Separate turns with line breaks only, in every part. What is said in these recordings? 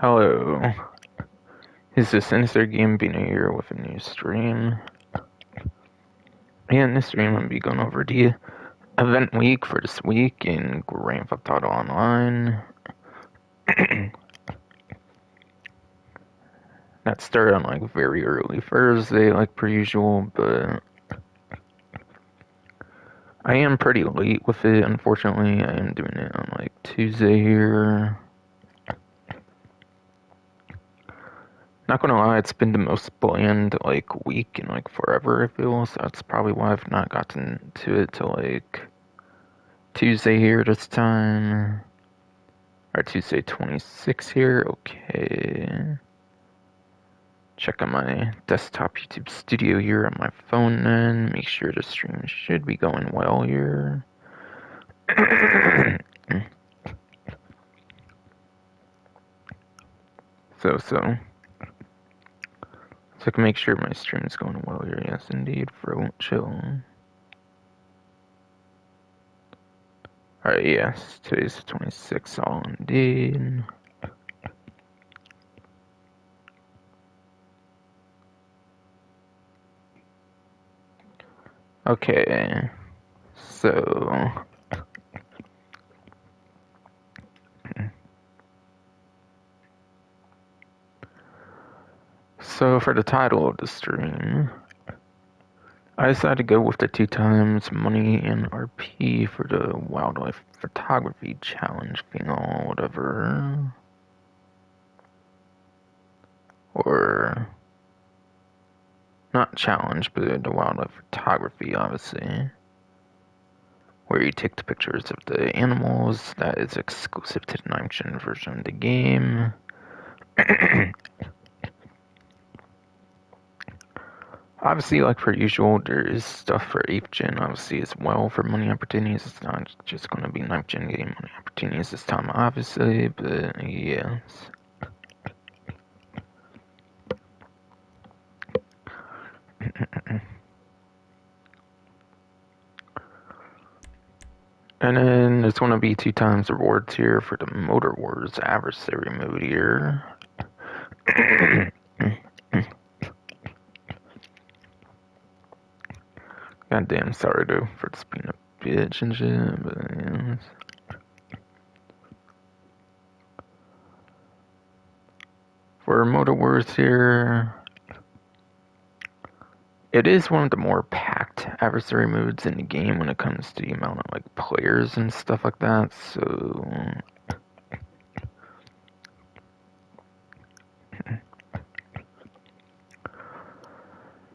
Hello. Is this Sinister Gambino here with a new stream? Yeah, in this stream, I'm going to be going over the event week for this week in Grand Theft Auto Online. That started on like very early Thursday, like per usual, but I am pretty late with it, unfortunately. I am doing it on like Tuesday here. Not gonna lie, it's been the most bland like week in like forever, it feels. That's probably why I've not gotten to it till like Tuesday here this time. Or Tuesday 26 here, okay. Check on my desktop YouTube studio here on my phone then. Make sure the stream should be going well here. So I can make sure my stream is going well here. Yes, indeed. Fro chill. Alright, yes. Today's the 26th. All indeed. Okay. So for the title of the stream, I decided to go with the 2x money and RP for the wildlife photography challenge thing or whatever. Or not challenge, but the wildlife photography, obviously. Where you take the pictures of the animals. That is exclusive to the 9th gen version of the game. Obviously, like per usual, there is stuff for 8th gen, obviously, as well for money opportunities. It's not just going to be 9th gen game money opportunities this time, obviously, but yes. And then there's going to be 2x rewards here for the Motor Wars adversary mode here. Goddamn sorry though for just being a bitch and shit, but yes. For Motor Wars here, it is one of the more packed adversary modes in the game when it comes to the amount of like players and stuff like that, so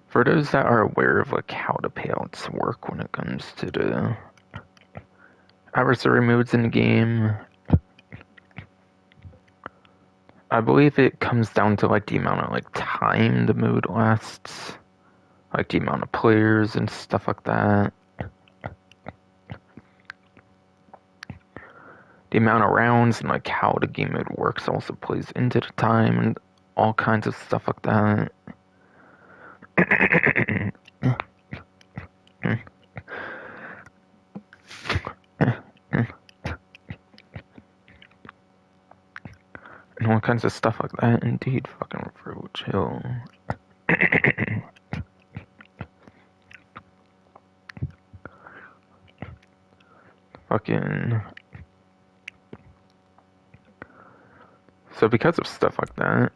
for those that are aware of like how the payouts work when it comes to the adversary modes in the game, I believe it comes down to like the amount of like time the mode lasts, like the amount of players and stuff like that. The amount of rounds and like how the game mode works also plays into the time and all kinds of stuff like that. And all kinds of stuff like that. Indeed, fucking real chill. Fucking. So because of stuff like that,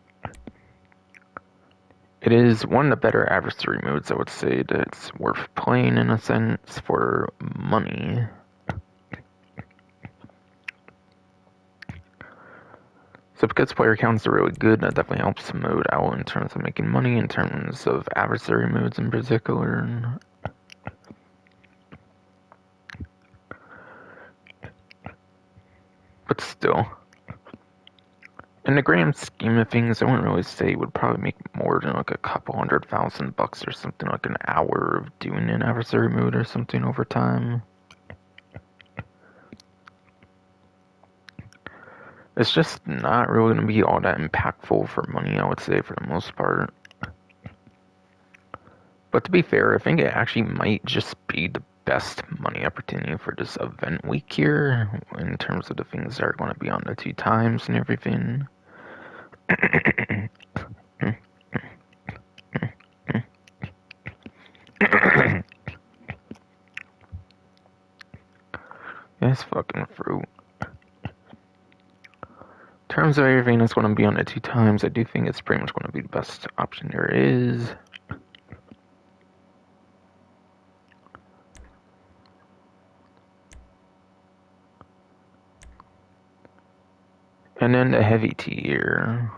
it is one of the better adversary modes, I would say, that's worth playing in a sense for money. So because player counts are really good, that definitely helps the mode out in terms of making money, in terms of adversary modes in particular. But still, in the grand scheme of things, I wouldn't really say it would probably make more than like a couple $100,000 or something, like an hour of doing an adversary mode or something over time. It's just not really going to be all that impactful for money, I would say, for the most part. But to be fair, I think it actually might just be the best money opportunity for this event week here, in terms of the things that are going to be on the 2x and everything. This fucking fruit. In terms of everything that's going to be on it 2 times, I do think it's pretty much going to be the best option there is. And then the heavy tier.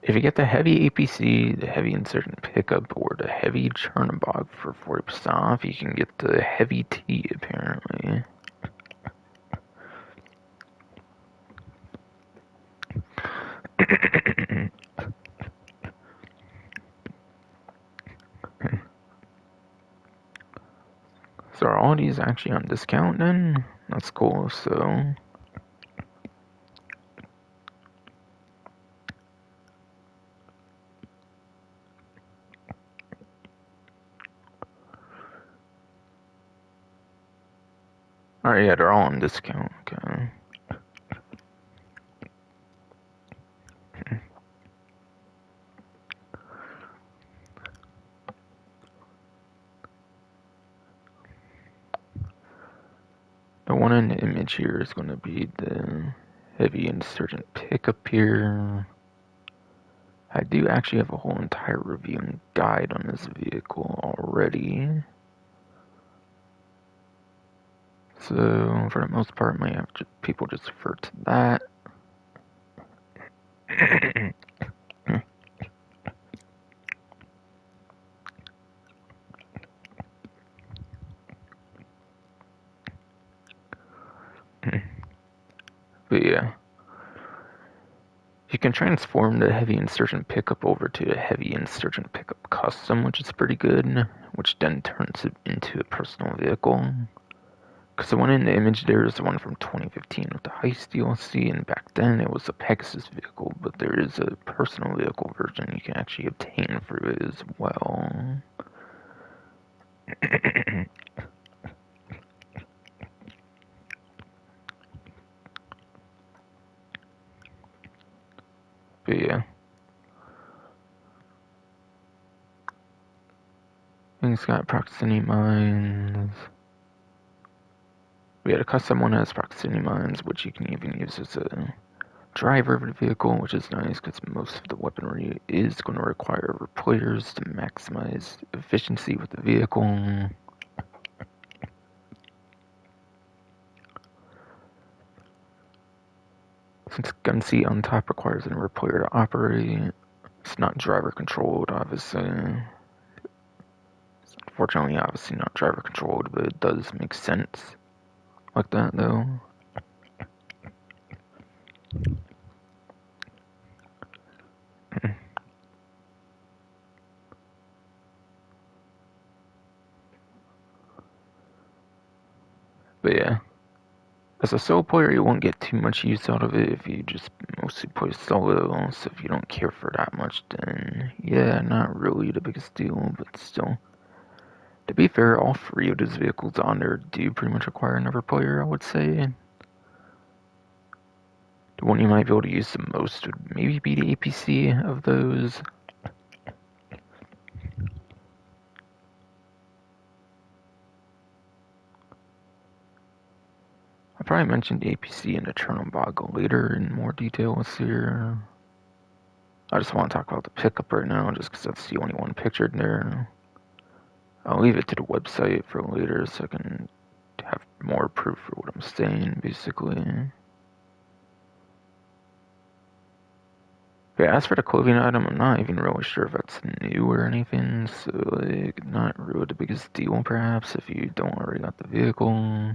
If you get the heavy APC, the heavy insurgent pickup, or the heavy Chernobog for 40% off, you can get the heavy T apparently. So are all these actually on discount then? That's cool, so... Alright, yeah, they're all on discount, okay. The one in the image here is going to be the heavy insurgent pickup here. I do actually have a whole entire review and guide on this vehicle already. So, for the most part, my people just refer to that. But yeah. You can transform the heavy insurgent pickup over to a heavy insurgent pickup custom, which is pretty good, which then turns it into a personal vehicle. Because the one in the image there is the one from 2015 with the Heist DLC, and back then it was a Pegasus vehicle, but there is a personal vehicle version you can actually obtain for it as well. But yeah. Things got proximity mines. We had a custom one that has proximity mines, which you can even use as a driver of the vehicle, which is nice because most of the weaponry is going to require players to maximize efficiency with the vehicle. Since gun seat on top requires another player to operate, it's not driver controlled, obviously. It's unfortunately, obviously not driver controlled, but it does make sense like that, though. But yeah. As a solo player, you won't get too much use out of it if you just mostly play solo, so if you don't care for that much, then yeah, not really the biggest deal, but still. To be fair, all 3 of those vehicles on there do pretty much require another player, I would say. The one you might be able to use the most would maybe be the APC of those. I'll probably mention the APC and the Chernobog later in more details here. I just want to talk about the pickup right now, just because that's the only one pictured there. I'll leave it to the website for later so I can have more proof for what I'm saying, basically. But as for the clothing item, I'm not even really sure if that's new or anything, so like, not really the biggest deal perhaps if you don't already got the vehicle.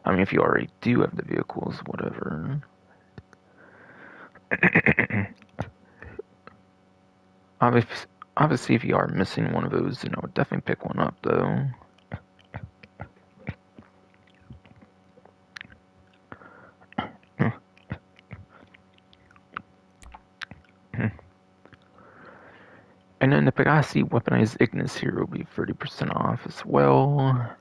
I mean, if you already do have the vehicles, whatever. Obviously, if you are missing one of those, then I would definitely pick one up, though. And then the Pegassi weaponized Ignis here will be 30% off as well.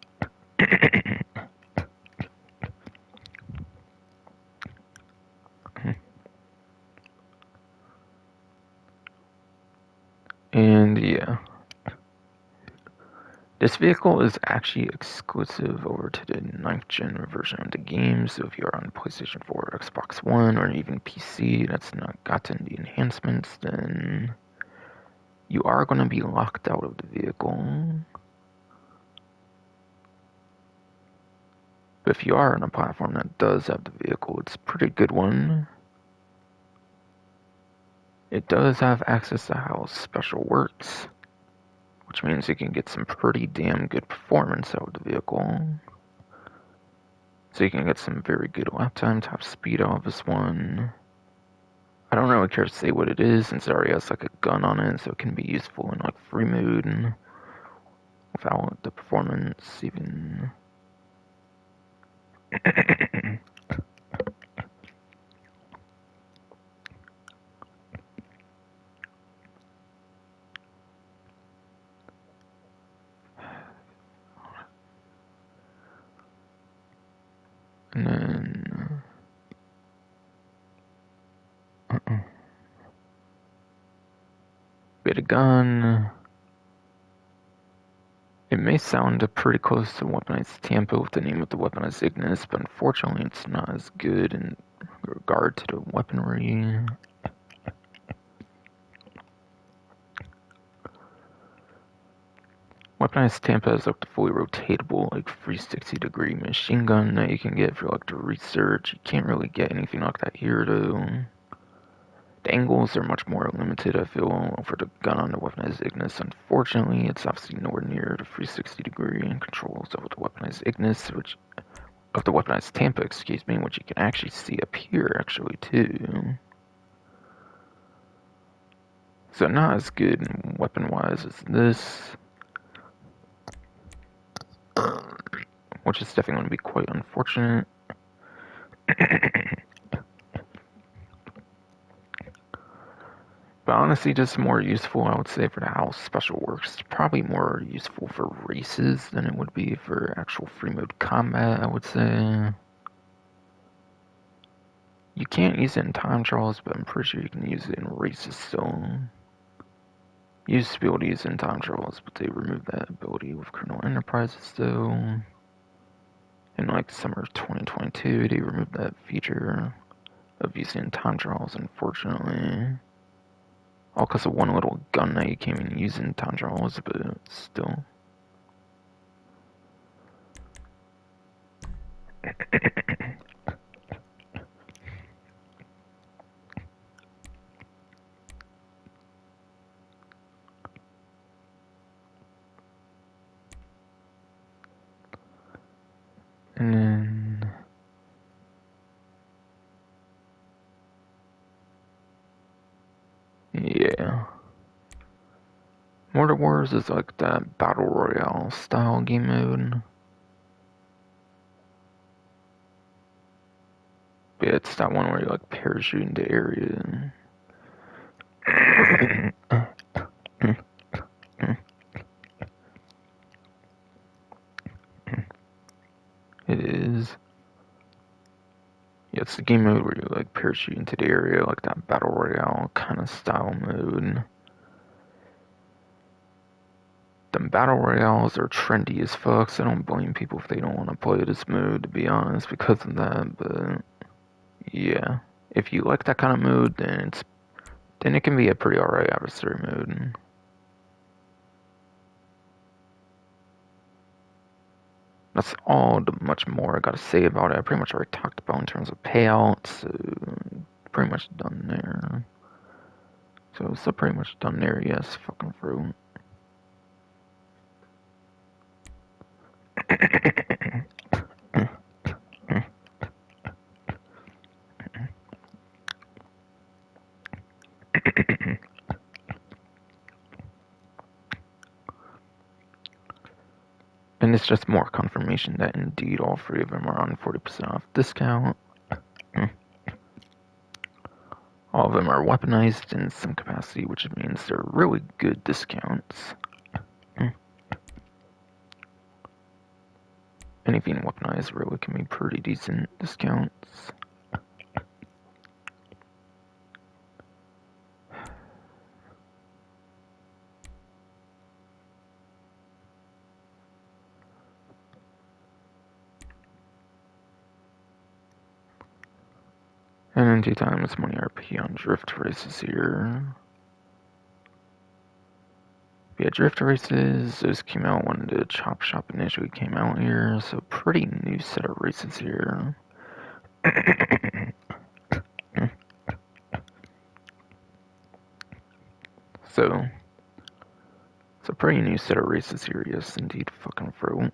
This vehicle is actually exclusive over to the 9th gen version of the game, so if you're on PlayStation 4, Xbox One, or even PC that's not gotten the enhancements, then you are going to be locked out of the vehicle. But if you are on a platform that does have the vehicle, it's a pretty good one. It does have access to how Special works, which means you can get some pretty damn good performance out of the vehicle. So you can get some very good lap time, top speed out of this one. I don't really care to say what it is, since it already has like a gun on it, so it can be useful in like free mode and without the performance even. And then bit of gun. It may sound pretty close to Weaponized Tampa with the name of the Weaponized Ignis, but unfortunately it's not as good in regard to the weaponry. Weaponized Tampa is like the fully rotatable, like 360-degree machine gun that you can get for like the research. You can't really get anything like that here though. The angles are much more limited, I feel, for the gun on the Weaponized Ignis. Unfortunately, it's obviously nowhere near the 360-degree controls of the Weaponized Ignis, which of the Weaponized Tampa, excuse me, which you can actually see up here, actually, too. So not as good weapon-wise as this, which is definitely going to be quite unfortunate. But honestly, just more useful, I would say, for the how Special works. Probably more useful for races than it would be for actual free mode combat, I would say. You can't use it in time trials, but I'm pretty sure you can use it in races still. You used to be able to use it in time trials, but they removed that ability with Criminal Enterprises though. In like summer of 2022, they removed that feature of using time trials, unfortunately. All because of one little gun that you can't even use in time trials, but still. And then yeah. Mortar Wars is like that Battle Royale style game mode. But yeah, it's that one where you like parachute into area. It is. Yeah, it's the game mode where you like parachute into the area, like that Battle Royale kind of style mode. Them Battle Royales are trendy as fuck, so I don't blame people if they don't want to play this mode, to be honest, because of that, but yeah. If you like that kind of mode, then it can be a pretty alright adversary mode. That's all the much more I gotta say about it. I pretty much already talked about in terms of payouts, so pretty much done there. So pretty much done there, yes, fucking fruit. And it's just more confirmation that indeed all three of them are on 40% off discount. All of them are weaponized in some capacity, which means they're really good discounts. Anything weaponized really can be pretty decent discounts. And then 2 times money RP on drift races here. Yeah, drift races, those came out when the Chop Shop initially came out here, so pretty new set of races here. So, it's a pretty new set of races here, yes indeed, fucking fro.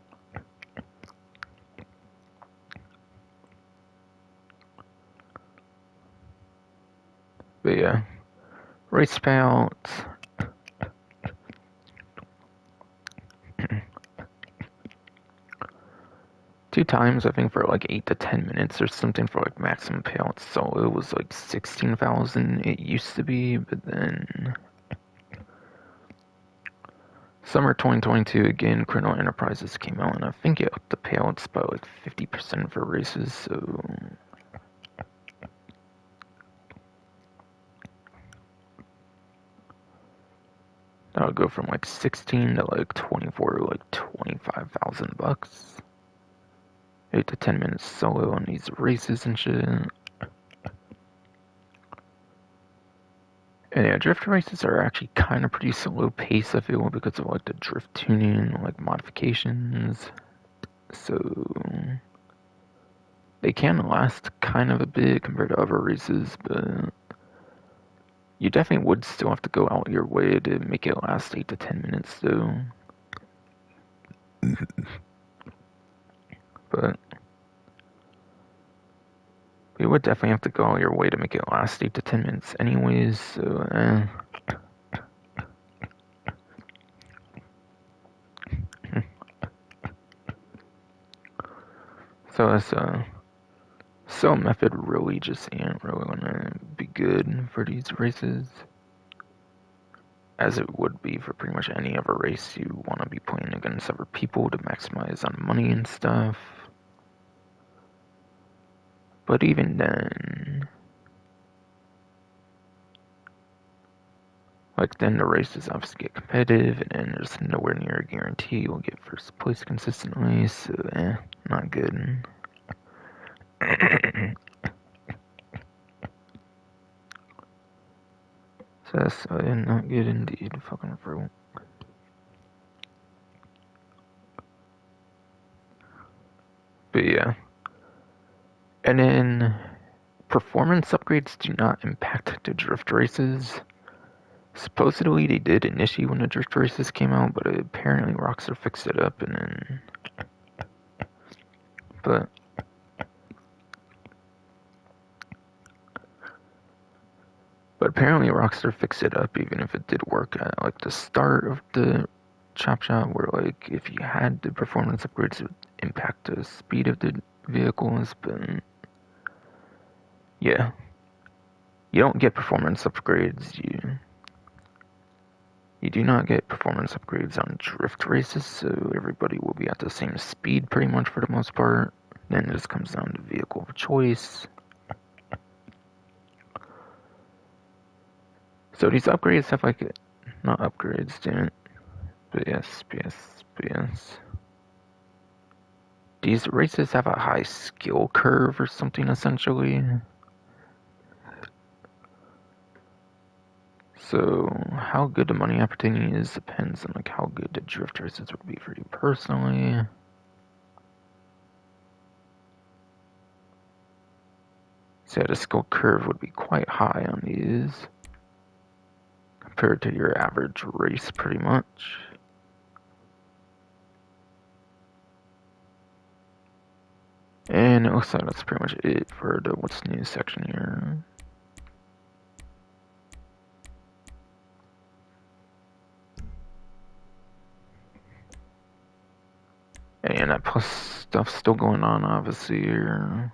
But yeah, race payouts. 2 times, I think, for like 8 to 10 minutes or something for like maximum payouts. So it was like 16,000 it used to be, but then summer 2022 again, Chrono Enterprises came out, and I think it upped the payouts by like 50% for races. So that'll go from like 16 to like 24, like 25,000 bucks. 8 to 10 minutes solo on these races and shit. And yeah, drift races are actually kind of pretty slow pace, I feel, because of like the drift tuning, like modifications. So they can last kind of a bit compared to other races, but you definitely would still have to go out your way to make it last 8 to 10 minutes, though. But you would definitely have to go out your way to make it last 8 to 10 minutes, anyways. So, so that's so method really just ain't really gonna be good for these races, as it would be for pretty much any other race you want to be playing against other people to maximize on money and stuff. But even then, like, then the races obviously get competitive, and then there's nowhere near a guarantee you'll get first place consistently, so not good. So that's not good indeed, fucking fruit. But yeah. And then, performance upgrades do not impact the drift races. Supposedly they did initially when the drift races came out, but apparently Rockstar fixed it up, and then... But apparently Rockstar fixed it up, even if it did work at like the start of the Chop Shop, where like if you had the performance upgrades, it would impact the speed of the vehicles. But yeah, you don't get performance upgrades. You do not get performance upgrades on drift races, so everybody will be at the same speed pretty much for the most part. Then it just comes down to vehicle of choice. So these upgrades have like, not upgrades, damn it. But yes. These races have a high skill curve or something essentially. So how good the money opportunity is depends on like how good the drift races would be for you personally. So yeah, the skill curve would be quite high on these compared to your average race pretty much. And it looks like that's pretty much it for the what's new section here. And that plus stuff's still going on obviously here.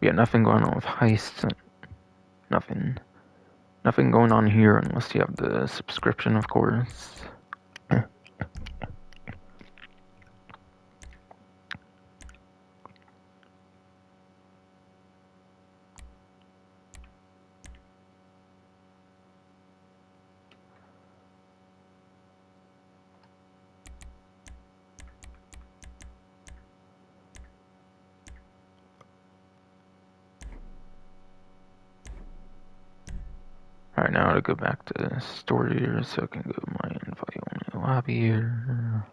Yeah, nothing going on with heists. Nothing going on here unless you have the subscription, of course. now to go back to story here so I can go to my invite only lobby here.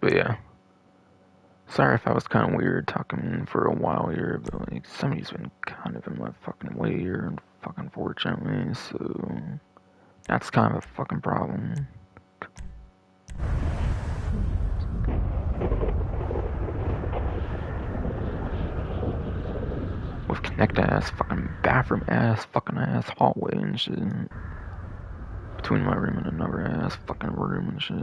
But yeah. Sorry if I was kind of weird talking for a while here, but like somebody's been kind of in my fucking way here, fucking fortunately, so that's kind of a fucking problem. With connected ass fucking bathroom ass fucking ass hallway and shit. Between my room and another ass fucking room and shit.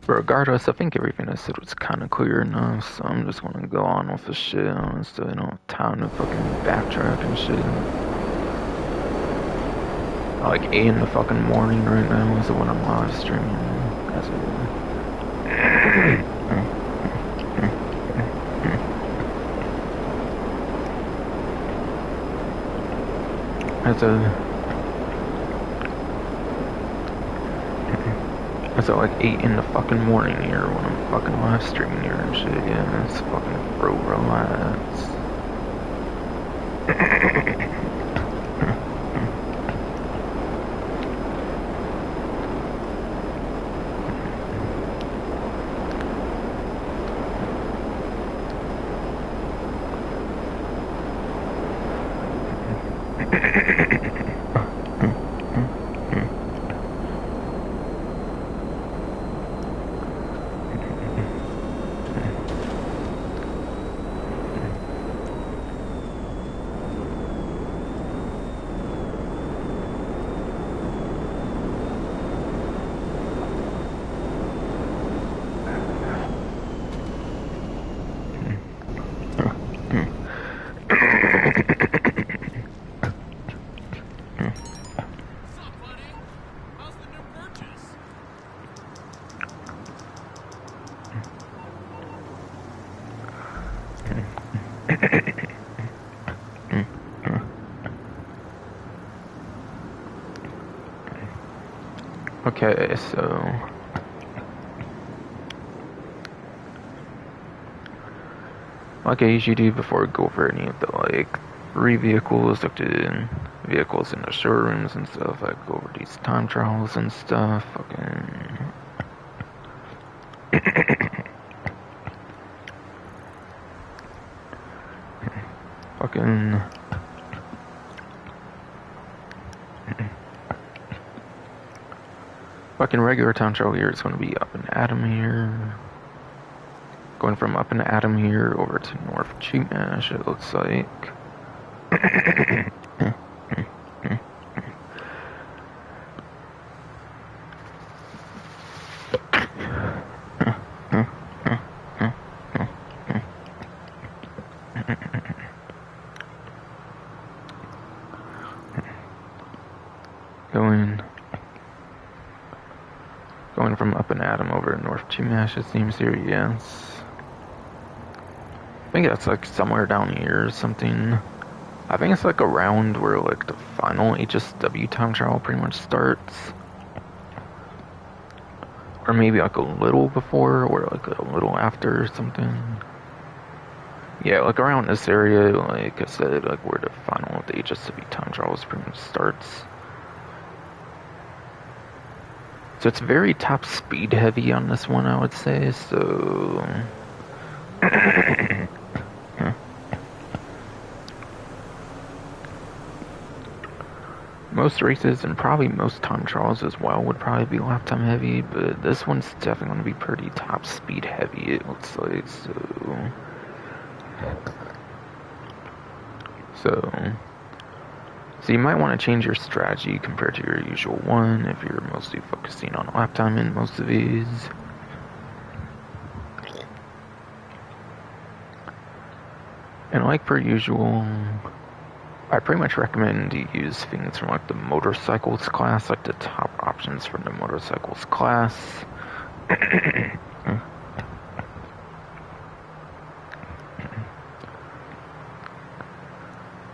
But regardless, I think everything I said was kind of clear enough, so I'm just gonna go on with the shit, honestly. I don't have time to fucking backtrack and shit. Like 8 in the fucking morning right now is when I'm live streaming. That's It's at like 8 in the fucking morning here when I'm fucking live streaming here and shit. Yeah, it's fucking bro, relax. Okay, so like I usually do before I go over any of the like vehicles, like the vehicles in the showrooms and stuff, I go over these time trials and stuff, fucking regular time trial here is going to be up in Adam here. Going from up in Adam here over to North Chumash, it looks like. Going from up in Adam over to North Chumash, it seems here, yes. I think that's like somewhere down here or something. I think it's like around where like the final HSW time trial pretty much starts. Or maybe like a little before or like a little after or something. Yeah, like around this area, like I said, like where the final of the HSW time trials pretty much starts. So it's very top speed heavy on this one, I would say, so... Most races and probably most time trials as well would probably be lap time heavy, but this one's definitely going to be pretty top speed heavy, it looks like, so... So you might want to change your strategy compared to your usual one if you're mostly focusing on lap time in most of these. And like per usual, I pretty much recommend you use things from like the motorcycles class, like the top options from the motorcycles class.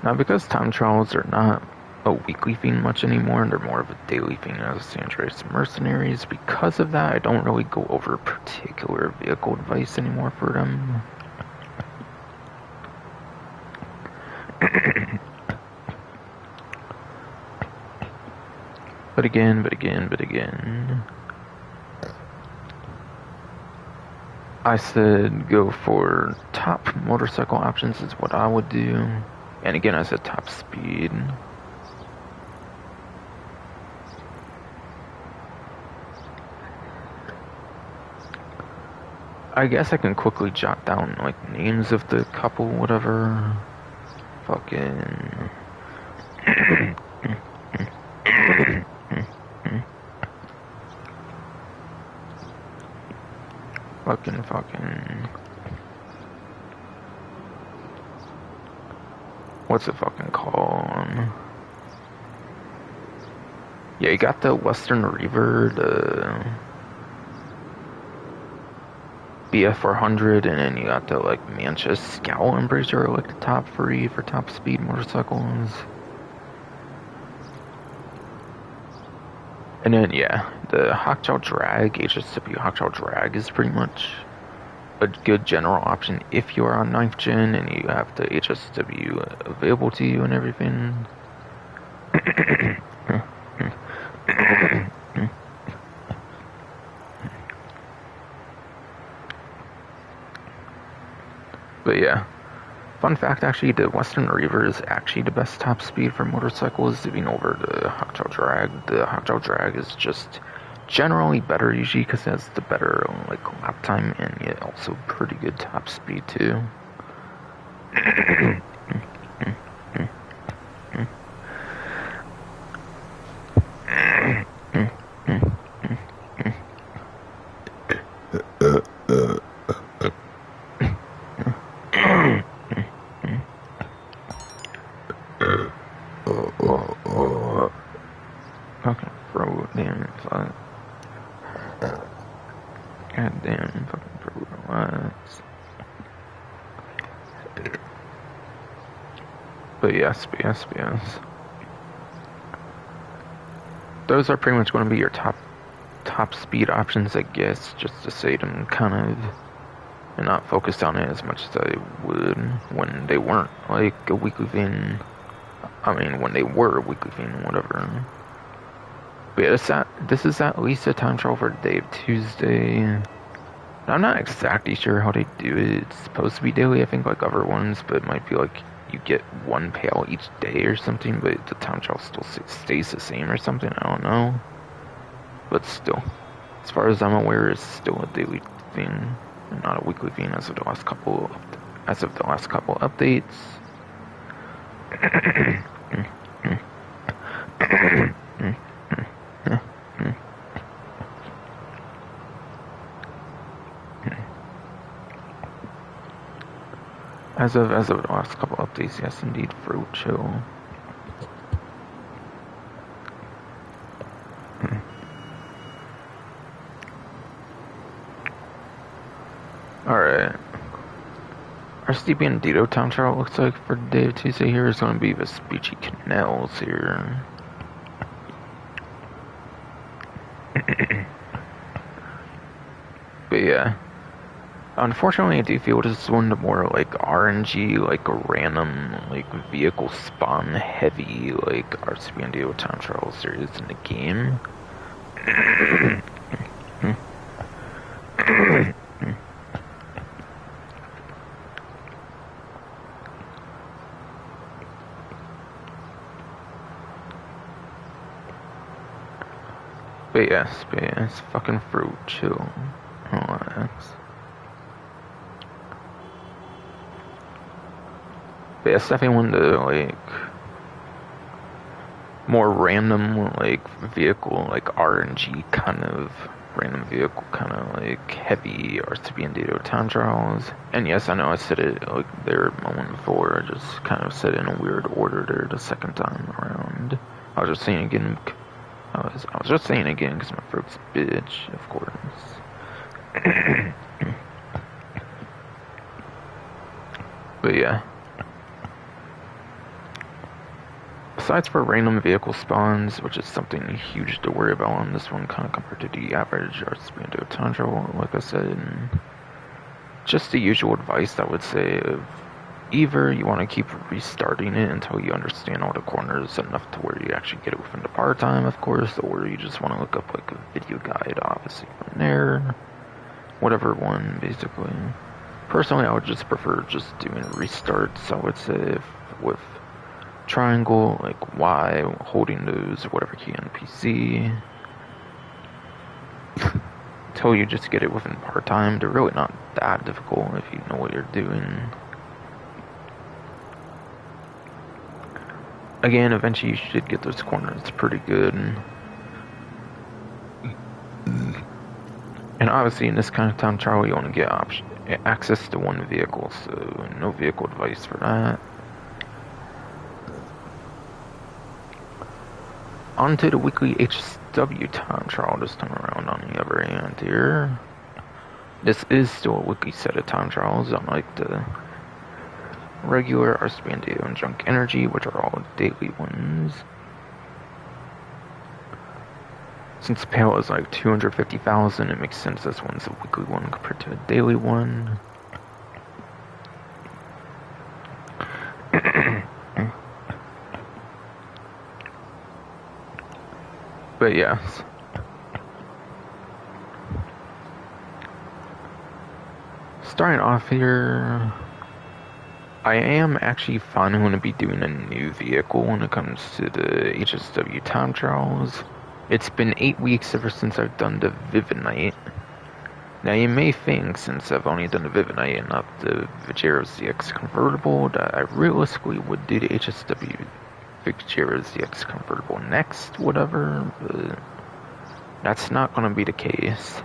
Now, because time trials are not a weekly thing much anymore, and they're more of a daily thing as San Andreas Mercenaries, because of that, I don't really go over particular vehicle advice anymore for them. But again, I said go for top motorcycle options is what I would do. And again, I said top speed. I guess I can quickly jot down like names of the couple, whatever. Fucking. fucking. What's it fucking called? Yeah, you got the Western Reaver, the BF400, and then you got the like Manchester Scout, I'm pretty sure, like the top 3 for top speed motorcycles. And then yeah, the Hawkjaw Drag, HSW Hawkjaw Drag is pretty much a good general option if you are on 9th gen and you have the HSW available to you and everything. But yeah, fun fact, actually, the Western Reaver is actually the best top speed for motorcycles, even over the Hawkjaw Drag. The Hawkjaw Drag is just generally better usually because it has the better like lap time and yet also pretty good top speed too. Fucking throat, damn it, fuck. God damn, fucking throat, relax. But yes. Those are pretty much going to be your top speed options, I guess, just to say them kind of, and not focused on it as much as I would when they weren't like a weekly thing. I mean, when they were a weekly thing, whatever. But yeah, this is at least a time trial for the day of Tuesday. I'm not exactly sure how they do it. It's supposed to be daily, I think, like other ones, but it might be like you get one pail each day or something, but the time trial still stays the same or something. I don't know. But still, as far as I'm aware, it's still a daily thing, and not a weekly thing as of the last couple updates. As of the last couple updates, yes, indeed, Fruit Chill. Alright. Our Steepy and Dito time trial looks like for the day of Tuesday here is going to be Vespucci Canals here. But yeah. Unfortunately, I do feel this is one of the more like RNG, like random, like vehicle spawn heavy, like RCB and Dito time trials there is in the game. But yes, fucking Fruit Chill. Relax. But yeah, it's definitely one of the, like, more random, like, vehicle, like, RNG kind of random vehicle, kind of, like, heavy RCB and Dado time trials. And yes, I know I said it, like, there a moment before. I just kind of said it in a weird order there the second time around. I was just saying again, I was just saying again because my throat's a bitch, of course. But yeah. Besides for random vehicle spawns, which is something huge to worry about on this one, kind of compared to the average RCB Tundra, like I said, just the usual advice I would say of either you want to keep restarting it until you understand all the corners enough to where you actually get it within the par time, of course, or you just want to look up like a video guide, obviously, from there. Whatever one, basically. Personally, I would just prefer just doing restarts, I would say, with triangle, like Y, holding those, whatever key on PC. Until you just get it within part time. They're really not that difficult if you know what you're doing. Again, eventually you should get those corners pretty good. And obviously in this kind of time trial you only get access to one vehicle, so no vehicle advice for that. On to the weekly HSW time trial this time around on the other hand here. This is still a weekly set of time trials, unlike the regular RCB and Dado and Junk Energy, which are all daily ones. Since Pale is like 250,000, it makes sense this one's a weekly one compared to a daily one. But yes. Starting off here, I am actually finally going to be doing a new vehicle when it comes to the HSW time trials. It's been 8 weeks ever since I've done the Vivinite. Now you may think, since I've only done the Vivinite and not the Vigero ZX convertible, that I realistically would do the HSW Vigero ZX convertible next, whatever, but that's not going to be the case.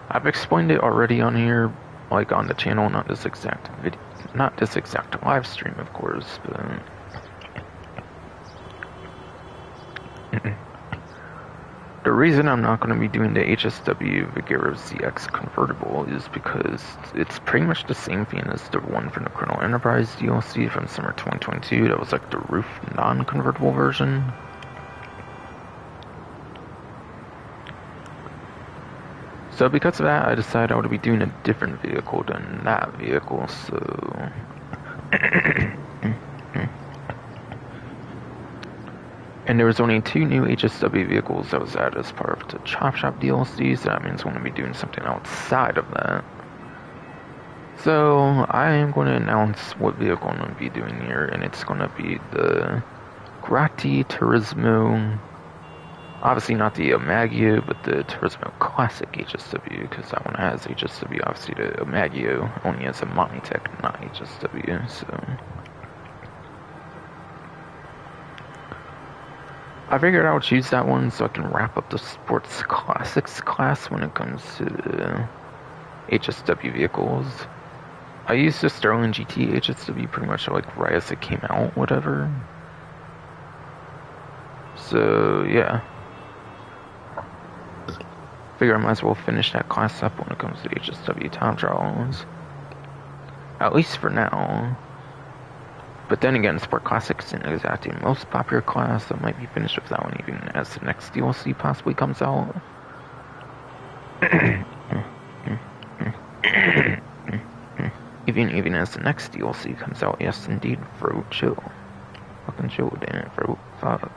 I've explained it already on here, like on the channel, not this exact video, not this exact live stream, of course, but the reason I'm not going to be doing the HSW Vigero ZX convertible is because it's pretty much the same thing as the one from the Colonel Enterprise DLC from summer 2022. That was like the roof non-convertible version. So because of that, I decided I would be doing a different vehicle than that vehicle, so... And there was only 2 new HSW vehicles that was added as part of the Chop Shop DLC, so that means I'm going to be doing something outside of that. So, I am going to announce what vehicle I'm going to be doing here, and it's going to be the Grotti Turismo. Obviously not the Omagio, but the Turismo Classic HSW, because that one has HSW. Obviously the Omagio only has a Monitech, not HSW, so... I figured I would choose that one so I can wrap up the Sports Classics class when it comes to HSW vehicles. I used the Sterling GT HSW pretty much like right as it came out, whatever. So, yeah. Figure I might as well finish that class up when it comes to HSW time trials. At least for now. But then again, Sport Classics isn't exactly the most popular class, so I might be finished with that one even as the next DLC possibly comes out. even as the next DLC comes out, yes indeed, bro, chill. Fucking chill, damn it, bro, fuck.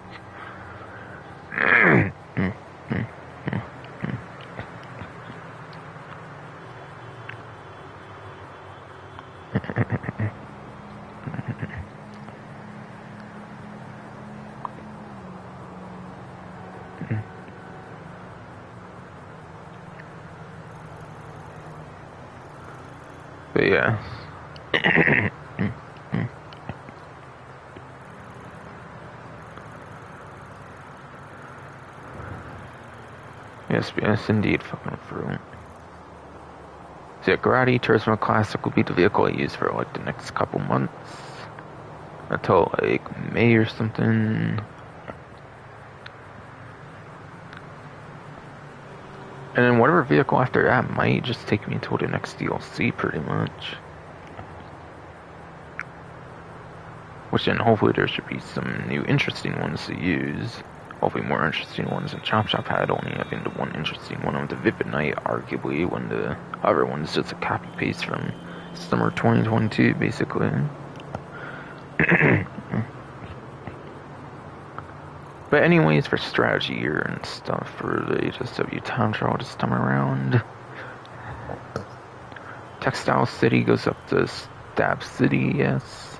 But yeah. yes, indeed, fucking fruit. So yeah, Grotti Turismo Classic will be the vehicle I use for like the next couple months. Until like May or something. And then whatever vehicle after that might just take me until the next DLC pretty much. Which then hopefully there should be some new interesting ones to use. Hopefully more interesting ones than Chop Shop had, only having the one interesting one of the Vivid Night, arguably, when the other one's just a copy paste from summer 2022, basically. But anyways, for strategy here and stuff for the HSW time trial this time around, Textile City goes up to Stab City, yes.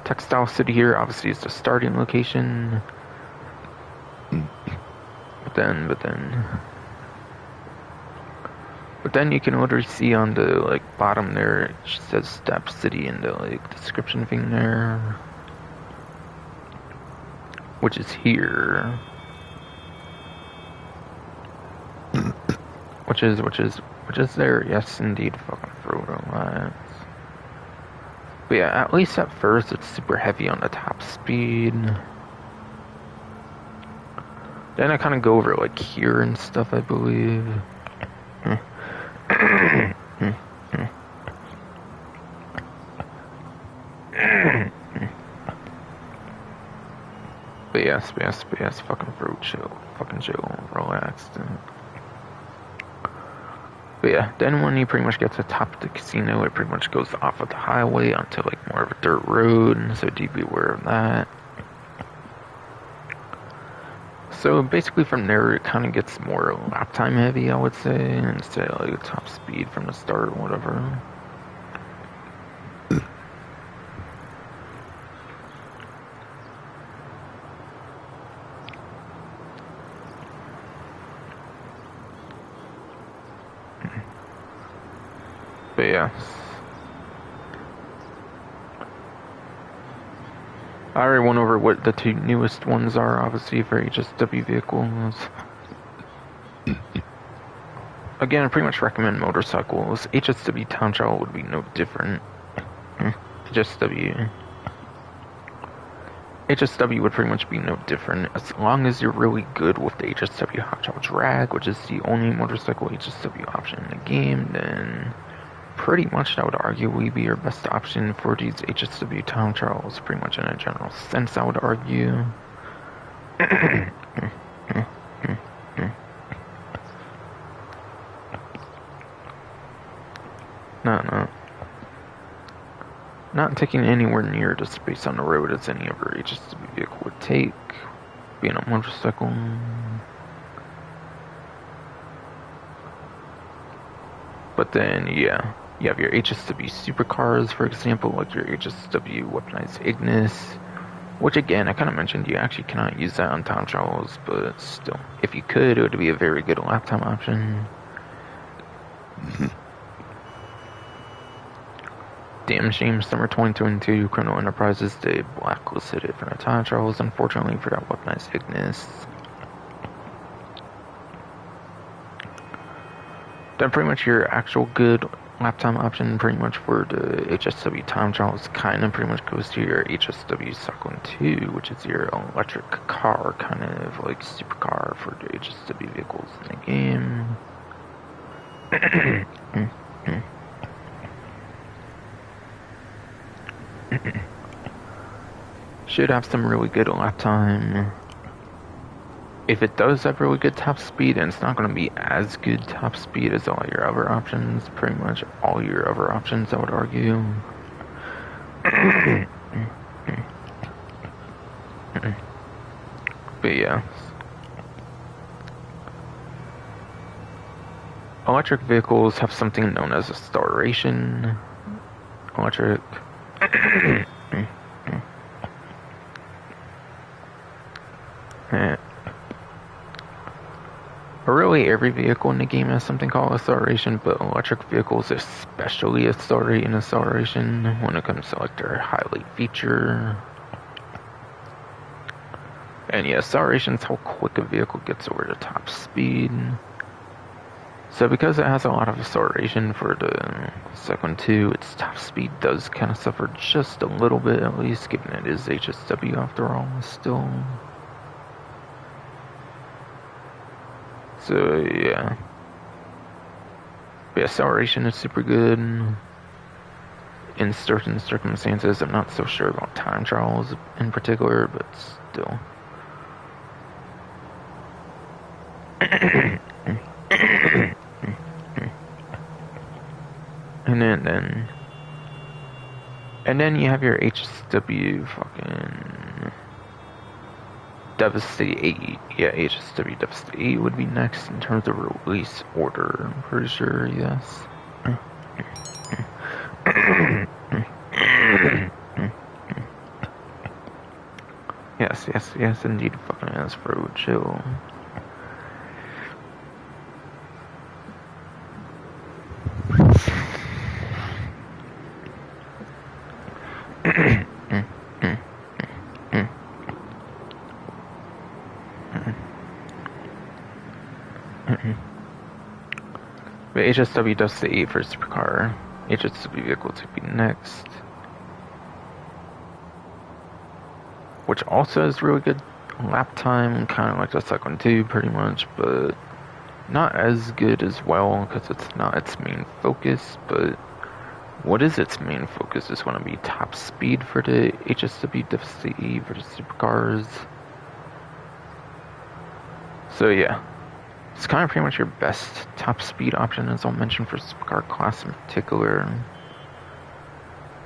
Textile City here obviously is the starting location. But then you can literally see on the like bottom there it says Stab City in the like description thing there. Which is here. Which is there, yes indeed, fucking Frodo. But yeah, at least at first it's super heavy on the top speed. Then I kind of go over like here and stuff, I believe. But yes, fucking fruit, chill, relaxed. But yeah, then when you pretty much get to the top of the casino, it pretty much goes off of the highway onto like more of a dirt road, so do be aware of that. So basically from there, it kind of gets more lap time heavy, I would say, instead of like top speed from the start or whatever. But yeah. I already went over what the two newest ones are, obviously, for HSW vehicles. Again, I pretty much recommend motorcycles. HSW Town Trial would be no different. HSW would pretty much be no different. As long as you're really good with the HSW Hot Shot Drag, which is the only motorcycle HSW option in the game, then pretty much that would arguably be your best option for these HSW time trials, pretty much in a general sense, I would argue. No. Not taking anywhere near the space on the road as any other HSW vehicle would take, being a motorcycle. But then, yeah. You have your HSW supercars, for example, like your HSW weaponized Ignis, which again, I kind of mentioned you actually cannot use that on time trials, but still, if you could, it would be a very good lap time option. Damn shame, summer 2022, Chrono Enterprises, they blacklisted it from the time trials, unfortunately, for that weaponized Ignis. Then pretty much your actual good lap time option pretty much for the HSW time trials kind of pretty much goes to your HSW Cyclone 2, which is your electric car, kind of like supercar for the HSW vehicles in the game. Should have some really good lap time. If it does have really good top speed, and it's not going to be as good top speed as all your other options, pretty much all your other options, I would argue. But yeah. Electric vehicles have something known as acceleration. Electric. Really, every vehicle in the game has something called acceleration, but electric vehicles especially accelerate in acceleration when it comes to like their highlight feature. And yeah, acceleration is how quick a vehicle gets over the top speed. So because it has a lot of acceleration for the second two, its top speed does kind of suffer just a little bit, at least, given it is HSW after all, still. So yeah. But acceleration is super good. In certain circumstances, I'm not so sure about time trials in particular, but still. And then you have your HSW fucking Devastate 8. Yeah, HSW Devastate 8 would be next in terms of release order, I'm pretty sure, yes. Yes, indeed, fucking ass bro, chill. But HSW does the 8 for supercar. HSW vehicle to be next. Which also has really good lap time, kind of like the second two pretty much, but not as good as well because it's not its main focus. But what is its main focus is going to be top speed for the HSW Devastate for the supercars. So yeah, it's kind of pretty much your best top speed option, as I'll mention for supercar class in particular.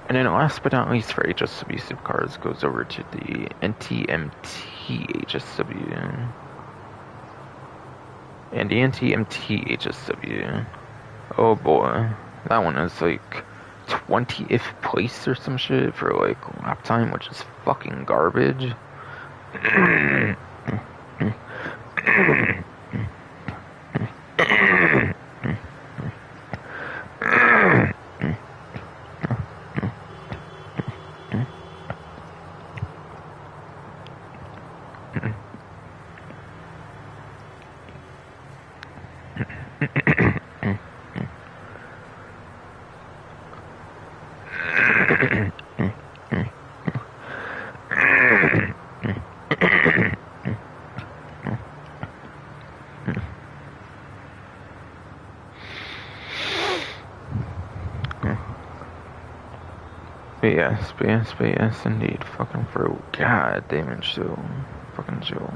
And then last but not least for HSW supercars goes over to the NTMT HSW. And the NTMT HSW, oh boy, that one is like 20th place or some shit for like lap time, which is fucking garbage. But yes, indeed. Fucking for god damn it, chill. Fucking chill.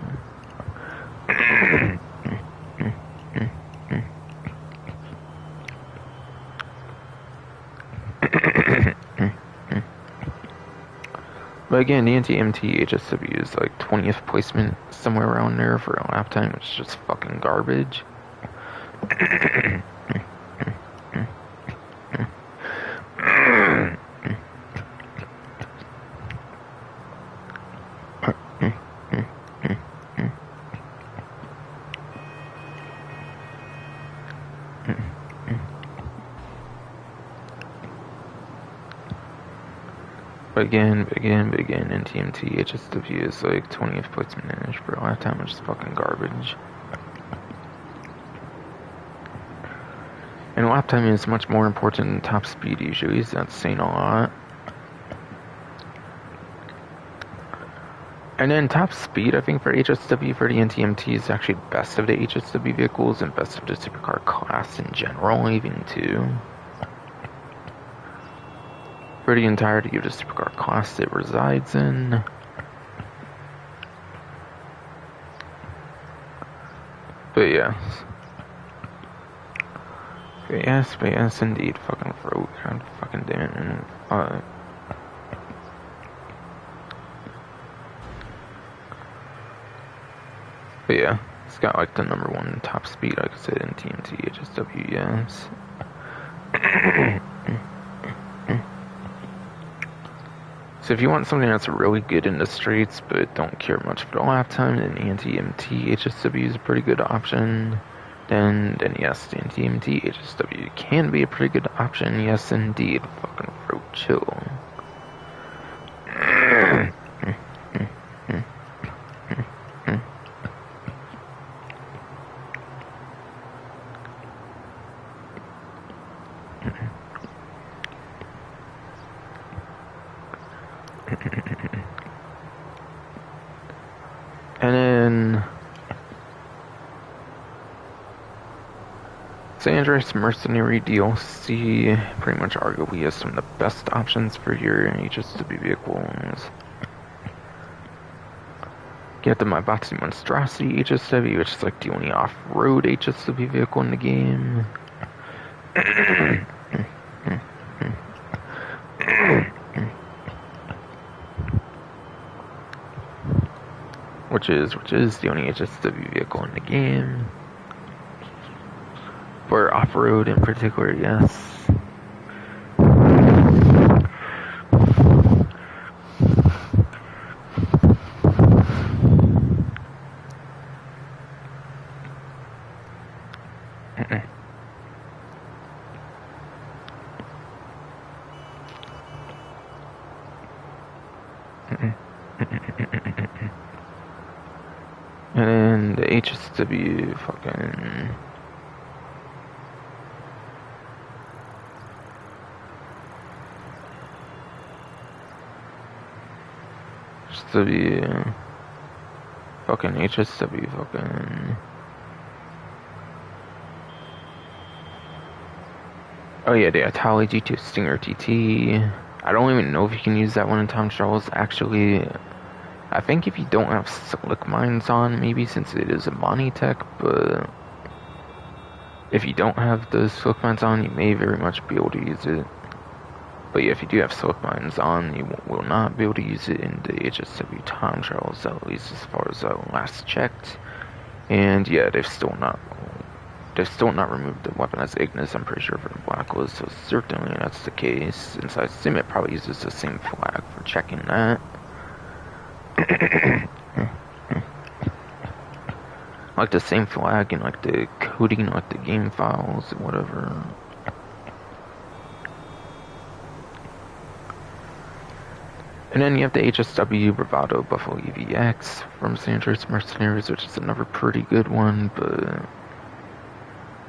But again, the NTMT HSW is like 20th placement, somewhere around there for a lap time, which is just fucking garbage. But again, NTMT HSW is like 20th placement for a lap time, which is fucking garbage. And lap time is much more important than top speed usually, so that's saying a lot. And then top speed, I think for HSW for the NTMT is actually best of the HSW vehicles and best of the supercar class in general, even too. For the entirety of the supercar class it resides in. But yes, indeed, fucking throat, god fucking damn it, But yeah, it's got like the #1 top speed, like I said, in TMT HSW, yes. So if you want something that's really good in the streets but don't care much for the lap time, then the NTMT HSW is a pretty good option. Then yes, the NTMT HSW can be a pretty good option, yes indeed. Fucking throat chill. And then San Andreas Mercenary DLC pretty much arguably has some of the best options for your HSW vehicles. Get the Maibatsu Monstrosity HSW, which is like the only off-road HSW vehicle in the game. which is the only HSW vehicle in the game. For off-road in particular, yes. And then the HSW fucking... HSW... Fucking HSW fucking... Oh yeah, the Itali G2 Stinger TT. I don't even know if you can use that one in time trials. Actually, I think if you don't have Slick Mines on, maybe, since it is a Monitech, but if you don't have the Slick Mines on, you may very much be able to use it. But yeah, if you do have Slick Mines on, you will not be able to use it in the HSW time trials, at least as far as I last checked. And yeah, they've still not removed the weaponized Ignis, I'm pretty sure, for the Blacklist, so certainly that's the case, since I assume it probably uses the same flag for checking that. Like the same flag and like the coding, like the game files or whatever. And then you have the HSW Bravado Buffalo EVX from San Andreas Mercenaries, which is another pretty good one, but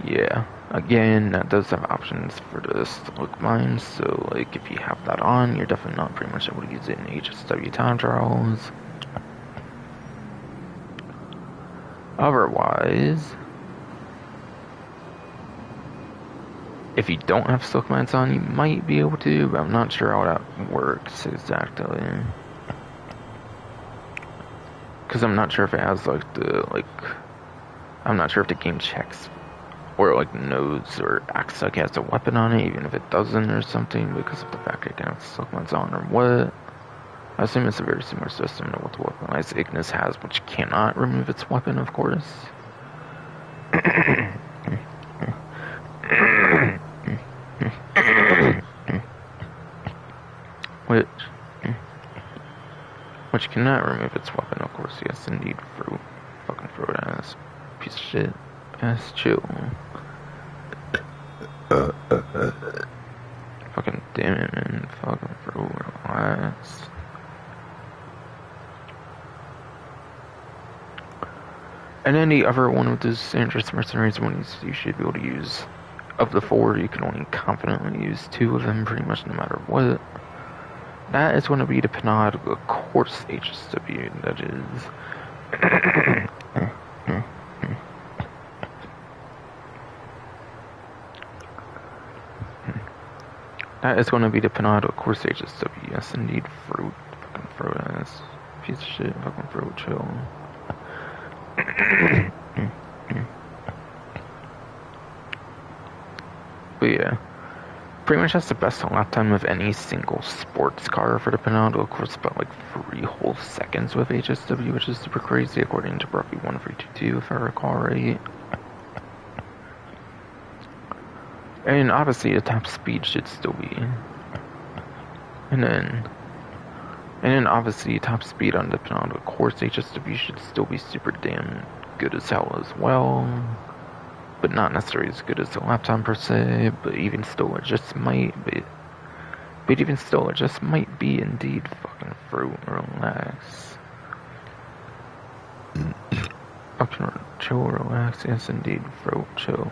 yeah, again, that does have options for the Slick Mines, so like if you have that on, you're definitely not pretty much able to use it in HSW time trials. Otherwise, if you don't have Slick Mines on, you might be able to, but I'm not sure how that works exactly. Because I'm not sure if it has like I'm not sure if the game checks or like knows or acts like it has a weapon on it, even if it doesn't or something, because of the fact it can have Slick Mines on or what. I assume it's a very similar system to what the weaponized Ignis has, which cannot remove its weapon, of course. Which cannot remove its weapon, of course. Yes, indeed, Fruit. Fucking Fruit ass piece of shit. Ass chill. Fucking damn it, man. Fucking Fruit, relax. And then the other one with the San Andreas Mercenaries ones you should be able to use. Of the four, you can only confidently use two of them pretty much no matter what. That is going to be the Penobscot Course HSW, that is. That is going to be the Penobscot Course HSW, yes indeed, Fruit. Fucking Fruit ass piece of shit, fucking Fruit, chill. But yeah, pretty much has the best lap time of any single sports car for the Penobscot, of course, about like 3 whole seconds with HSW, which is super crazy according to Broughy 1322, if I recall right. And obviously the top speed should still be. And then obviously top speed on the Penobscot Course HSW should still be super damn good as hell as well. But not necessarily as good as the lap time per se, but even still it just might be. But even still it just might be indeed fucking Fruit, relax. Fucking chill, relax, yes indeed, Fruit, chill.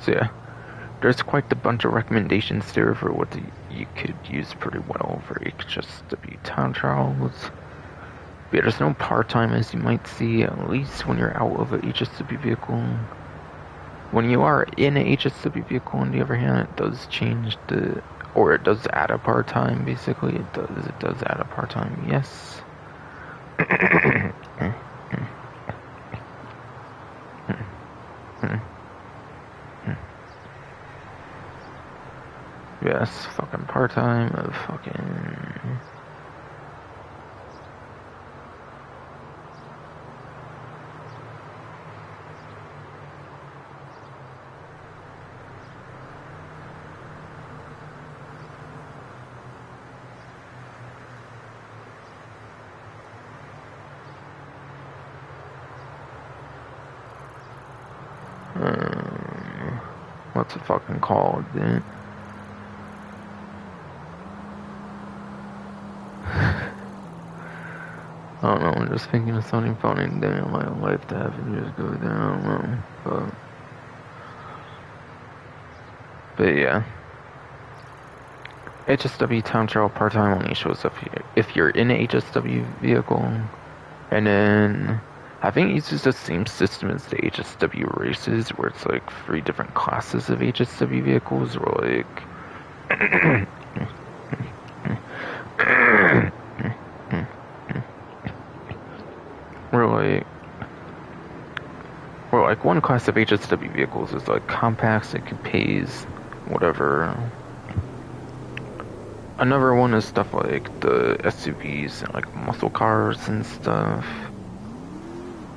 So yeah, there's quite a bunch of recommendations there for what you could use pretty well for HSW time trials. But yeah, there's no part-time as you might see, at least when you're out of a HSW vehicle. When you are in a HSW vehicle, on the other hand, it does change or it does add a part-time, basically. It does add a part-time, yes. Yes, fucking part-time of fucking... what's it fucking called, dude? I don't know, I'm just thinking of something funny day in my life to have and just go there, I don't know, but yeah. HSW time trial part-time only shows up if you're in an HSW vehicle, and then I think it uses the same system as the HSW races, where it's like 3 different classes of HSW vehicles, or like or like one class of HSW vehicles is like compacts, it pays, whatever. Another one is stuff like the SUVs and like muscle cars and stuff.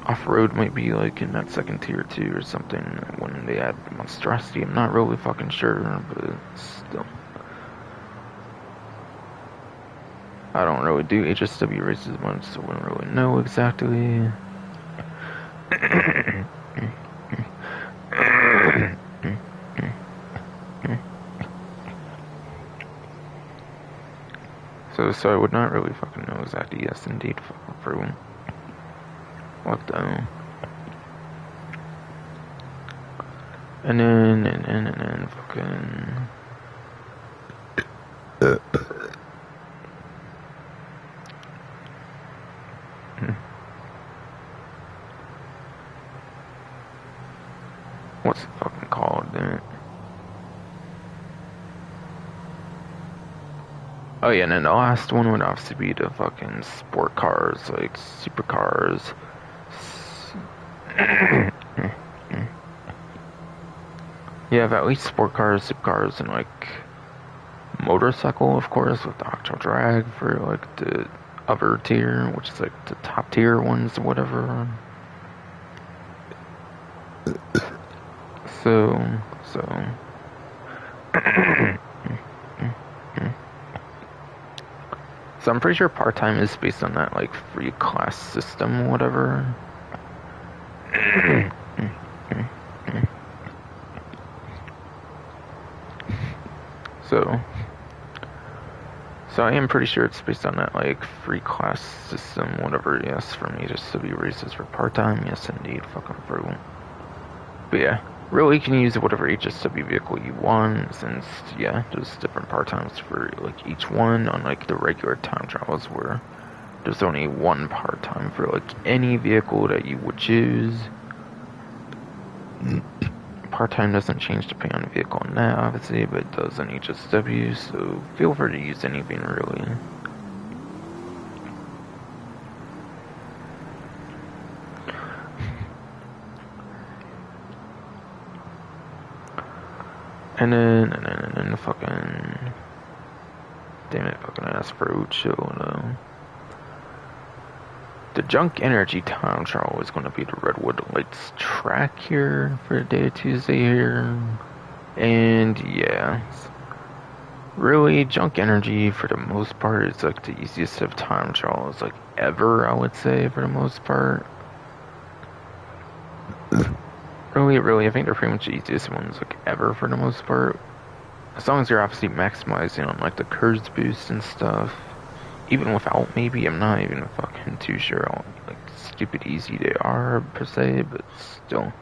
Off-road might be like in that second tier too or something when they add monstrosity. I'm not really fucking sure, but still. I don't really do HSW races much, so I wouldn't really know exactly. So I would not really fucking know exactly. Yes, indeed, fucking true. What the? And then fucking. What's it fucking called, dude? Oh yeah, and then the last one would obviously be the fucking sport cars, like supercars. You have at least sport cars, supercars, and like motorcycle, of course, with the actual drag for like the other tier, which is like the top tier ones, or whatever. So. So I'm pretty sure part-time is based on that like free class system, whatever. So I am pretty sure it's based on that like free class system, whatever. Yes, for me just to be races for part-time. Yes, indeed, fucking fruit. But yeah, really you can use whatever HSW vehicle you want, since yeah, there's different part-times for like each one, unlike the regular time trials where there's only one part-time for like any vehicle that you would choose. Part-time doesn't change depending on the vehicle and that, obviously, but it does on HSW, so feel free to use anything, really. And then fucking... Damn it, fucking ass for chill, though. The Junk Energy time trial is going to be the Redwood Lights track here for the day of Tuesday here. And yeah, really, Junk Energy for the most part is like the easiest of time trials like ever, I would say, for the most part. Really, I think they're pretty much the easiest ones like ever for the most part. As long as you're obviously maximizing on like the curves boost and stuff. Even without, maybe, I'm not even fucking too sure how like stupid easy they are per se, but still.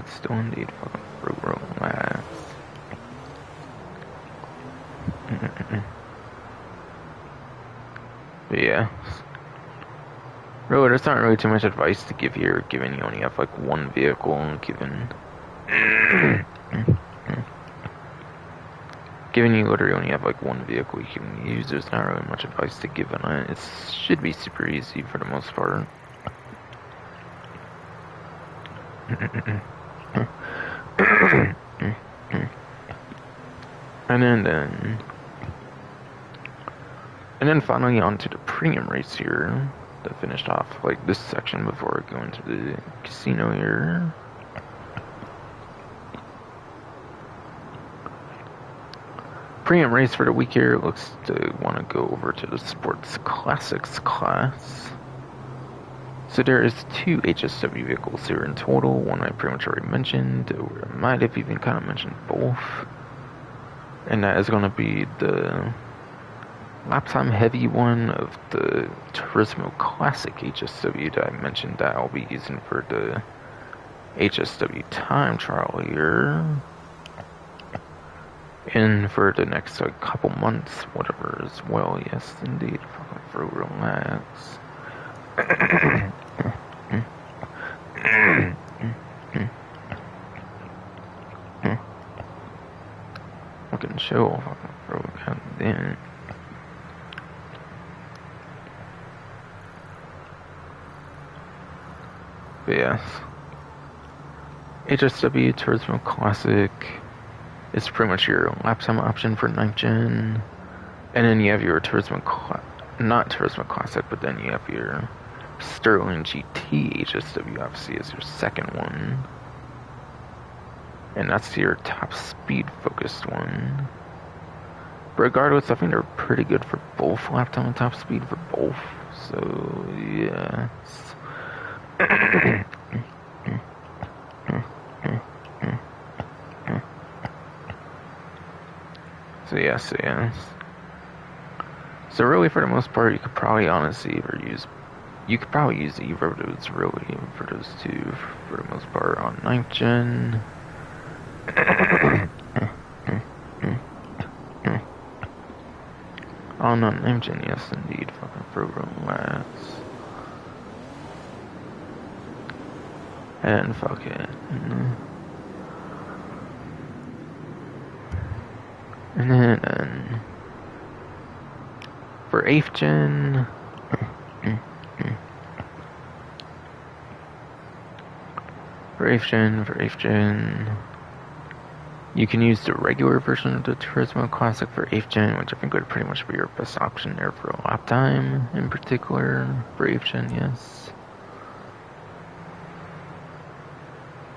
still indeed, fucking relax. But yeah. Really, there's not really too much advice to give here, given you only have like one vehicle, and given given you literally only have like one vehicle you can use, there's not really much advice to give on it. It should be super easy for the most part. And then finally onto the premium race here that finished off like this section before I go into the casino here. Premium race for the week here looks to want to go over to the Sports Classics class. So there is 2 HSW vehicles here in total. One I pretty much already mentioned, or I might have even kind of mentioned both. And that is going to be the lap time heavy one of the Turismo Classic HSW that I mentioned that I'll be using for the HSW time trial here. And for the next like, couple months, whatever as well, yes indeed, for relax. Fucking chill, fucking bro, god damn it. But yes. HSW Turismo Classic is pretty much your lap time option for 9th gen. And then you have your not Turismo Classic, but then you have your Sterling GT HSW obviously as your second one. And that's your top speed focused one. Regardless, I think they're pretty good for both lap time and top speed for both. So, yes. So yes. So really, for the most part, you could probably honestly probably use either of those really for those two for the most part on 9th gen. On 9th gen, yes indeed, fucking for relax. And fuck it. And then for 8th gen, for 8th gen, you can use the regular version of the Turismo Classic for 8th gen, which I think would pretty much be your best option there for a lap time in particular for 8th gen, yes.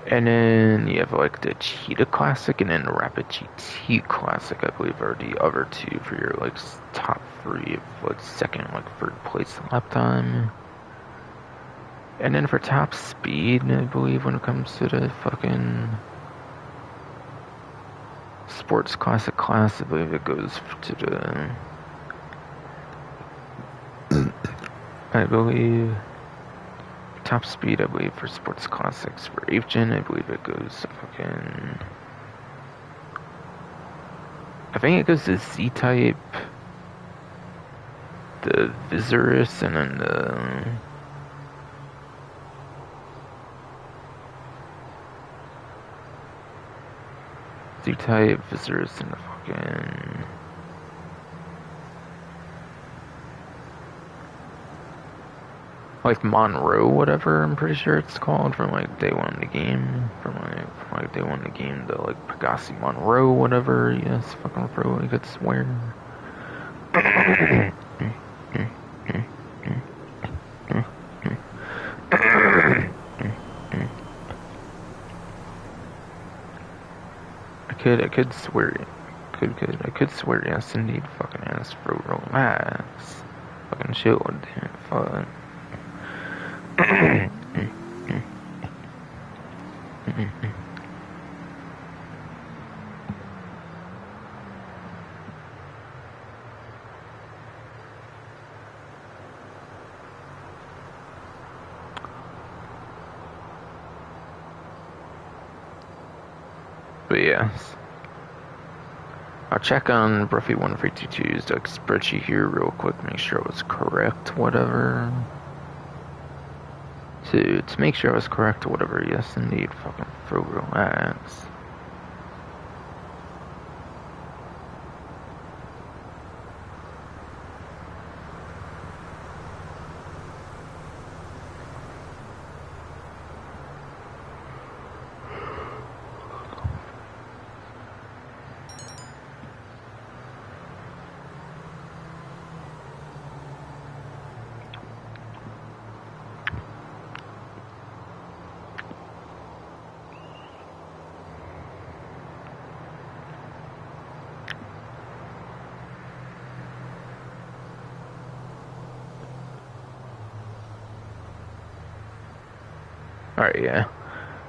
And then you have like the Cheetah Classic and then the Rapid GT Classic, I believe, are the other two for your like top 3 of like second, like 3rd place lap time. And then for top speed, I believe when it comes to the fucking Sports Classic class, I believe it goes to the I believe top speed, I believe, for Sports Classics. For 8th gen, I believe it goes to fucking... I think it goes to Z-Type, the Visorous, and then the... Z-Type, Visorous, and the fucking... like Monroe, whatever, I'm pretty sure it's called, from like day 1 of the game. From like day 1 of the game, the like Pegassi Monroe, whatever, yes, fucking pro, I could swear. I could swear, I could swear, yes, indeed, fucking ass, bro, relax. Fucking chill, damn, fuck. But yes. I'll check on Bruffy 1322's like spreadsheet here real quick, make sure it was correct, whatever. To make sure I was correct or whatever, yes indeed, fucking for relax. Alright, yeah.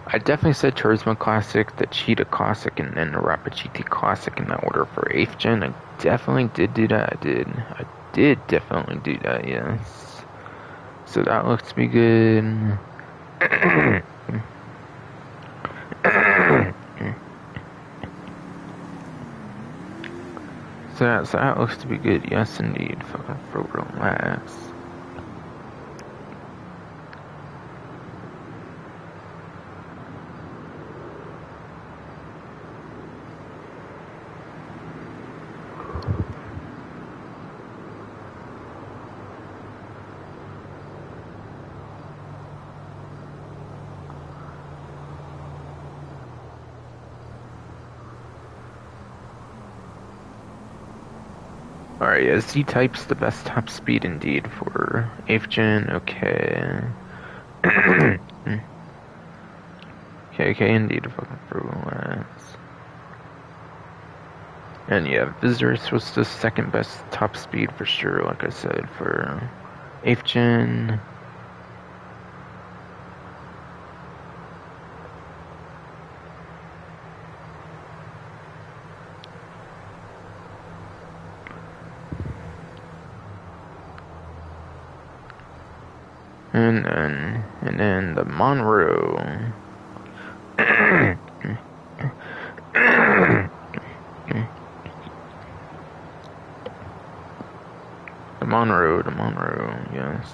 I definitely said Turismo Classic, the Cheetah Classic, and then the Rapid GT Classic in that order for 8th gen. I definitely did do that, I did definitely do that, yes. So that looks to be good. So that looks to be good, yes indeed, fucking for relax. Alright, yeah, Z-Type's the best top speed indeed for 8th gen, okay. okay, indeed, fucking for relax. And yeah, Visitors was the second best top speed for sure, like I said, for 8th gen. And then the Monroe. The Monroe, yes.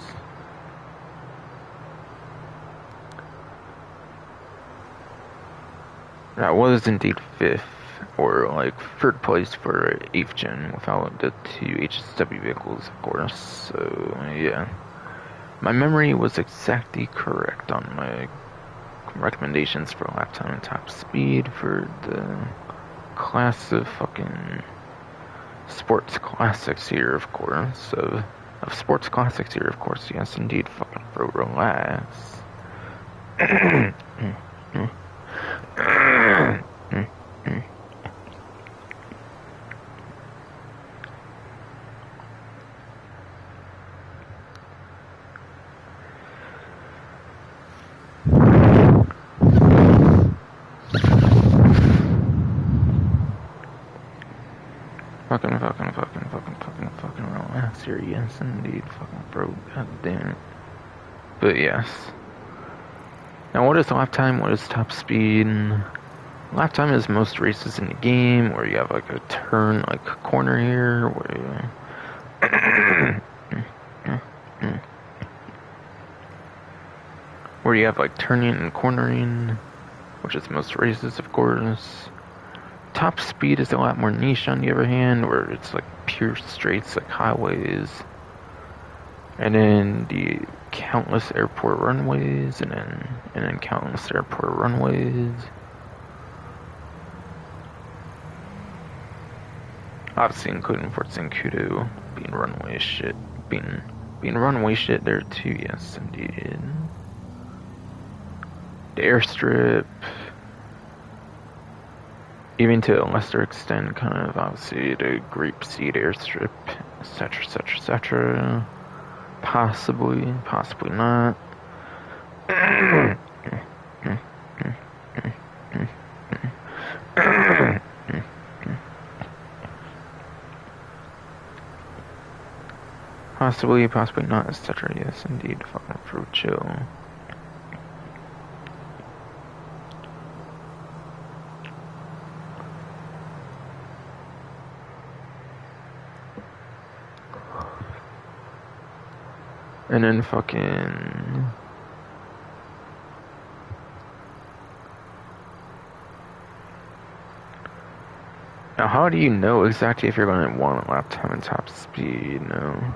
That was indeed 5th, or like 3rd place for 8th gen without the 2 HSW vehicles, of course, so yeah. My memory was exactly correct on my recommendations for lap time and top speed for the class of fucking sports classics here, of course. Of sports classics here, of course. Yes, indeed. Fucking for relax. fucking relax here, yes indeed, fucking bro, god damn it. But yes. Now what is lap time, what is top speed? Lap time is most races in the game, where you have like a turn, like corner here, where you where you have like turning and cornering, which is most races, of course. Top speed is a lot more niche on the other hand, where it's like pure straights like highways. And then the countless airport runways, and then countless airport runways. Obviously including Fort Zancudo being runway shit, being runway shit there too, yes indeed. The airstrip, even to a lesser extent, kind of obviously the Grapeseed airstrip, etc, etc, etc. Possibly not. Possibly not, etc. Yes, indeed. Fucking fruit chill. And then fucking... Now, how do you know exactly if you're going to want lap time and top speed? No.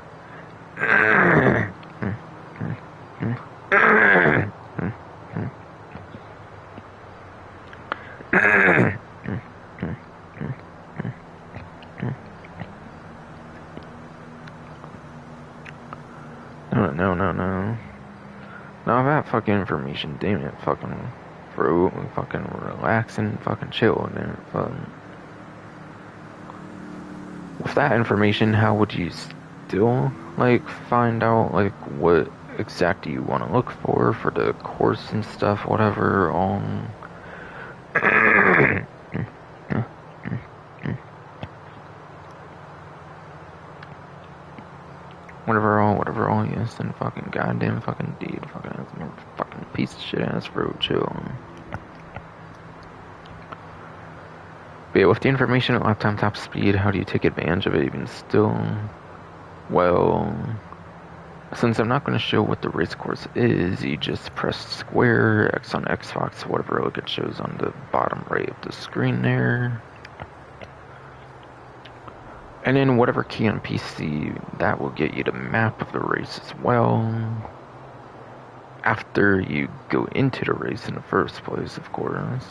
No. Now that fucking information, damn it, fucking fruit, fucking relax and fucking chill, and then fucking... With that information, how would you still, like, find out, like, what exactly you want to look for the course and stuff, whatever, whatever all, yes, and fucking goddamn fucking deed, fucking piece of shit ass fruit, chill. But yeah, with the information at lap time top speed, how do you take advantage of it even still? Well, since I'm not going to show what the race course is, you just press square, X on Xbox, whatever like it shows on the bottom right of the screen there. And then whatever key on PC, that will get you the map of the race as well. After you go into the race in the first place, of course.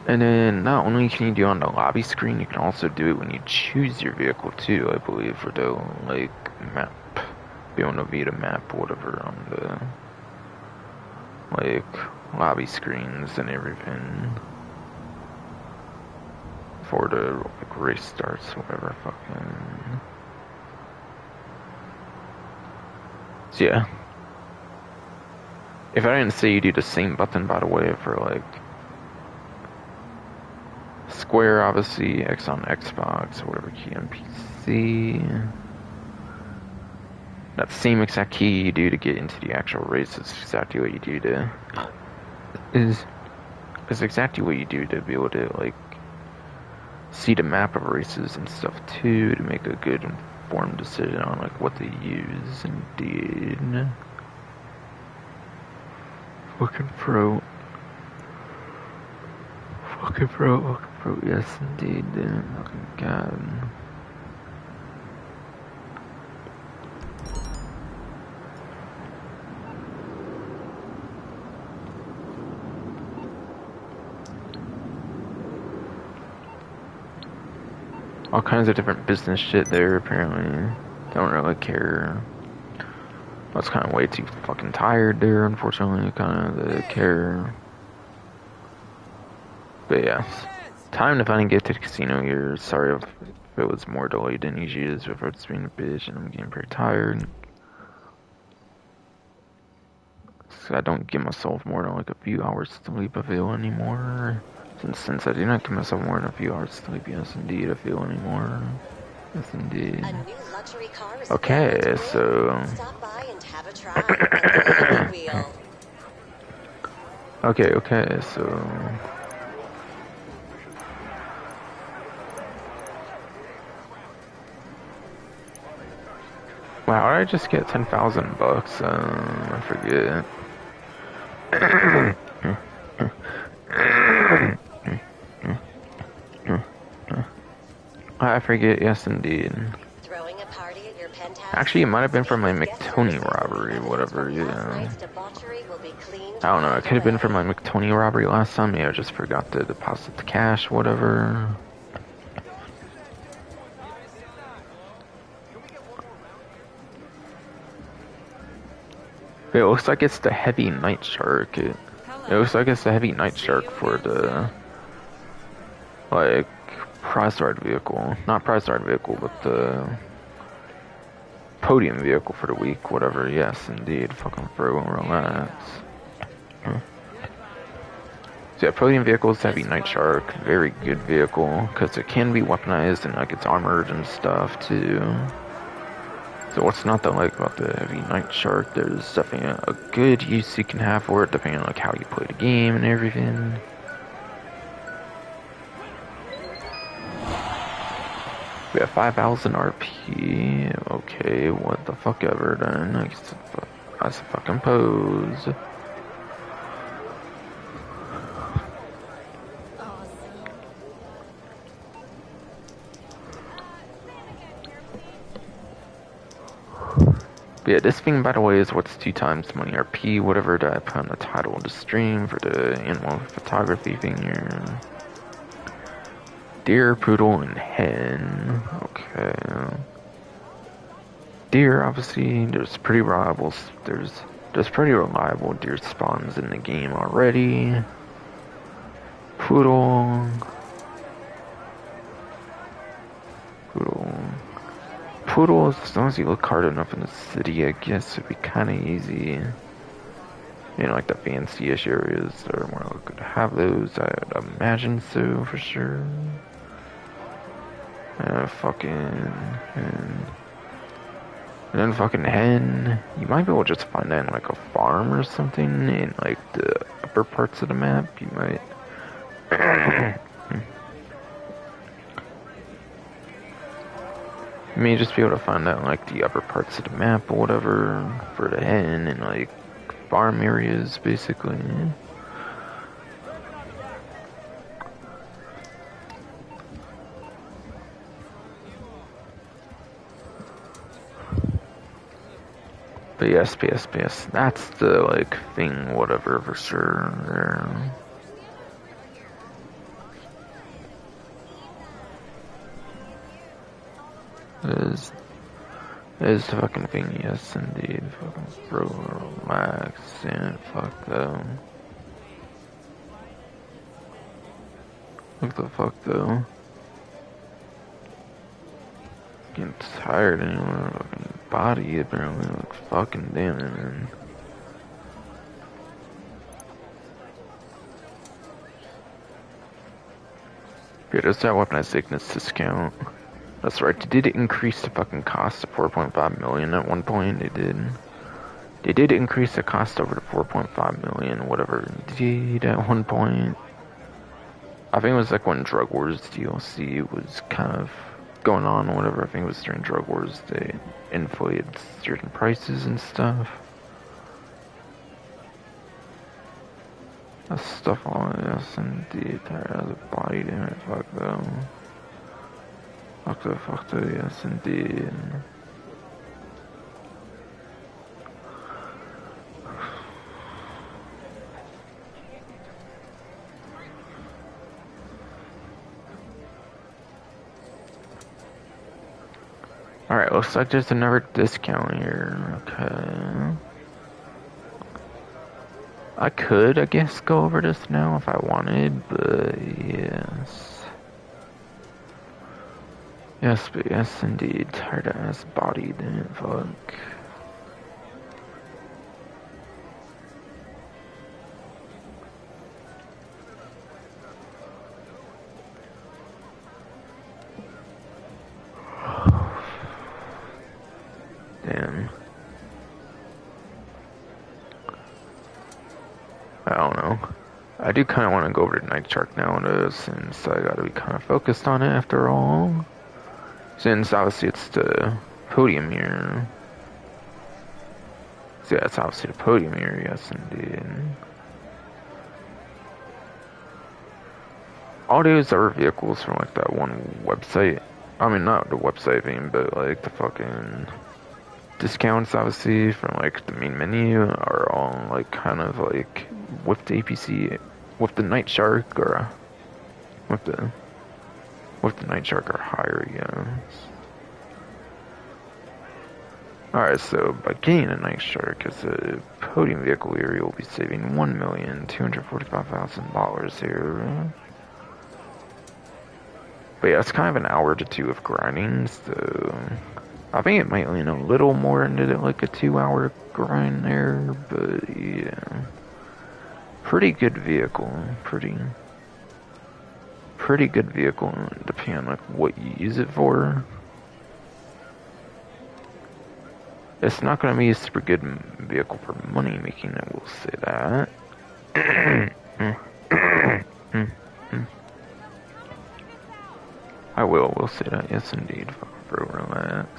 And then not only can you do it on the lobby screen, you can also do it when you choose your vehicle too, I believe, for the like map. Be able to view the map or whatever on the like lobby screens and everything. Before the like, race starts, whatever fucking. So yeah. If I didn't say you do the same button, by the way, for like square, obviously, X on Xbox, whatever key on PC. That same exact key you do to get into the actual race is exactly what you do to... Is exactly what you do to be able to, like, see the map of races and stuff, too, to make a good informed decision on, like, what to use, indeed. Fucking pro. Fucking pro, yes, indeed, dude. Fucking god. All kinds of different business shit there, apparently. Don't really care. I was kind of way too fucking tired there, unfortunately, kind of to care. But yeah, time to finally get to the casino here. Sorry if it was more delayed than usually is, if it's being a bitch and I'm getting pretty tired. So I don't give myself more than like a few hours sleep, I feel, anymore. Since I do not give myself more than a few hours sleep, yes indeed, I feel anymore. Yes indeed. Okay, so... okay, so... Wow, did I just get 10,000 bucks? I forget. I forget, yes indeed. Actually, it might have been from my McTony robbery, whatever, yeah. I don't know, it could have been from my McTony robbery last time, yeah, I just forgot to deposit the cash, whatever. It looks like it's the heavy night shark. It looks like it's the heavy night shark for the, like, prize ride vehicle. Not prize ride vehicle, but the podium vehicle for the week, whatever. Yes, indeed. Fucking bro, relax. Huh? So yeah, podium vehicle is heavy night shark. Very good vehicle, because it can be weaponized and, like, it's armored and stuff, too. So what's not to like about the heavy night shark? There's definitely a good use you can have for it, depending on like how you play the game and everything. We have 5,000 RP. Okay, what the fuck ever then? That's a fucking pose. But yeah, this thing, by the way, is what's 2 times money RP, whatever that I put on the title of the stream for the animal photography thing here. Deer, poodle, and hen. Okay. Deer, obviously, there's pretty reliable. There's pretty reliable deer spawns in the game already. Poodle. Poodle, as long as you look hard enough in the city, I guess it'd be kind of easy. You know, like the fancy-ish areas that are more likely to have those. I'd imagine so, for sure. And then fucking hen. You might be able to just find that in like a farm or something in like the upper parts of the map. You might. You may just be able to find that in like the upper parts of the map or whatever for the hen and like farm areas basically. But yes, that's the like thing, whatever for sure. There. Is the fucking thing, yes indeed. Fucking bro, relax and fuck them. What the fuck though? Getting tired anymore. Fucking body apparently looks fucking damn it, man. Yeah, does that weaponized sickness discount? That's right, they did increase the fucking cost to 4.5 million at one point, they did. They did increase the cost over to 4.5 million, whatever indeed, at one point. I think it was like when Drug Wars DLC was kind of going on, whatever. I think it was during Drug Wars, they inflated certain prices and stuff. That stuff on yes indeed, tired as a body, damn it, fuck them. Fuck the, yes indeed. Alright, looks like there's another discount here. Okay. I could, I guess, go over this now if I wanted, but yes. Yes, but yes, indeed. Tired ass body, then fuck. Damn. I don't know. I do kind of want to go over to Night Shark now, though, since I gotta be kind of focused on it after all. Since obviously it's the podium here. So yeah, it's obviously the podium here, yes indeed. All those are vehicles from like that one website. I mean, not the website thing, but like the fucking discounts, obviously, from like the main menu are all like kind of like with the APC, with the Night Shark, or with the Night Shark are higher, yes. Alright, so by getting a Night Shark as a podium vehicle here, you'll be saving $1,245,000 here. But yeah, it's kind of an hour to 2 of grinding, so I think it might lean a little more into like a 2-hour grind there, but yeah. Pretty good vehicle, pretty good vehicle, depending on like what you use it for. It's not going to be a super good vehicle for money making, I will say that. I will say that, yes indeed, for relax.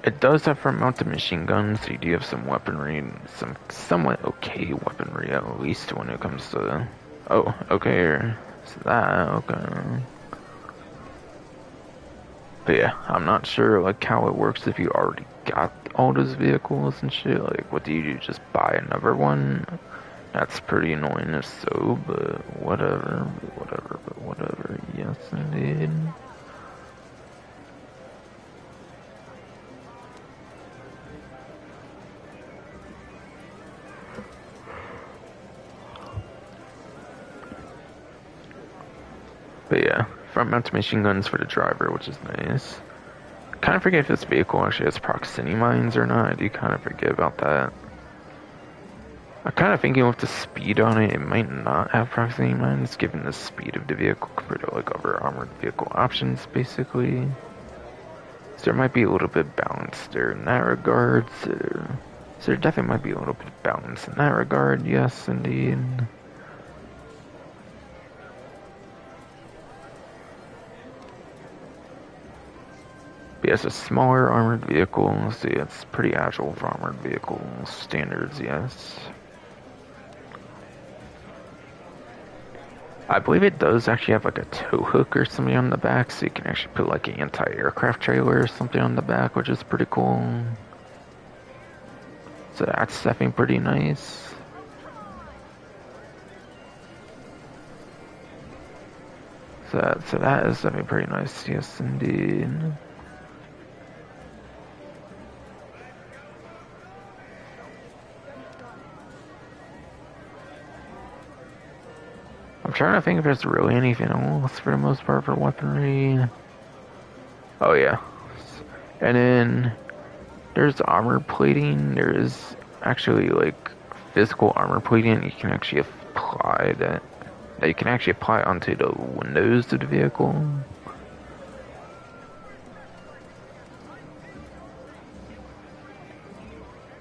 It does have front-mounted machine guns, so you do have some weaponry, some somewhat okay weaponry at least when it comes to... Oh, okay, so that, okay. But yeah, I'm not sure like how it works if you already got all those vehicles and shit. Like, what do you do? Just buy another one? That's pretty annoying if so, but whatever, but whatever. Yes, indeed. But yeah, front-mounted machine guns for the driver, which is nice. Kind of forget if this vehicle actually has proximity mines or not. I do kind of forget about that. I'm kind of thinking with the speed on it, it might not have proximity mines, given the speed of the vehicle compared to like other armored vehicle options, basically. So there might be a little bit balance there in that regard. So there definitely might be a little bit of balance in that regard, yes, indeed. But yes, a smaller armored vehicle, so yeah, it's pretty agile for armored vehicle standards, yes. I believe it does actually have like a tow hook or something on the back, so you can actually put like an anti-aircraft trailer or something on the back, which is pretty cool. So that's definitely pretty nice. So that is definitely pretty nice, yes indeed. I'm trying to think if there's really anything else for the most part for weaponry. Oh yeah. And then there's armor plating. There is actually like physical armor plating you can actually apply that you can actually apply onto the windows of the vehicle.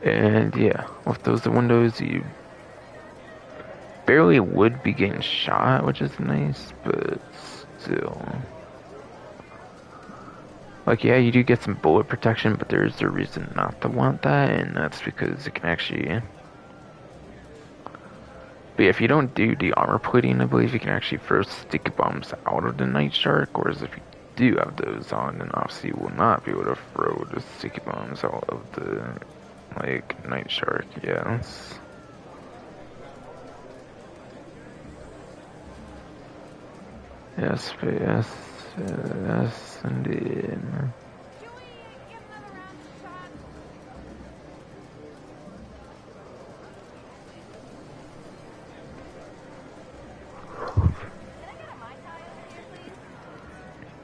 And yeah, with those windows you barely would be getting shot, which is nice, but still. Like, yeah, you do get some bullet protection, but there's a reason not to want that, and that's because it can actually... But yeah, if you don't do the armor plating, I believe you can actually throw sticky bombs out of the Night Shark, whereas if you do have those on, then obviously you will not be able to throw the sticky bombs out of the, like, Night Shark, yes. Yes, yes, indeed.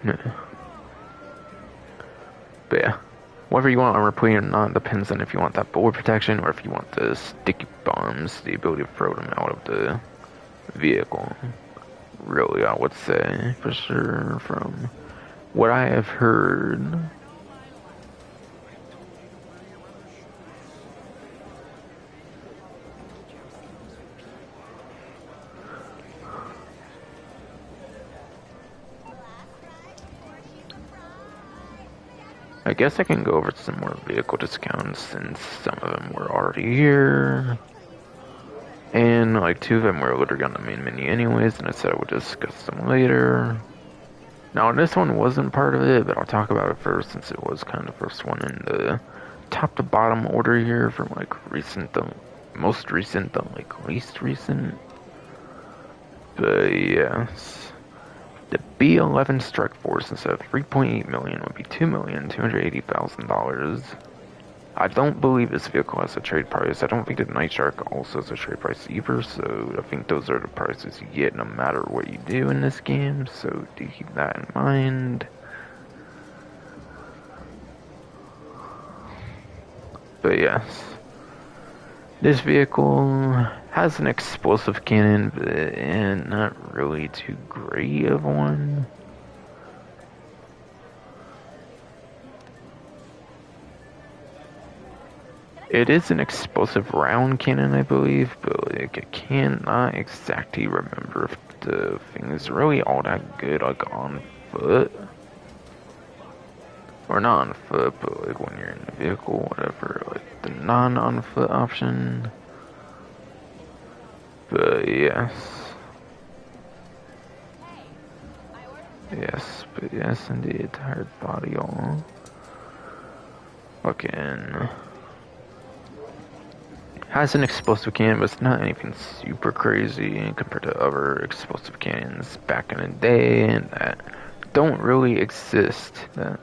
Yeah. But yeah, whether you want armor plating or not depends on if you want that bullet protection or if you want the sticky bombs, the ability to throw them out of the vehicle. Really, I would say, for sure, from what I have heard. I guess I can go over some more vehicle discounts since some of them were already here. And like 2 of them were literally on the main menu anyways, and I said I would discuss them later. Now this one wasn't part of it, but I'll talk about it first since it was kind of the first one in the top to bottom order here from like recent to most recent to like least recent. But yes. The B-11 Strike Force instead of 3.8 million would be $2,280,000. I don't believe this vehicle has a trade price. I don't think the Night Shark also has a trade price either, so I think those are the prices you get no matter what you do in this game, so do keep that in mind. But yes, this vehicle has an explosive cannon, but not really too great of one. It is an explosive round cannon, I believe, but like I cannot exactly remember if the thing is really all that good, like on foot. Or not on foot, but like when you're in the vehicle, whatever, like the non-on foot option. But yes. Yes, but yes indeed, tired body all. Fucking has an explosive cannon, but it's not anything super crazy compared to other explosive cannons back in the day and that don't really exist. That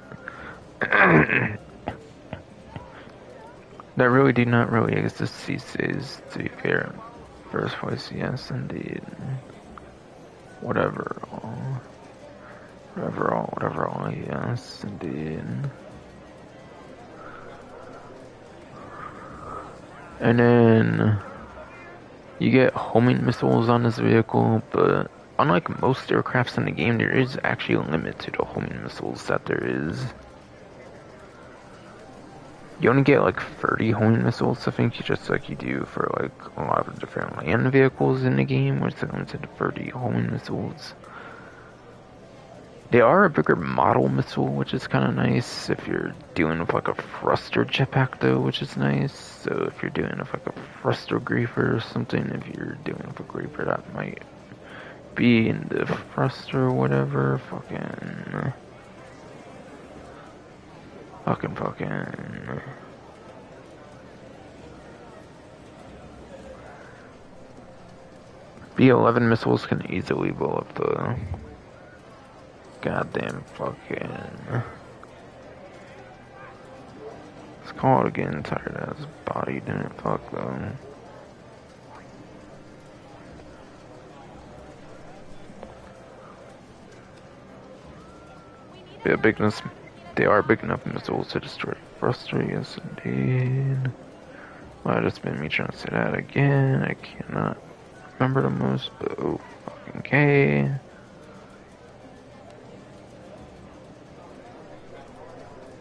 that really do not really exist these days, to be fair. First place, yes indeed. Whatever all. Whatever all, yes indeed. And then you get homing missiles on this vehicle, but unlike most aircrafts in the game, there is actually a limit to the homing missiles that there is. You only get like 30 homing missiles, I think, just like you do for like a lot of different land vehicles in the game, where it's limited to 30 homing missiles. They are a bigger model missile, which is kind of nice if you're dealing with like a thruster jetpack though, which is nice. So if you're doing with like a thruster griefer or something, if you're doing with a griefer that might be in the thruster or whatever, fucking. B-11 missiles can easily blow up the goddamn fucking. Let's call it again, tired ass body, didn't fuck though. They are big enough missiles to destroy thruster, yes indeed. Might have just been me trying to say that again. I cannot remember the most, but oh fucking K.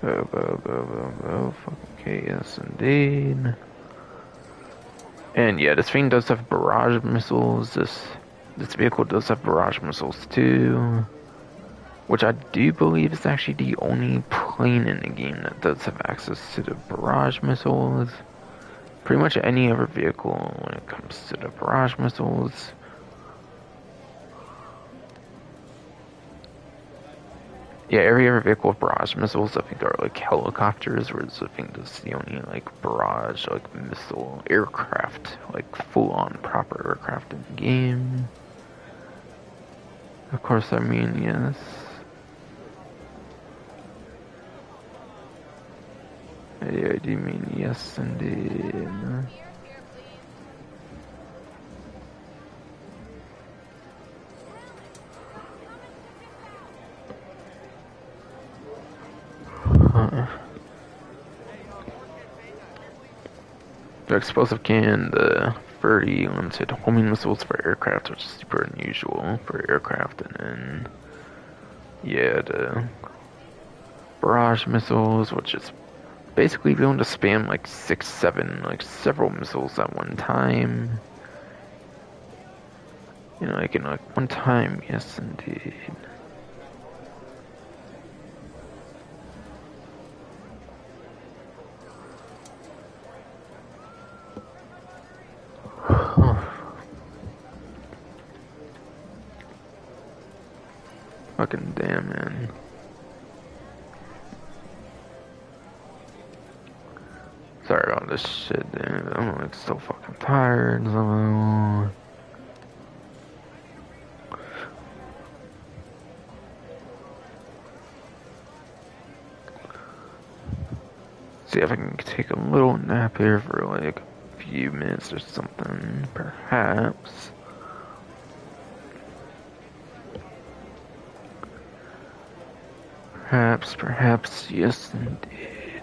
Fucking K, yes indeed. And yeah, this thing does have barrage missiles. This vehicle does have barrage missiles too, which I do believe is actually the only plane in the game that does have access to the barrage missiles. Pretty much any other vehicle when it comes to the barrage missiles. Yeah, every other vehicle with barrage missiles I think are like helicopters, whereas I think this is the only like barrage like missile aircraft, like full on proper aircraft in the game. Of course, I mean, yes. Yeah, I do mean yes indeed. The explosive cannon, the 30 limited homing missiles for aircraft, which is super unusual for aircraft, and then yeah, the barrage missiles, which is basically able to spam like 6, 7, like several missiles at one time. You know, like in like one time, yes indeed. Fucking damn, man. Sorry about this shit, dude. I'm like so fucking tired. So... See if I can take a little nap here for like a few minutes or something, perhaps. Perhaps, yes indeed.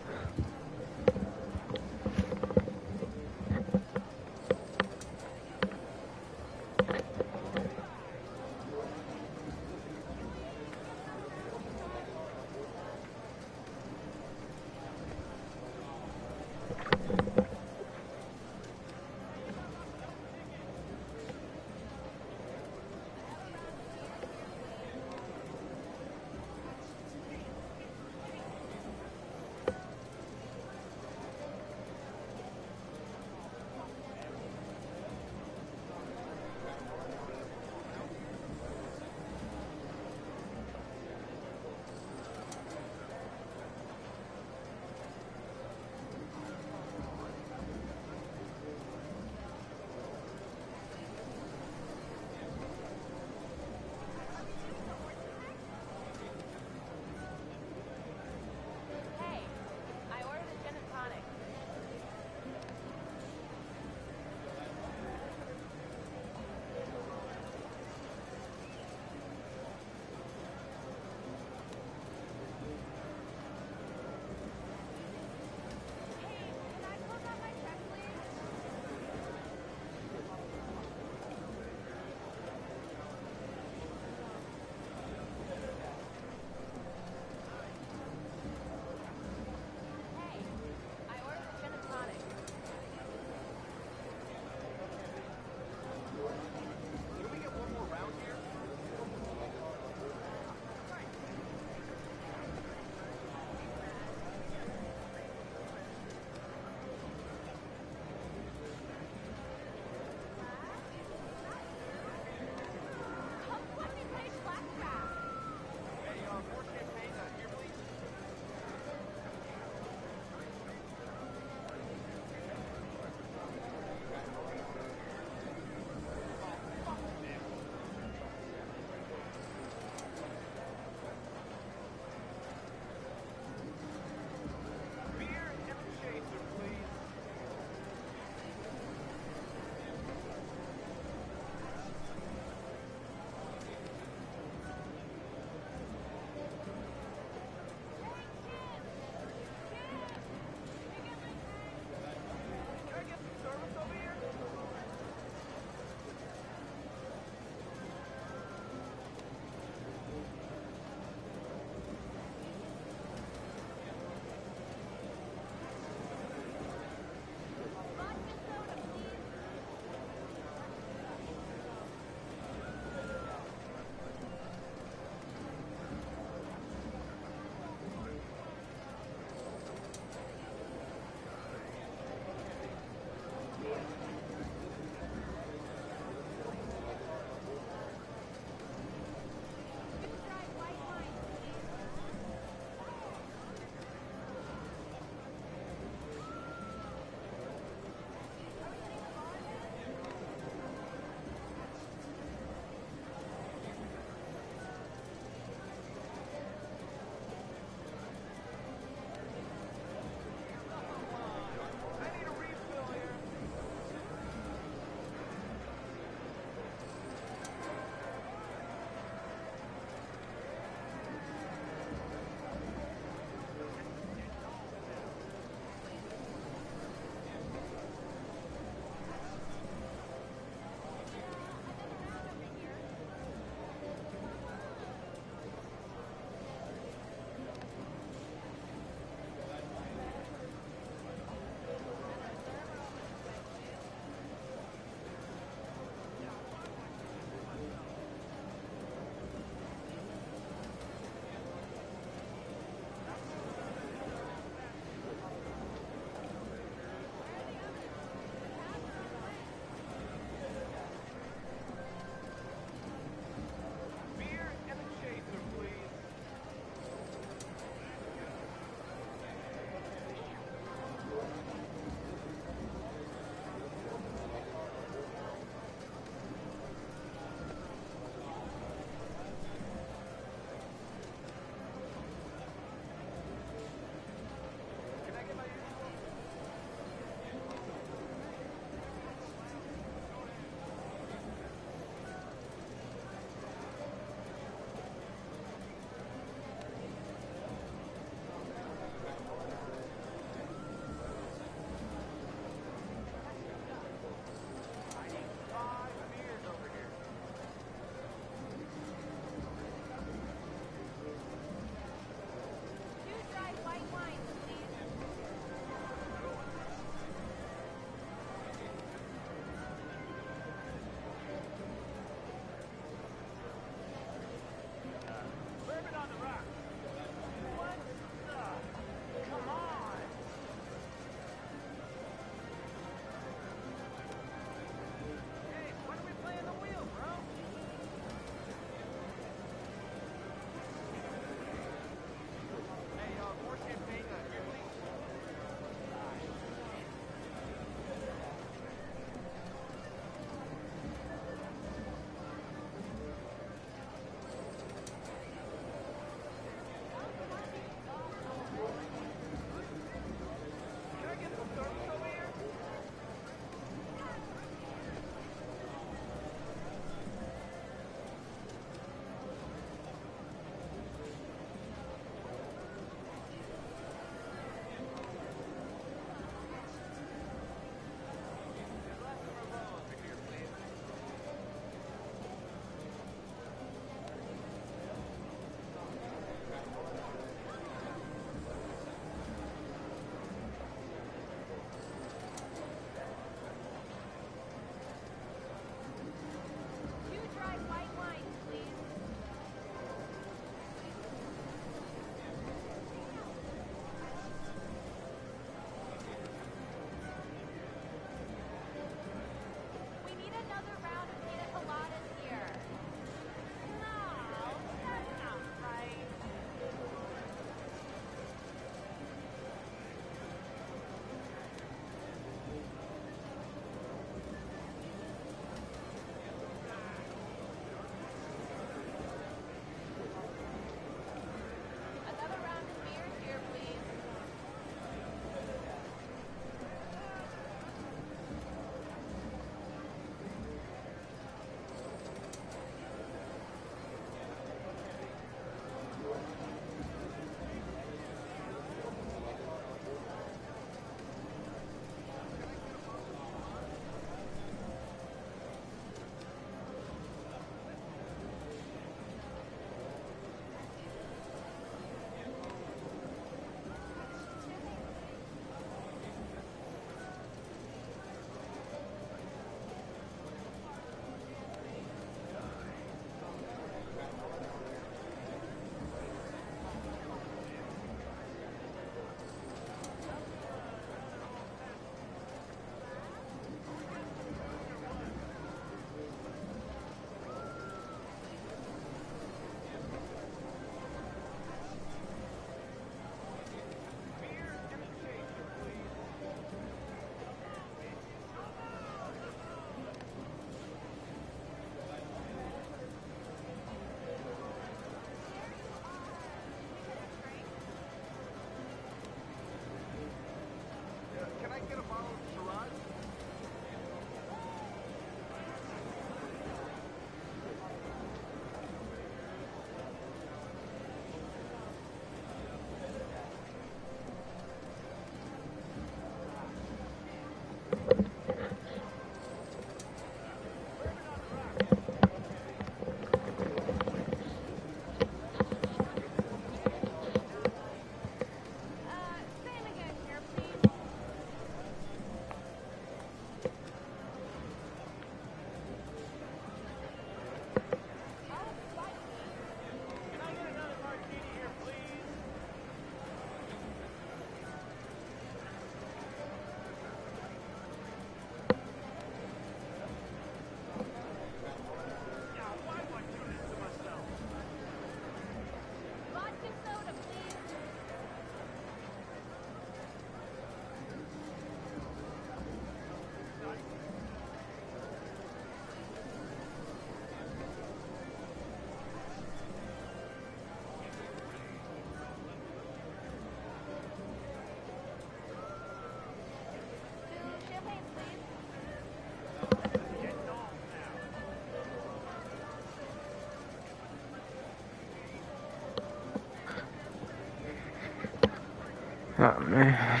Oh man.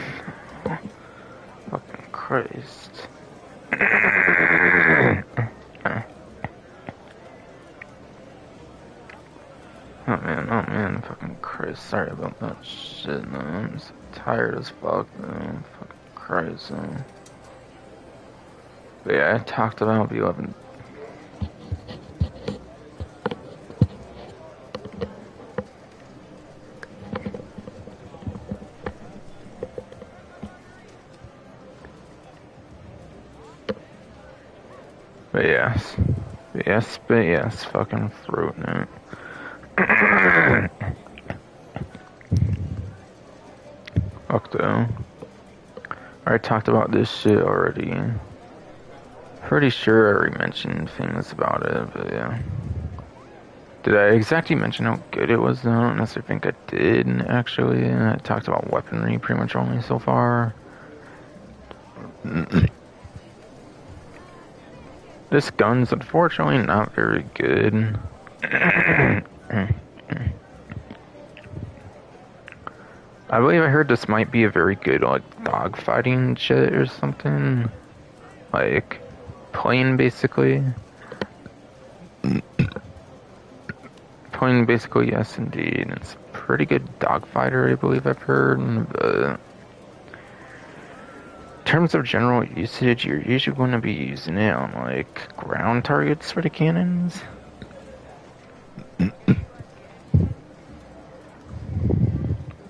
Fucking Christ. Oh man, fucking Christ. Sorry about that shit, man. I'm so tired as fuck, man. Fucking Christ, man. But yeah, I talked about B11. But yes, fucking throat note. Fuck though. I already talked about this shit already. Pretty sure I already mentioned things about it, but yeah. Did I exactly mention how good it was though? I don't necessarily think I did, actually. I talked about weaponry pretty much only so far. This gun's unfortunately not very good. I believe I heard this might be a very good, like, dogfighting shit or something. Like, plane basically. Plane basically, yes indeed. It's a pretty good dogfighter, I believe I've heard, but in terms of general usage, you're usually going to be using it on, like, ground targets for the cannons.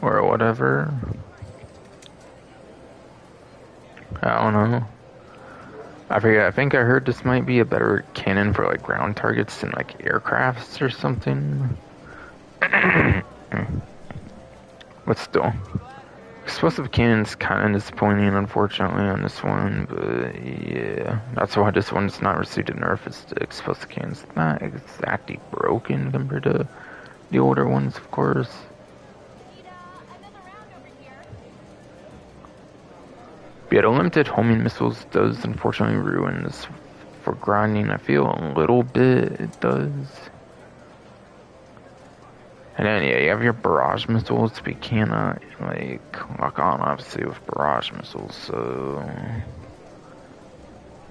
Or whatever. I don't know. I forget, I think I heard this might be a better cannon for, like, ground targets than, like, aircrafts or something. But still. Explosive cannon's kind of disappointing, unfortunately, on this one, but yeah. That's why this one's not received a nerf, is the explosive cannon's not exactly broken compared to the older ones, of course. Yeah, the limited homing missiles does unfortunately ruin this for grinding. I feel a little bit it does. And then yeah, you have your barrage missiles, but you cannot like lock on obviously with barrage missiles, so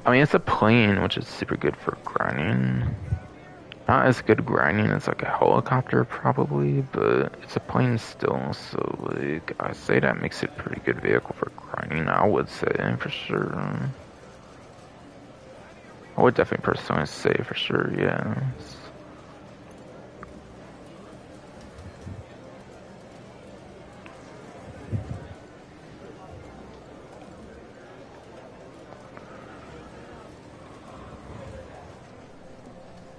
I mean it's a plane which is super good for grinding. Not as good grinding as like a helicopter probably, but it's a plane still, so like I say that makes it a pretty good vehicle for grinding, I would say for sure. I would definitely personally say for sure, yes.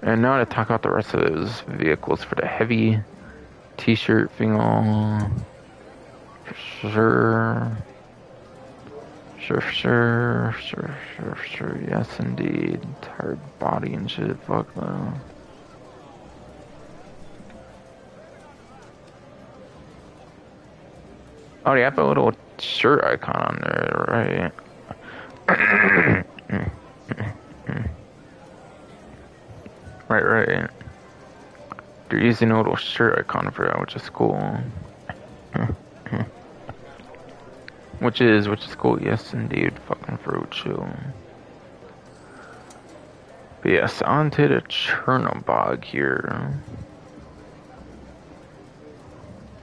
And now to talk about the rest of those vehicles for the heavy t-shirt thing all. For sure. Sure, yes indeed. Tired body and shit, fuck though. Oh, you have a little shirt icon on there, right? Right. They're using a little shirt icon for that, which is cool. which is cool, yes indeed. Fuck second for chill. But yes, on to the Chernobog here.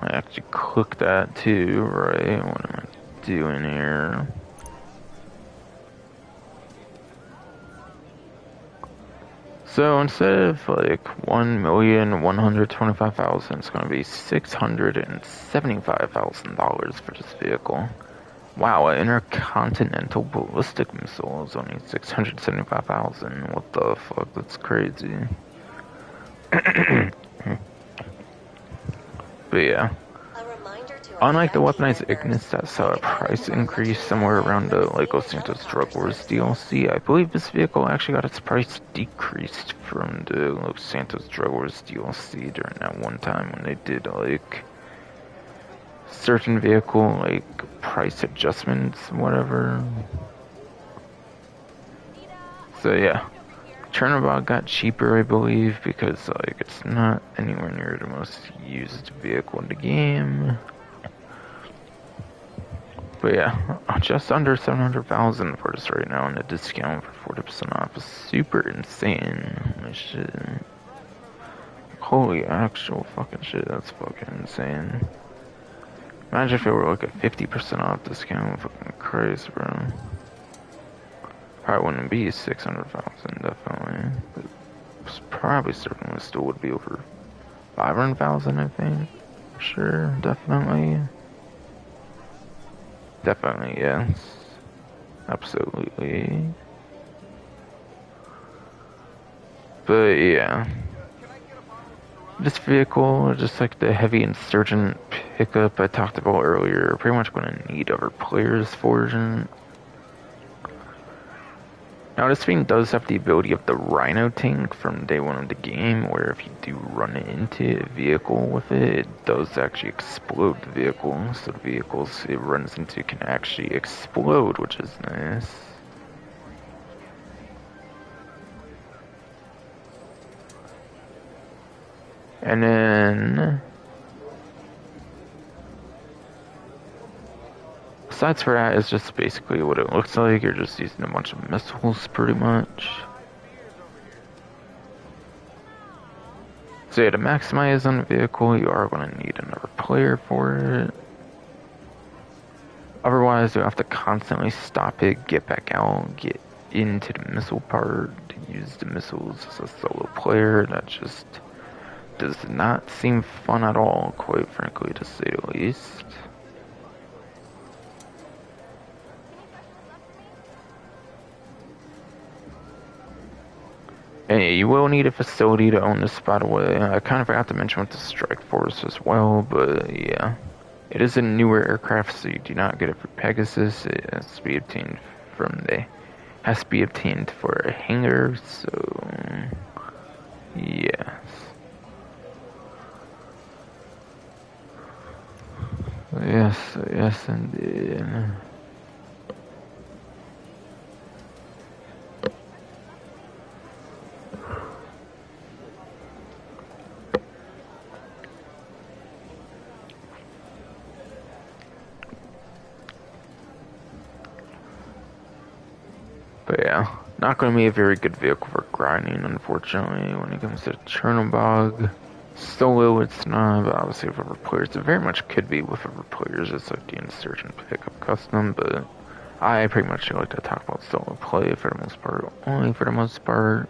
I actually clicked that too, right? What am I doing here? So instead of like 1,125,000, it's gonna be $675,000 for this vehicle. Wow, an intercontinental ballistic missile is only 675,000. What the fuck? That's crazy. But yeah. Unlike the weaponized Ignis that saw a price increase somewhere around the like Los Santos Drug Wars DLC, I believe this vehicle actually got its price decreased from the Los Santos Drug Wars DLC during that one time when they did like certain vehicle like price adjustments, whatever. So yeah. Chernobog got cheaper, I believe, because like it's not anywhere near the most used vehicle in the game. But yeah, just under 700,000 for this right now, and a discount for 40% off is super insane. Holy shit. Holy actual fucking shit, that's fucking insane. Imagine if it were like a 50% off discount, fucking Christ, bro. Probably wouldn't be 600,000, definitely. But probably certainly still would be over 500,000, I think. Sure, definitely. Definitely, yes. Absolutely. But yeah. This vehicle, just like the heavy insurgent pickup I talked about earlier, pretty much going to need other players for it. Now this thing does have the ability of the Rhino tank from day one of the game, where if you do run into a vehicle with it, it does actually explode the vehicle. So the vehicles it runs into can actually explode, which is nice. And then besides for that, it's just basically what it looks like. You're just using a bunch of missiles, pretty much. So yeah, to maximize on the vehicle, you are going to need another player for it. Otherwise, you'll have to constantly stop it, get back out, get into the missile part, use the missiles as a solo player. That just does not seem fun at all, quite frankly, to say the least. And yeah, you will need a facility to own this, by the way. I kind of forgot to mention with the Strike Force as well, but yeah. It is a newer aircraft, so you do not get it for Pegasus. It has to be obtained for a hangar, so yes. Yes indeed. But yeah, not going to be a very good vehicle for grinding, unfortunately, when it comes to Chernobog. Solo, it's not, but obviously with other players, it very much could be with other players. It's like the Insurgent Pickup Custom, but I pretty much like to talk about solo play for the most part, only for the most part.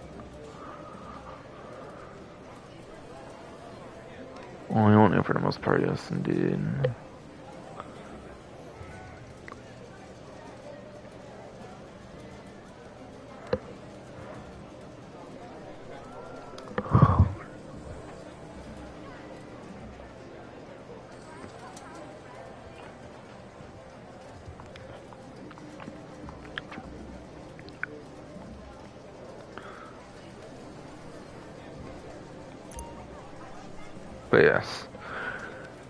Only for the most part, yes indeed. But yes.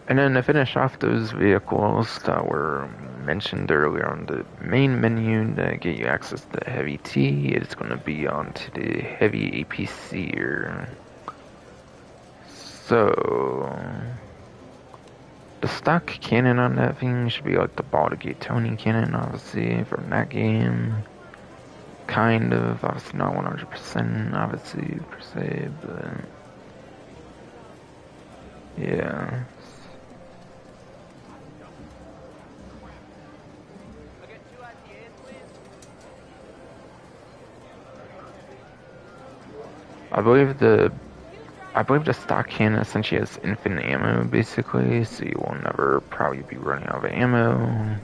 And then to finish off those vehicles that were mentioned earlier on the main menu to get you access to Heavy T, it's going to be onto the Heavy APC here. So, The stock cannon on that thing should be like the Baldur's Tony cannon, obviously, from that game. Kind of, obviously not 100%, obviously, per se, but... Yeah. I believe the stock cannon essentially has infinite ammo, basically, so you will never probably be running out of ammo.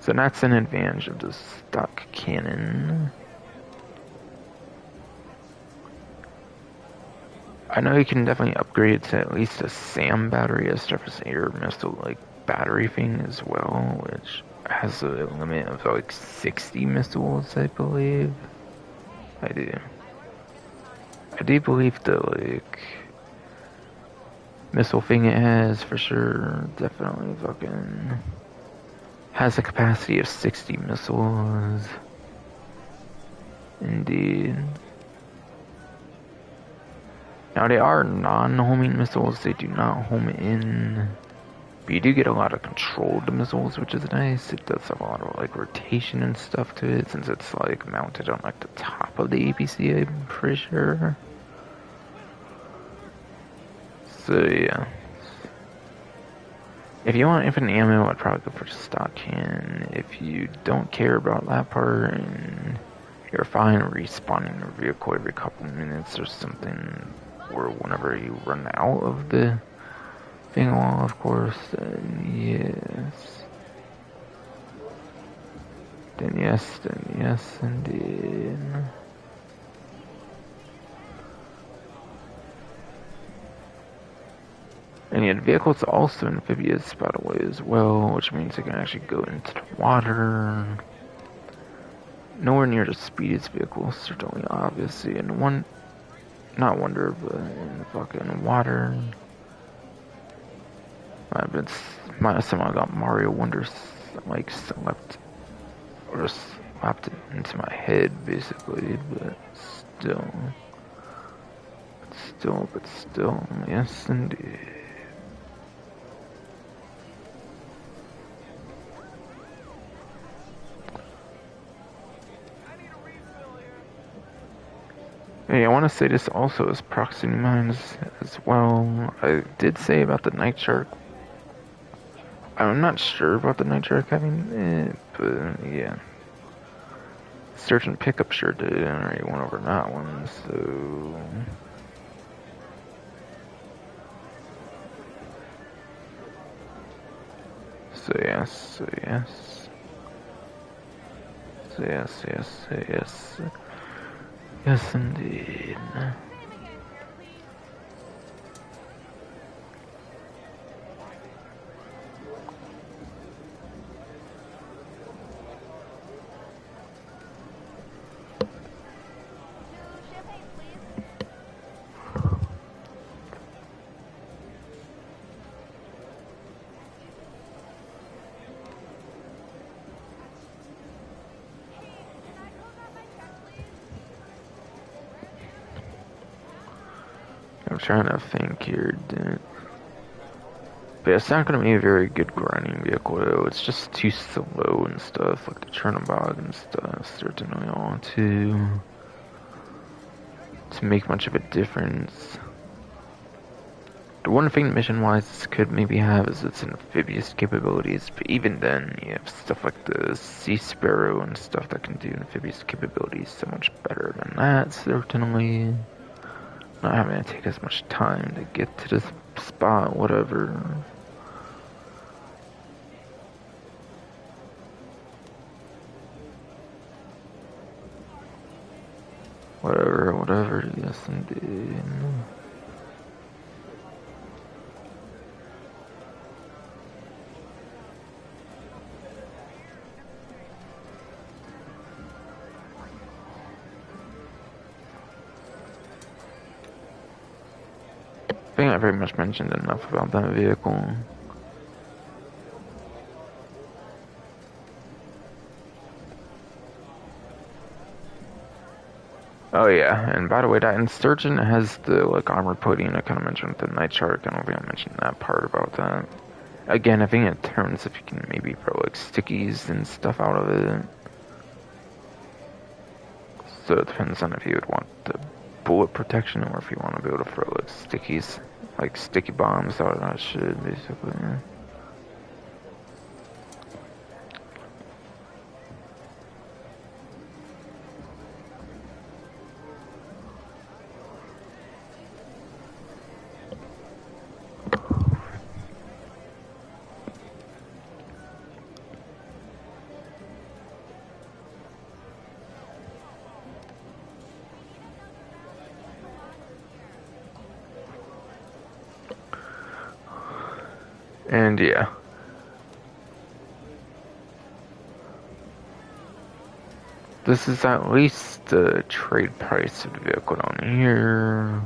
So that's an advantage of the stock cannon. I know you can definitely upgrade to at least a SAM battery, a surface air missile like battery thing as well, which has a limit of like 60 missiles, I believe. I do. I do believe the like missile thing it has for sure definitely fucking has a capacity of 60 missiles. Indeed. Now they are non-homing missiles, they do not home in. But you do get a lot of controlled missiles, which is nice. It does have a lot of like rotation and stuff to it, since it's like mounted on like the top of the APC, I'm pretty sure. So yeah. If you want infinite ammo, I'd probably go for stock cannon. If you don't care about that part and you're fine respawning your vehicle every couple minutes or something, or whenever you run out of the thing, well, of course, then yes. Then yes, indeed. And yet, the vehicle's also amphibious, by the way, as well, which means it can actually go into the water. Nowhere near the speediest vehicles, certainly, obviously, in not Wonder, but in the fucking water. Might have somehow got Mario Wonder, like, slept, or slapped it into my head, basically, but still, yes, indeed. Hey, I want to say this also is proximity mines as well. I did say about the Night Shark. I'm not sure about the Night Shark having it, but yeah. Search and pickup sure did, and I already went over that one, so... So yes. Yes, indeed. I'm trying to think here, dude. But it's not gonna be a very good grinding vehicle though. It's just too slow and stuff, like the Chernobog and stuff, certainly all to make much of a difference. The one thing mission-wise this could maybe have is its amphibious capabilities, but even then, you have stuff like the Sea Sparrow and stuff that can do amphibious capabilities so much better than that, certainly. Not having to take as much time to get to this spot, whatever. Whatever, yes indeed. I think I very much mentioned enough about that vehicle. Oh yeah, and by the way, that Insurgent has the like armor plating I kind of mentioned with the Night Shark. I don't think I mentioned that part about that. Again, I think it turns if you can maybe throw like stickies and stuff out of it. So it depends on if you would want the bullet protection or if you want to be able to throw like stickies, like sticky bombs out of that shit, basically. And yeah. This is at least the trade price of the vehicle down here.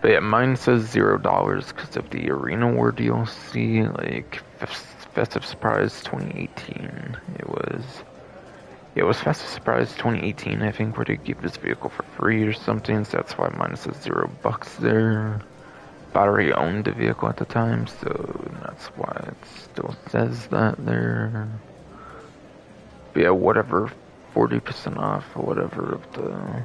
But yeah, mine says $0 because of the Arena War DLC, like Festive Surprise 2018. It was Festive Surprise 2018, I think, where they give this vehicle for free or something, so that's why mine says $0 there. But I already owned the vehicle at the time, so that's why it still says that there. But yeah, whatever, 40% off or whatever of the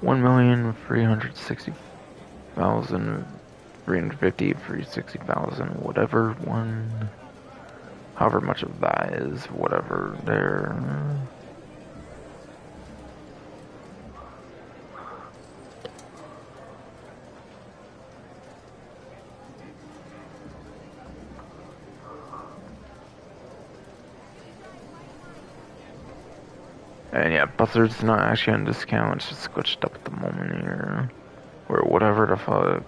1,360,350, whatever one, however much of that is, whatever there. And yeah, Buzzard's not actually on discount, it's just glitched up at the moment here. Or whatever the fuck.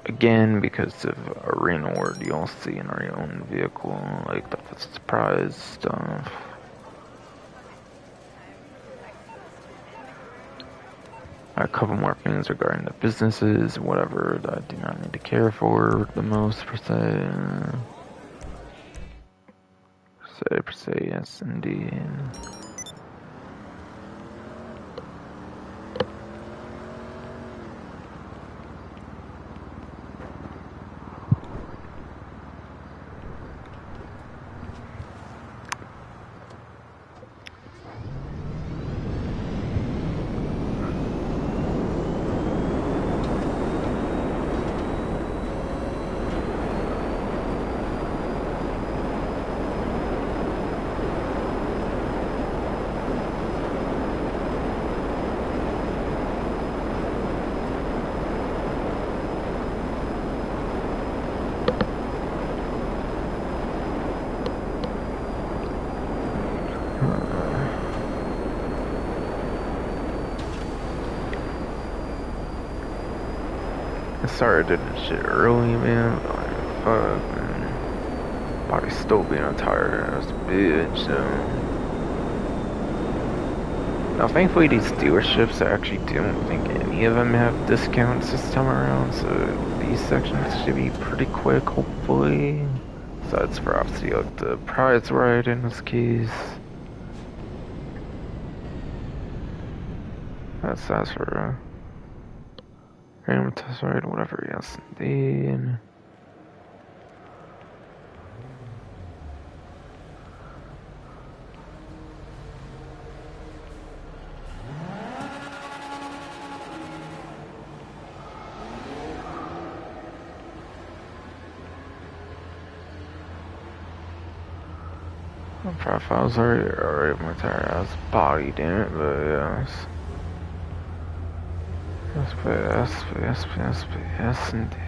Again, because of Arena War DLC and our own vehicle, like the surprise stuff. A couple more things regarding the businesses, whatever, that I do not need to care for the most, per se. Per se, yes, indeed. Sorry I did this shit early, man. Like, fuck, man. Body's still being tired as a bitch, so. Now, thankfully, these dealerships, I actually don't think any of them have discounts this time around, so these sections should be pretty quick, hopefully. So that's for obviously like the prize ride in this case. That's for random test ride, whatever, yes, indeed. Profiles already my tire has body, damn it, but yes. Yes, indeed.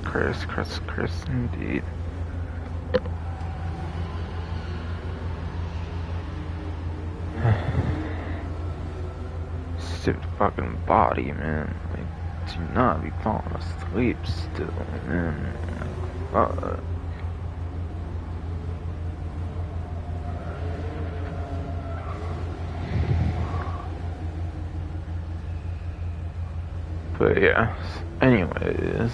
Christ. Chris, indeed. Stupid fucking body, man. Like, do not be falling asleep still, man. But yeah, anyways.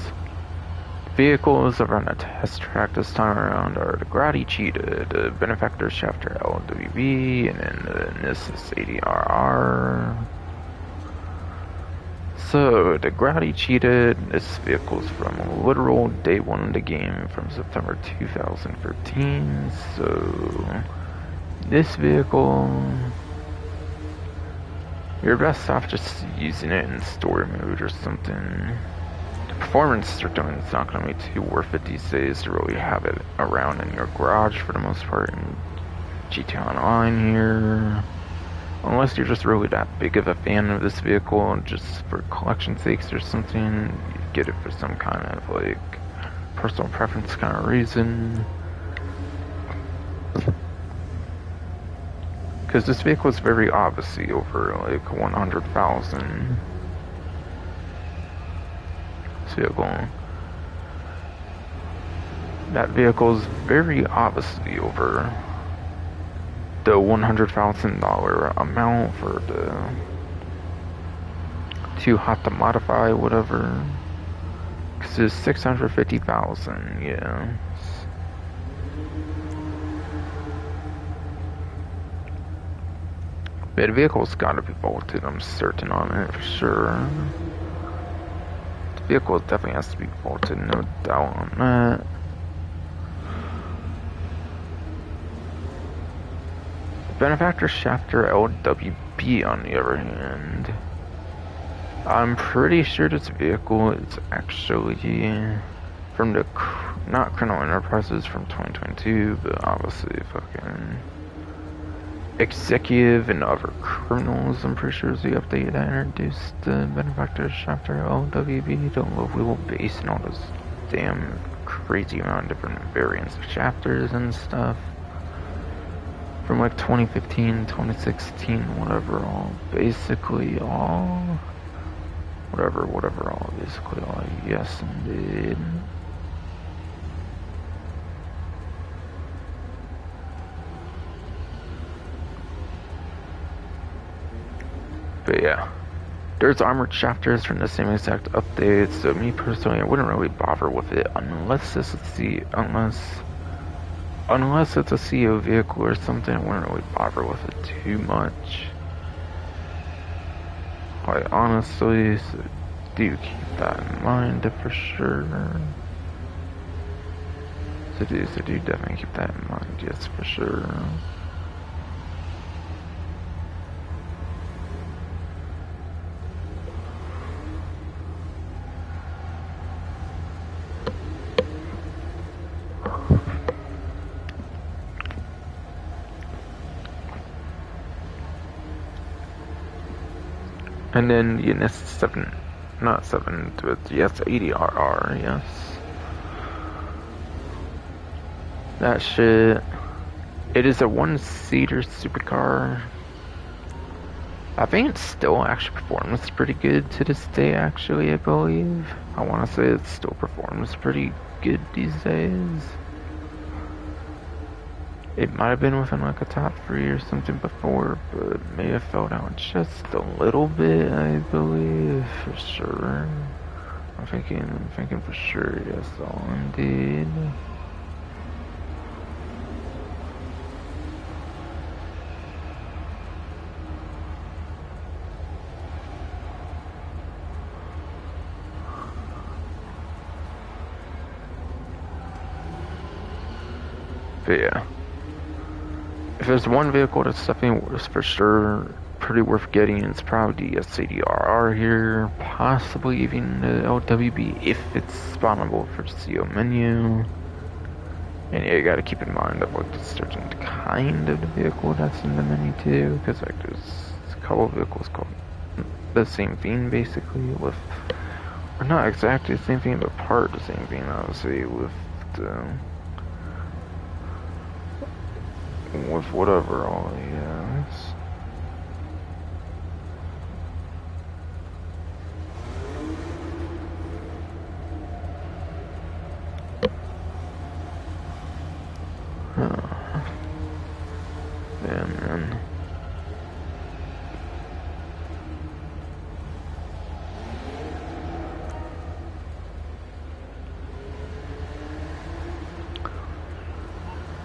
Vehicles that run a test track this time around are the Grotti Cheetah, the Benefactor Shafter LWB, and then the Nissus ADRR. So, the Grotti Cheetah, this vehicle is from literal day one of the game from September 2013. So, this vehicle, you're best off just using it in story mode or something. Performance certainly is not going to be too worth it these days to really have it around in your garage for the most part in GTA Online here. Unless you're just really that big of a fan of this vehicle and just for collection sakes or something, you get it for some kind of like personal preference kind of reason. Because this vehicle is very obviously over like 100,000. Vehicle. That vehicle is very obviously over the $100,000 amount for the too hot to modify, whatever. Cause it's 650,000, yeah. But the vehicle's gotta be bolted, I'm certain on it for sure. Vehicle definitely has to be bolted, no doubt on that. Benefactor Shafter LWB on the other hand, I'm pretty sure this vehicle is actually from the, not Criminal Enterprises from 2022, but obviously fucking Executive and Other Criminals, I'm pretty sure is the update that introduced the Benefactor Shafter LWB. Don't know if we will base and all those damn crazy amount of different variants of chapters and stuff. From like 2015, 2016, whatever all, basically all. Whatever all, basically all, yes indeed. But yeah, there's armored shafters from the same exact update, so me personally, I wouldn't really bother with it unless it's a CO vehicle or something. I wouldn't really bother with it too much. Quite honestly, so do keep that in mind for sure. So do definitely keep that in mind, yes, for sure. And then the NS not 7, but yes, ADRR, yes. That shit. It is a one-seater supercar. I think it still actually performs pretty good to this day, actually, I believe. I want to say it still performs pretty good these days. It might have been within like a top 3 or something before, but may have fell down just a little bit, I believe, for sure. I'm thinking for sure, yes, all indeed. But yeah. If there's one vehicle that's definitely worth for sure, pretty worth getting, it's probably the SADRR here, possibly even the LWB if it's spawnable for the CO menu. And yeah, you gotta keep in mind of like the certain kind of the vehicle that's in the menu too, because like there's a couple of vehicles called the same thing basically with, or not exactly the same thing, but part of the same thing obviously with whatever all yeah. Yeah, man.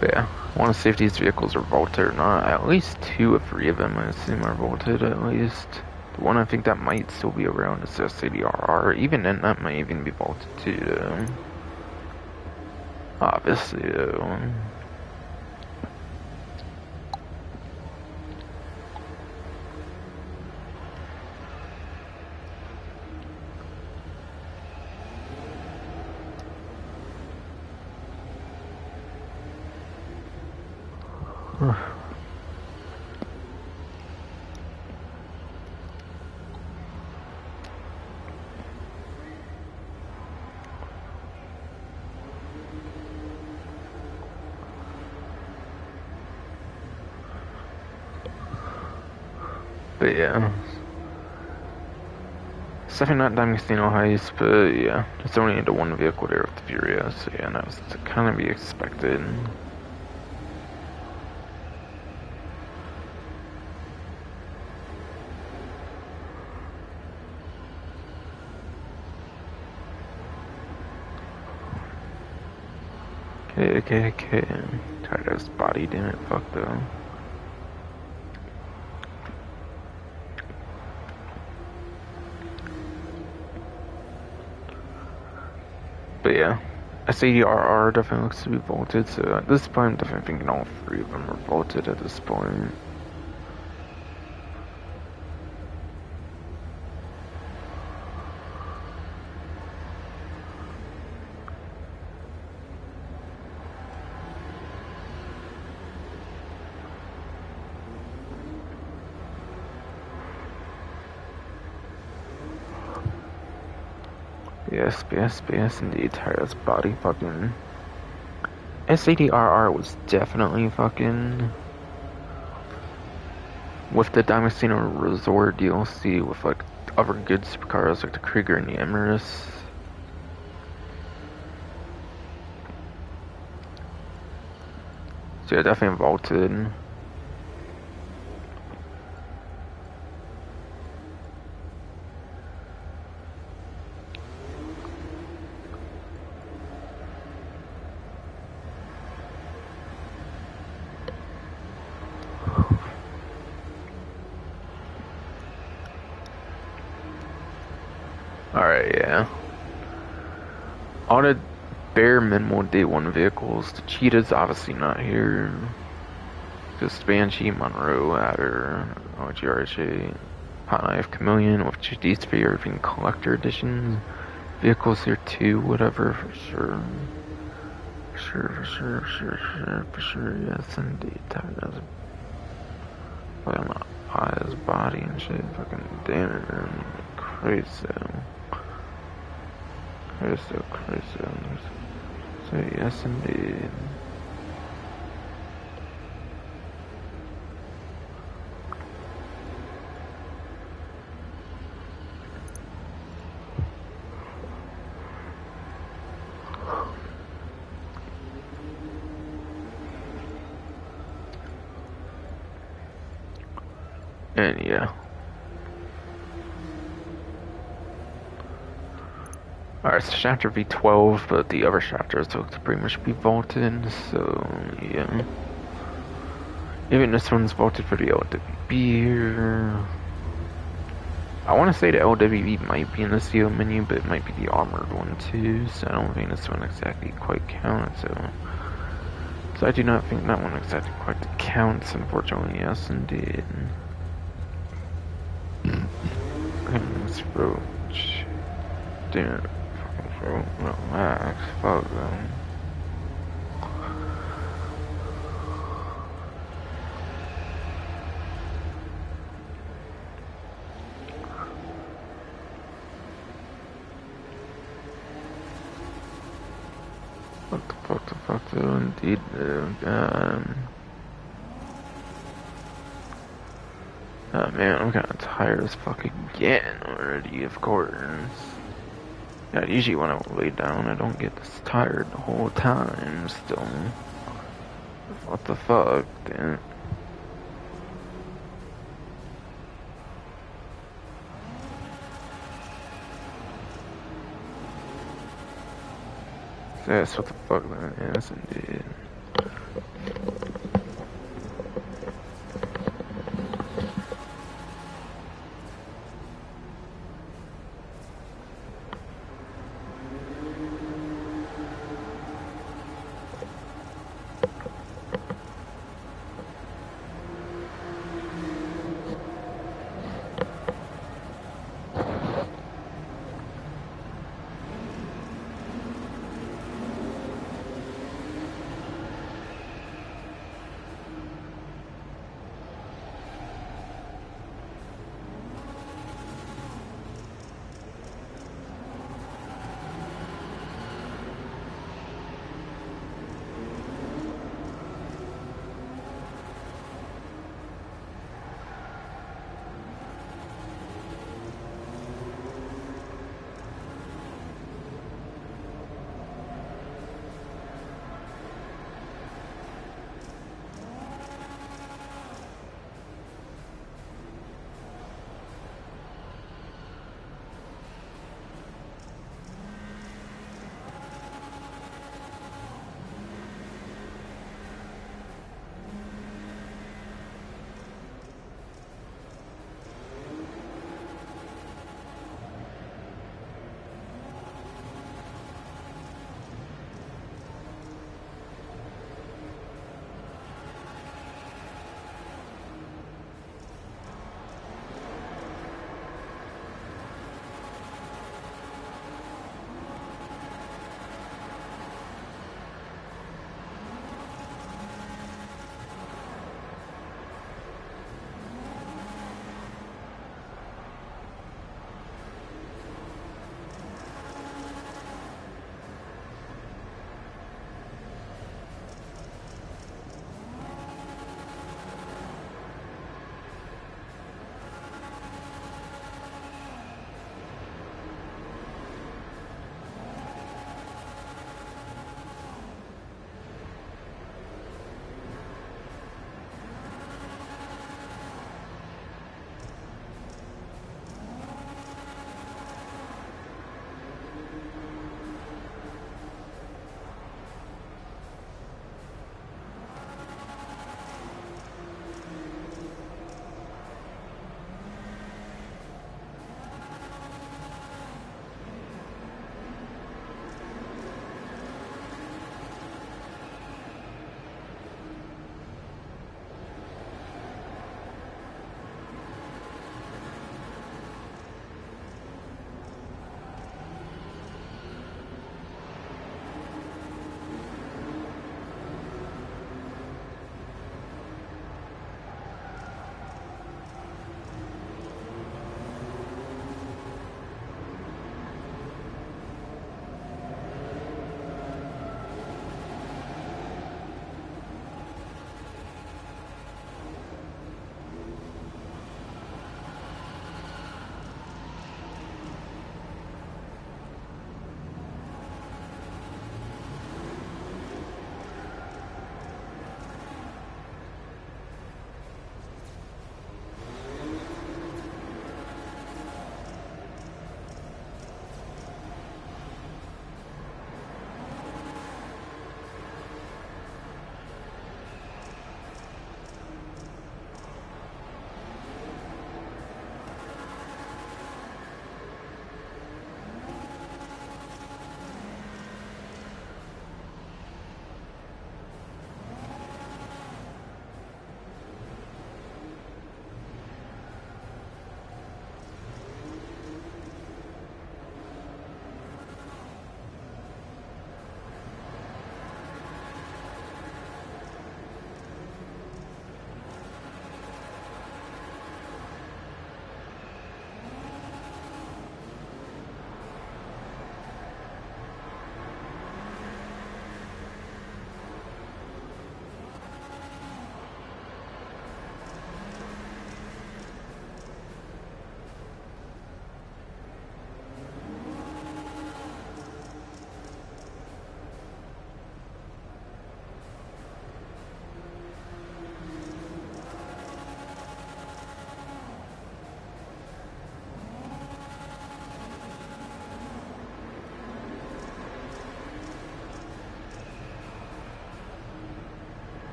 But yeah, I want to see if these vehicles are vaulted or not. At least 2 or 3 of them, I assume, are vaulted at least. The one I think that might still be around is the SADRR. Even then, that might even be vaulted too. Obviously, though. But yeah. It's definitely not D'Agostino heist, but yeah. There's only the one vehicle there with the Furia, so yeah, that was to kind of be expected. Okay. Tired of his body, damn it, fuck though. But yeah, SADRR definitely looks to be vaulted, so at this point I'm definitely thinking all 3 of them are vaulted at this point. Yes, indeed. Tyra's body fucking. SADRR was definitely fucking. With the Damasceno Resort DLC with like other good supercars like the Krieger and the Emirates. So yeah, definitely vaulted. Alright, yeah. All the bare minimal day 1 vehicles. The Cheetah's obviously not here. Just Banshee, Monroe, Adder, OGRHA, Hot Knife, Chameleon, with these 3 Irving Collector Edition vehicles here too, whatever, for sure. For sure, yes indeed. That was like on the eyes, body and shit, fucking damn it, man. Crazy. Crazy. So yes indeed. And yeah. Alright, so chapter V12, but the other chapters look to pretty much be vaulted, so yeah. Even this one's vaulted for the LWB here. I want to say the LWB might be in the CO menu, but it might be the armored one too, so I don't think this one exactly quite counts, so I do not think that one exactly quite counts, unfortunately, yes indeed. Let's roach. Damn it. Relax, fuck them. so indeed do. Oh man, I'm kinda tired as fuck again already, of course. Yeah, usually when I lay down, I don't get this tired the whole time still. What the fuck, dude? That's what the fuck that is, indeed.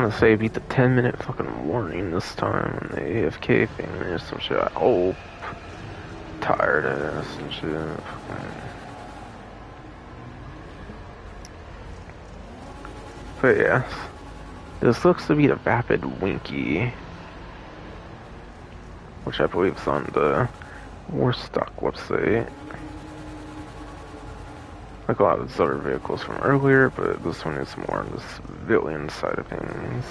want to say beat the 10-minute fucking warning this time on the AFK thing or some shit. I hope. Tired of this and shit. But yeah, this looks to be the Vapid Winky, which I believe is on the Warstock website. Like a lot of these other vehicles from earlier, but this one is more on the civilian side of things.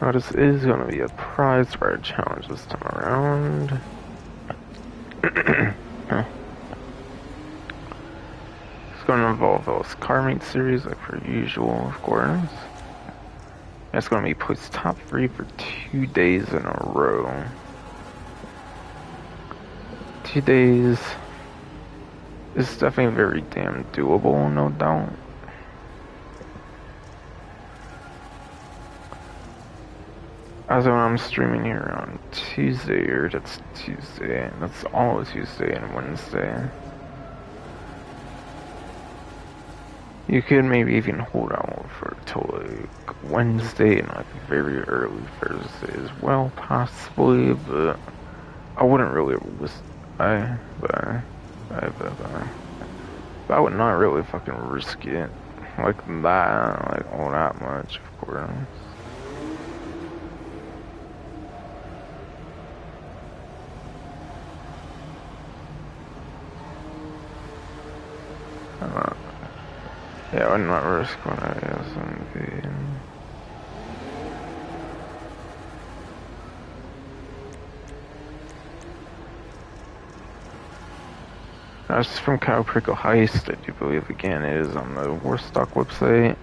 Now this is going to be a prize ride challenge this time around. It's going to involve those car meet series like per usual, of course. It's going to be placed top 3 for 2 days in a row. 2 days is definitely very damn doable, no doubt. As when I'm streaming here on Tuesday, or that's Tuesday, that's all Tuesday and Wednesday. You could maybe even hold out for till like Wednesday and like very early Thursday as well, possibly, but I wouldn't really but I would not really fucking risk it like that, like all that much, of course. Yeah, I would not risk what I SMV. That's from Cow Prickle Heist, I do believe. Again, it is on the Warstock website.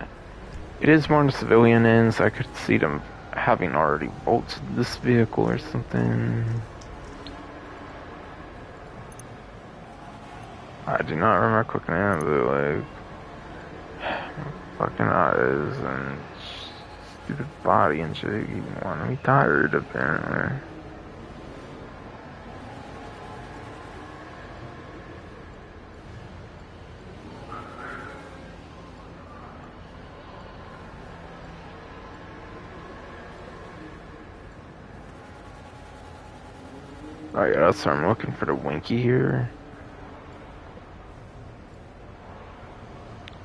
It is more on the civilian end, so I could see them having already bolted this vehicle or something. I do not remember clicking in, but like, fucking eyes and stupid body and shit, you want me tired apparently. Oh yeah, so I'm looking for the Winky here.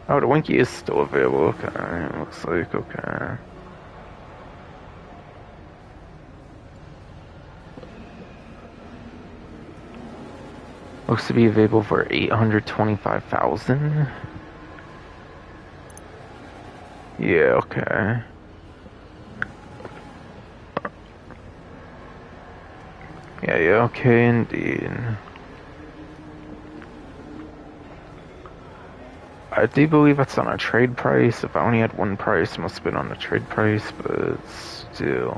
Oh, the Winky is still available, okay, it looks like, okay. Looks to be available for 825,000. Yeah, okay. Yeah, okay, indeed. I do believe it's on a trade price. If I only had one price, it must have been on a trade price, but still.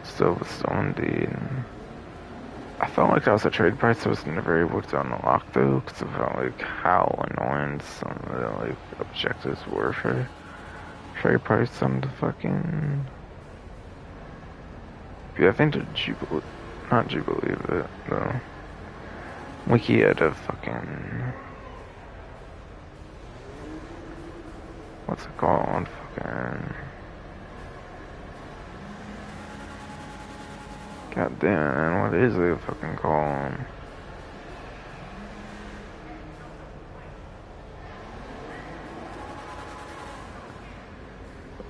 Still indeed. I felt like that was a trade price I was never able to unlock though, because I felt like how annoying some of the like objectives were for trade price on the fucking. Yeah, I think the Jubilee, not Jubilee, but no. Wiki had a fucking. What's it called? Fucking. God damn it, man, what is it fucking called?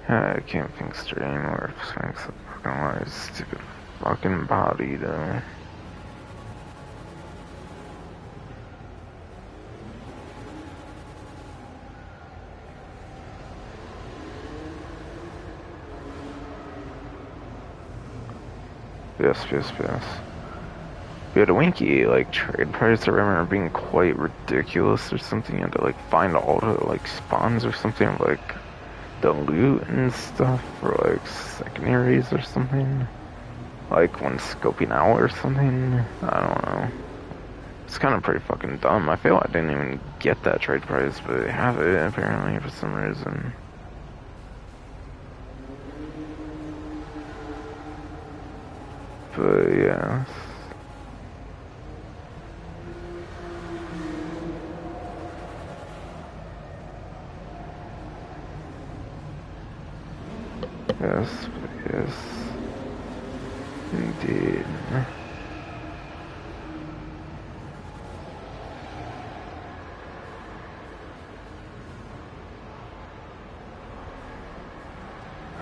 I can't think straight anymore. Thanks to fucking my stupid fucking body, though. Yes. Yeah, the Winky, like, trade price, I remember being quite ridiculous or something. You had to, like, find all the, like, spawns or something, like, the loot and stuff for, like, secondaries or something. Like, when scoping out or something. I don't know. It's kind of pretty fucking dumb. I feel I didn't even get that trade price, but they have it, apparently, for some reason. But, yeah. Yes, yes, indeed.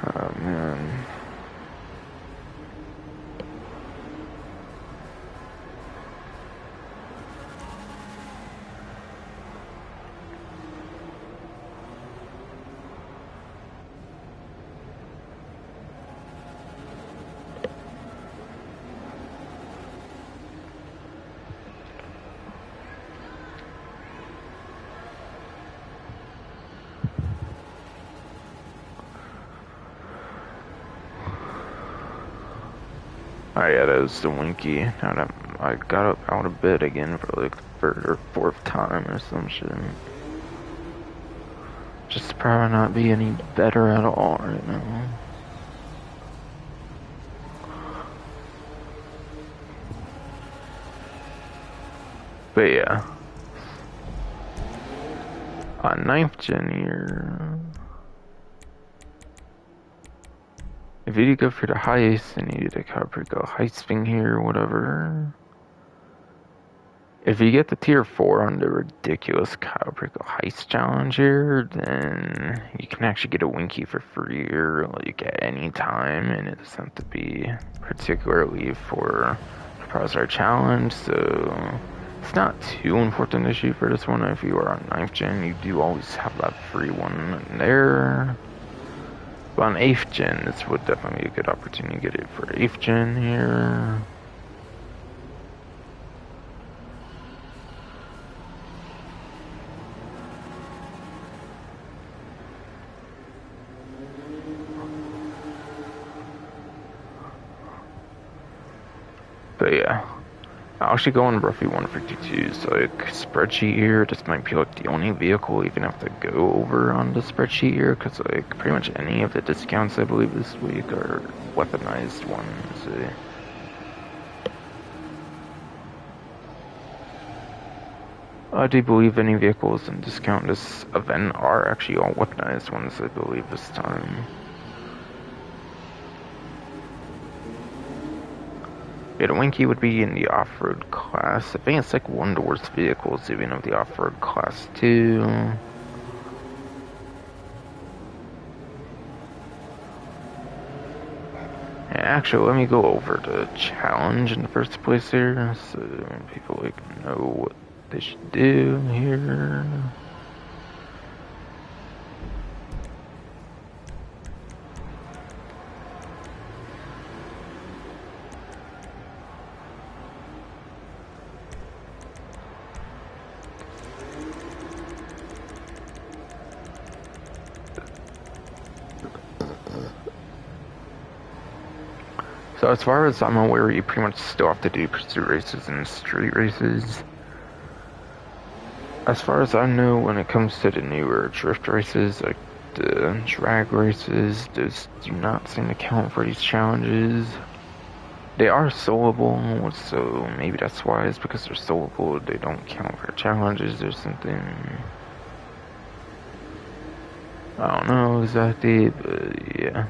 Oh man. Oh yeah, that was the Winky. Now that I got up out of bed again for like the third or fourth time or some shit. Just probably not be any better at all right now. But yeah. On 9th gen here. If you go for the heist, then you need to probably go heisting here or whatever. If you get the tier 4 on the ridiculous Cowprickle heist challenge here, then you can actually get a Winky for free or like at any time, and it doesn't have to be particularly for the Prosar challenge, so it's not too important to shoot for this one. If you are on 9th gen, you do always have that free one there. But on 8th gen, this would definitely be a good opportunity to get it for 8th gen here. But yeah, I'll actually go on roughly 152, so like spreadsheet here, this might be like the only vehicle even have to go over on the spreadsheet here, because like pretty much any of the discounts I believe this week are weaponized ones. I do believe any vehicles in discount this event are actually all weaponized ones, I believe this time. Yeah, the Winky would be in the off-road class. I think it's like one of the worst vehicles even of the off-road class too. And actually, let me go over the challenge in the first place here, so people like know what they should do here. So as far as I'm aware, you pretty much still have to do pursuit races and street races. As far as I know, when it comes to the newer drift races, like the drag races, those do not seem to count for these challenges. They are soloable, so maybe that's why. It's because they're soloable, they don't count for challenges or something. I don't know exactly, but yeah.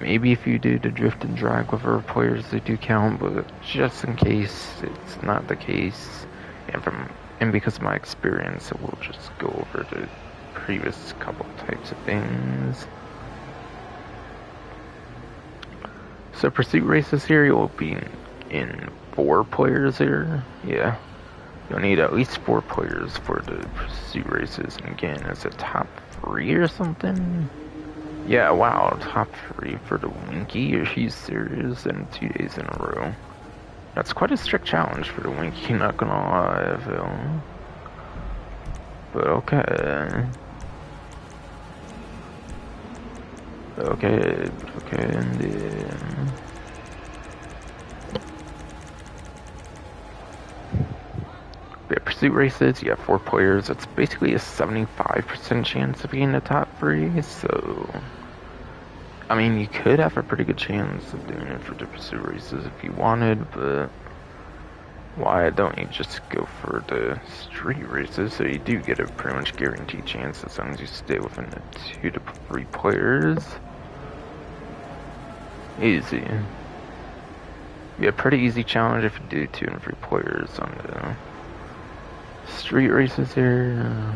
Maybe if you do the drift and drag with other players, they do count, but just in case it's not the case, and because of my experience, I will just go over the previous couple types of things. So pursuit races here, you'll be in 4 players here. Yeah, you'll need at least 4 players for the pursuit races, and again, it's a top 3 or something. Yeah, wow, top 3 for the Winky? Are you serious? In 2 days in a row. That's quite a strict challenge for the Winky, not gonna lie, I feel. But okay. Okay, indeed. Yeah, pursuit races, you have 4 players, it's basically a 75% chance of being the top 3, so... I mean, you could have a pretty good chance of doing it for the pursuit races if you wanted, but... why don't you just go for the street races, so you do get a pretty much guaranteed chance as long as you stay within the 2 to 3 players. Easy. Be a pretty easy challenge if you do 2 and 3 players on the street races here.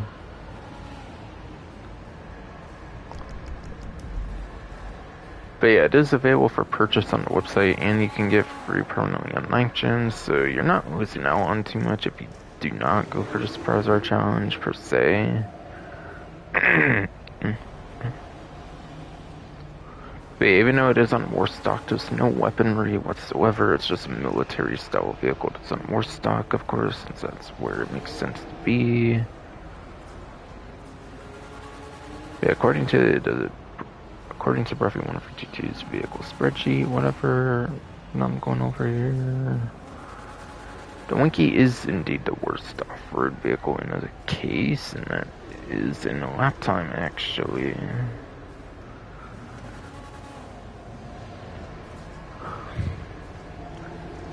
But yeah, it is available for purchase on the website, and you can get free permanently on 9th Gen, so you're not losing out on too much if you do not go for the Surprise Art Challenge, per se. But even though it is on war stock, there's no weaponry whatsoever, it's just a military style vehicle that's on war stock, of course, since that's where it makes sense to be. Yeah, according to Bruffy 152's vehicle spreadsheet, whatever I'm going over here, the Winky is indeed the worst off-road vehicle in the case, and that is in a lap time, actually.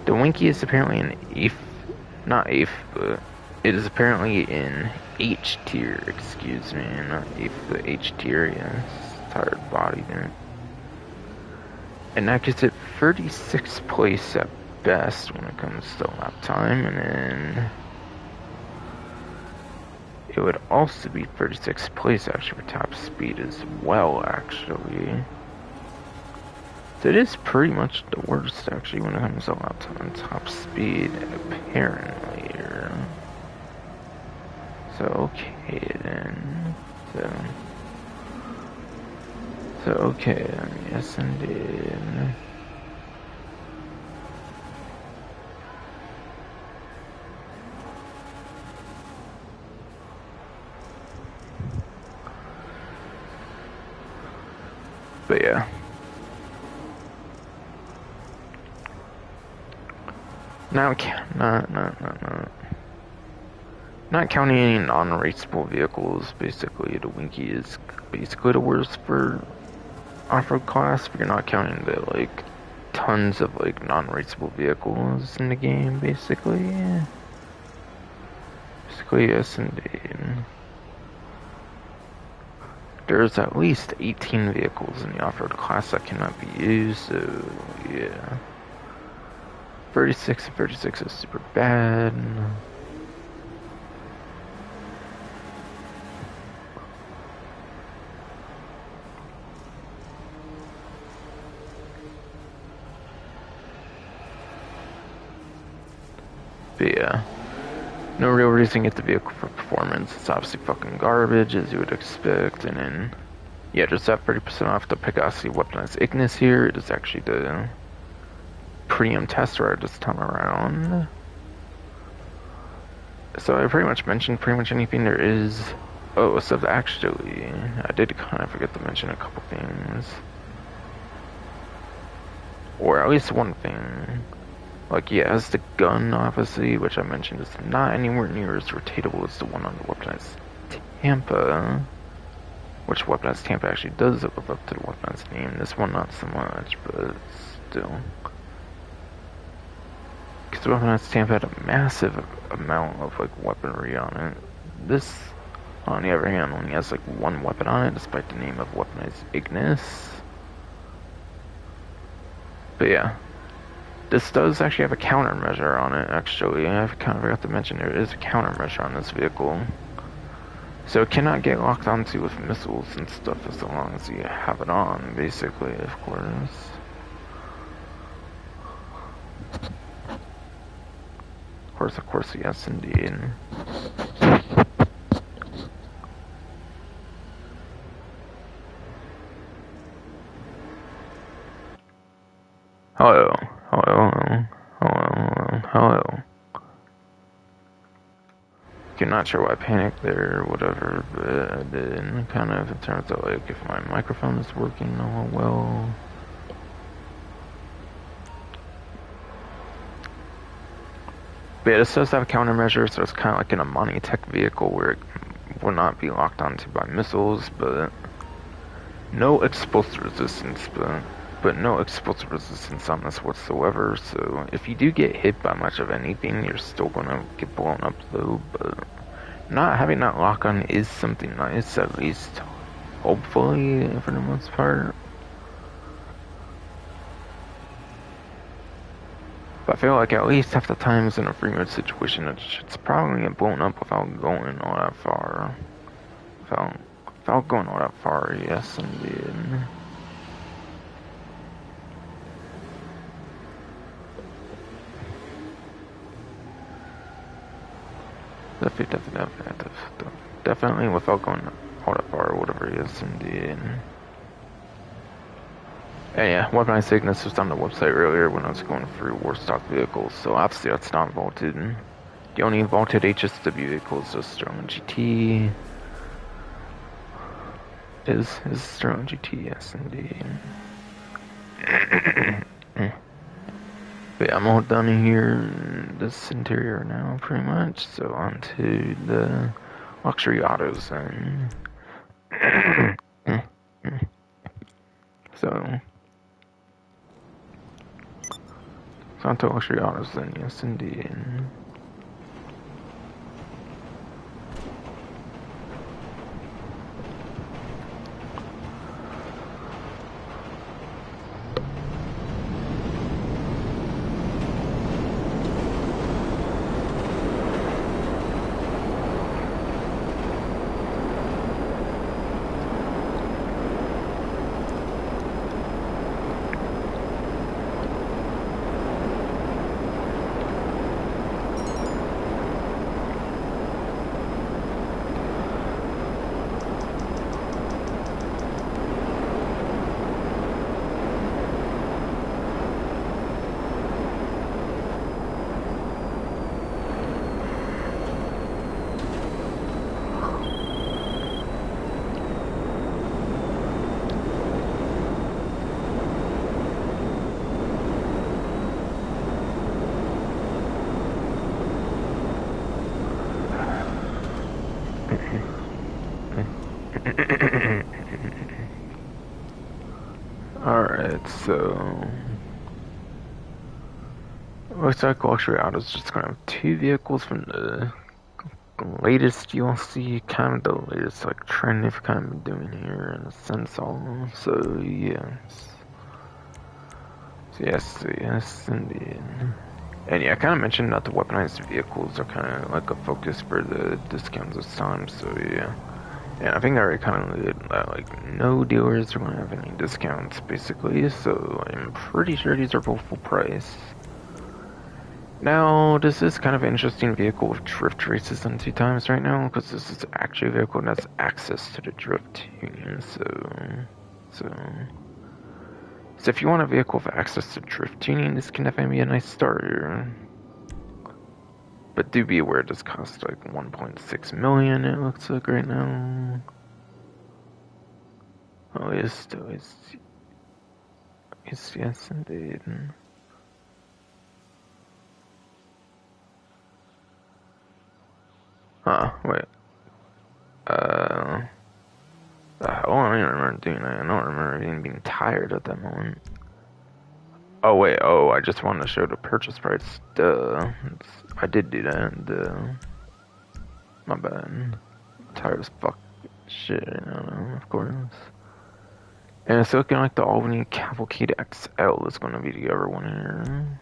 The Winky is apparently in not 8th, but it is apparently in H tier, excuse me, not 8th, but H tier, yes. Tired body there. And that gets it 36th place at best when it comes to lap time, and then it would also be 36th place actually for top speed as well, actually. So it is pretty much the worst actually when it comes to lap time and top speed, apparently. So okay then. So okay then, yes indeed. But yeah. Now, not counting any non-raceable vehicles, basically the Winky is basically the worst for off-road class, but you're not counting the, like, tons of, like, non-raceable vehicles in the game, basically. Basically, yes, indeed. There's at least 18 vehicles in the off-road class that cannot be used, so, yeah. 36 and 36 is super bad. But yeah, no real reason to get the vehicle for performance. It's obviously fucking garbage, as you would expect. And then, yeah, just that 30% off the Pegassi Weaponized Ignis here. It is actually the premium test ride this time around. So I pretty much mentioned pretty much anything there is. Oh, so actually, I did kind of forget to mention a couple things. Or at least one thing. Like, yeah, it has the gun, obviously, which I mentioned is not anywhere near as rotatable as the one on the Weaponized Tampa. Which Weaponized Tampa actually does live up to the Weaponized name. This one not so much, but still. Because the Weaponized Tampa had a massive amount of, like, weaponry on it. This, on the other hand, only has, like, one weapon on it, despite the name of Weaponized Ignis. But yeah. This does actually have a countermeasure on it, actually. I kind of forgot to mention there is a countermeasure on this vehicle. So it cannot get locked onto with missiles and stuff as long as you have it on, basically, of course. Of course, yes, indeed. Hello. I'm not sure why I panicked there or whatever, but I did. Kind of in terms of like if my microphone is working all well. But yeah, this does have a countermeasure, so it's kind of like in a Monty Tech vehicle where it will not be locked onto by missiles, but no explosive resistance, but no explosive resistance on this whatsoever. So if you do get hit by much of anything, you're still gonna get blown up though. But not having that lock on is something nice, at least hopefully for the most part. But I feel like at least half the times in a free mode situation, it's probably get blown up without going all that far. Without going all that far, yes indeed. Definitely without going all that far, whatever, yes indeed. And yeah, weaponized sickness was on the website earlier when I was going through war stock vehicles, so obviously that's not vaulted. The only vaulted HSW vehicles is Sterling GT. Is Sterling GT, yes indeed. But yeah, I'm all done here in this interior now, pretty much, so on to the luxury autos then. So on to luxury autos then, yes indeed. Alright, so looks like luxury autos just gonna have two vehicles from the latest DLC, kind of the latest like trend they've kind of been doing here in a sense almost. So yes. So yes indeed. And yeah, I kind of mentioned that the weaponized vehicles are kind of like a focus for the discounts this time, so yeah. And I think I already kind of did that, like, no dealers are going to have any discounts, basically, so I'm pretty sure these are both full price. Now, this is kind of an interesting vehicle with drift races on 2x right now, because this is actually a vehicle that has access to the drift tuning, so if you want a vehicle with access to drift tuning, this can definitely be a nice starter. But do be aware this costs like 1.6 million, it looks like right now. Oh yes, yes indeed. Wait. I don't even remember doing that. I don't remember even being tired at that moment. Oh wait, I just wanted to show the purchase price. Duh. I did do that, duh. My bad. Tired as fuck. Shit, I don't know, of course. And it's looking like the Albany Cavalcade XL is gonna be the other one here.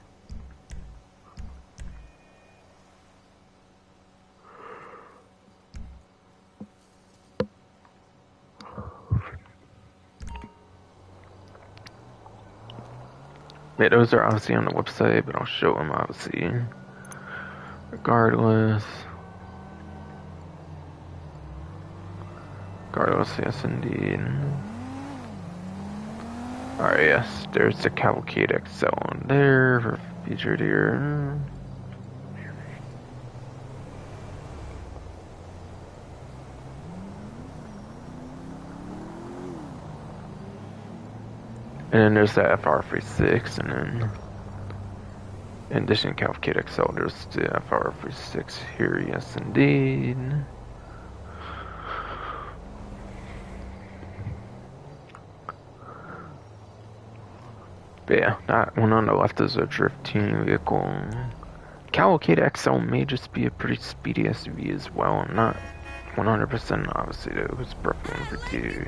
Yeah, those are obviously on the website, but I'll show them obviously. Regardless, yes indeed. Alright, yes, there's the Cavalcade XL on there, featured here. And then there's the FR36, and then in addition to Cavalcade XL, there's the FR36 here, yes indeed. But yeah, that one on the left is a drift tuning vehicle. Cavalcade XL may just be a pretty speedy SUV as well. I'm not 100% obviously though, it's preference for two.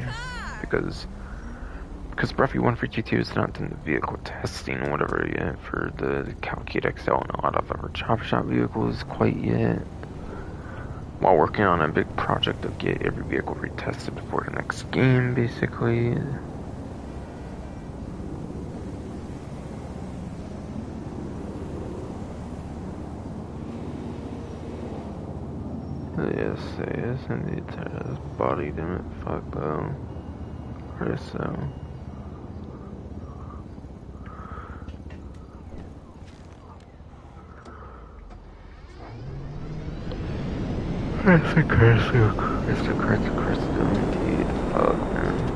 Because Because Breathy 142 is not in the vehicle testing or whatever yet for the Calcade XL and a lot of other chop shop vehicles quite yet. While working on a big project to get every vehicle retested for the next game, basically. Yes, indeed. Body, damn it. Fuck though. Or so. That's a crystal, indeed. Fuck, man.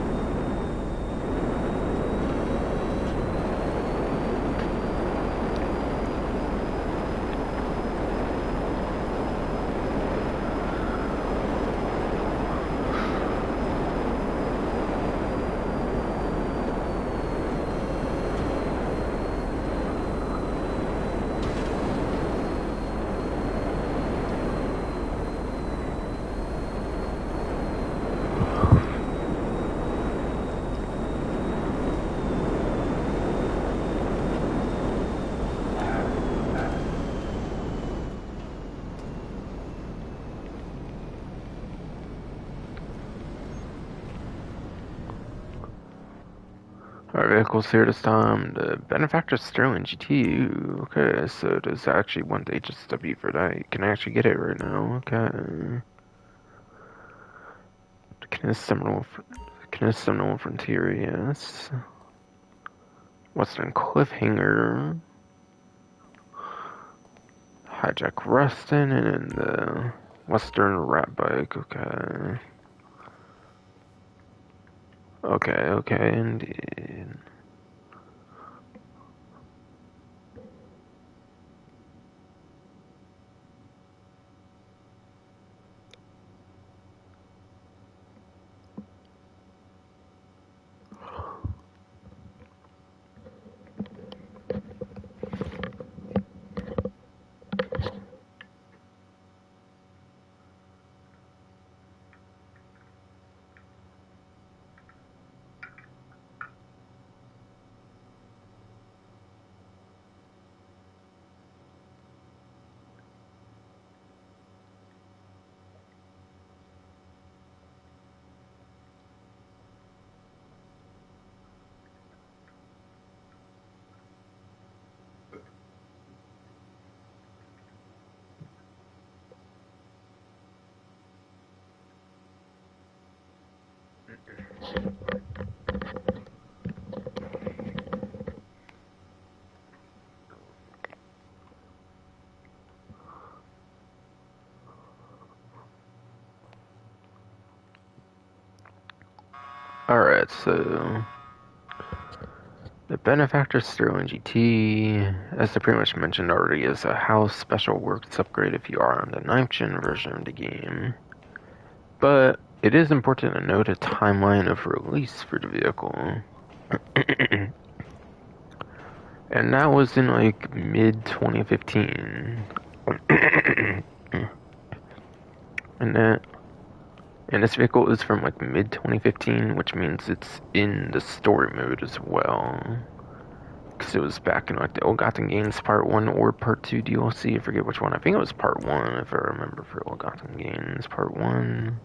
Our vehicle's here this time. The Benefactor Sterling GT. Okay, so does actually want the HSW for that? Can I actually get it right now? Okay. Seminole Frontier, yes. Western Cliffhanger. Hijack Rustin, and then the Western Rat Bike. Okay. Okay, indeed. Alright, so the Benefactor Sterling GT, as I pretty much mentioned already, is a house special works upgrade if you are on the 9th gen version of the game. But it is important to note a timeline of release for the vehicle. And that was in like mid 2015. And this vehicle is from like mid 2015, which means it's in the story mode as well. Because it was back in like the Ill-Gotten Gains Part 1 or Part 2 DLC. I forget which one. I think it was Part 1 if I remember for Ill-Gotten Gains Part 1.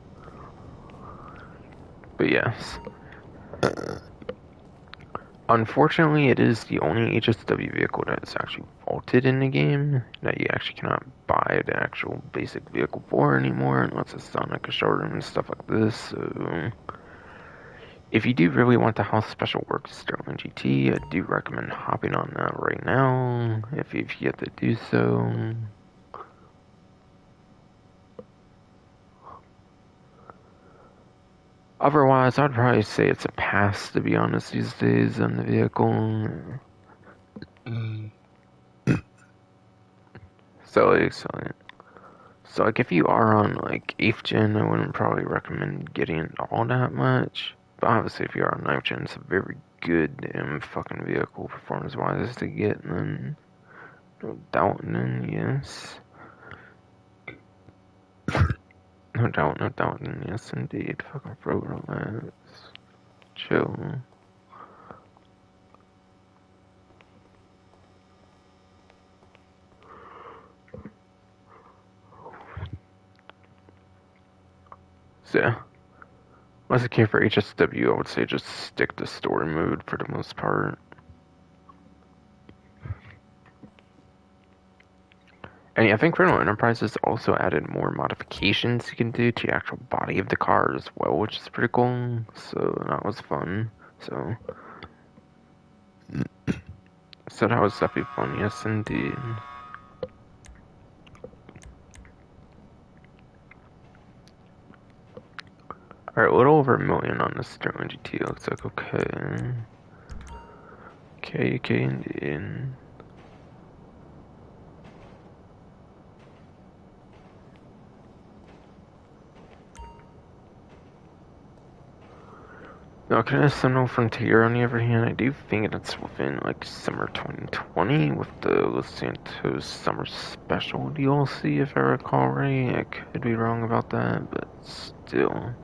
But yes. Unfortunately, it is the only HSW vehicle that is actually vaulted in the game, that you actually cannot buy the actual basic vehicle for anymore, unless it's on like a showroom and stuff like this, so... If you do really want the House Special Works Sterling GT, I do recommend hopping on that right now, if you get to do so. Otherwise, I'd probably say it's a pass, to be honest, these days on the vehicle. So like if you are on like 8th gen, I wouldn't probably recommend getting it all that much. But obviously if you are on 9th gen, it's a very good damn fucking vehicle performance wise to get, and then no doubt, and then yes. No doubt, and yes indeed. Fucking throat relax. Chill. So yeah, unless it came for HSW, I would say just stick to story mode for the most part. And yeah, I think Criminal Enterprises also added more modifications you can do to the actual body of the car as well, which is pretty cool. So that was fun. So that was definitely fun, yes indeed. Alright, a little over 1,000,000 on the Sterling GT. Looks like okay. Okay, indeed. Now, can I Seminole Frontier on the other hand? I do think it's within like summer 2020 with the Los Santos Summer Special DLC, if I recall right. I could be wrong about that, but still.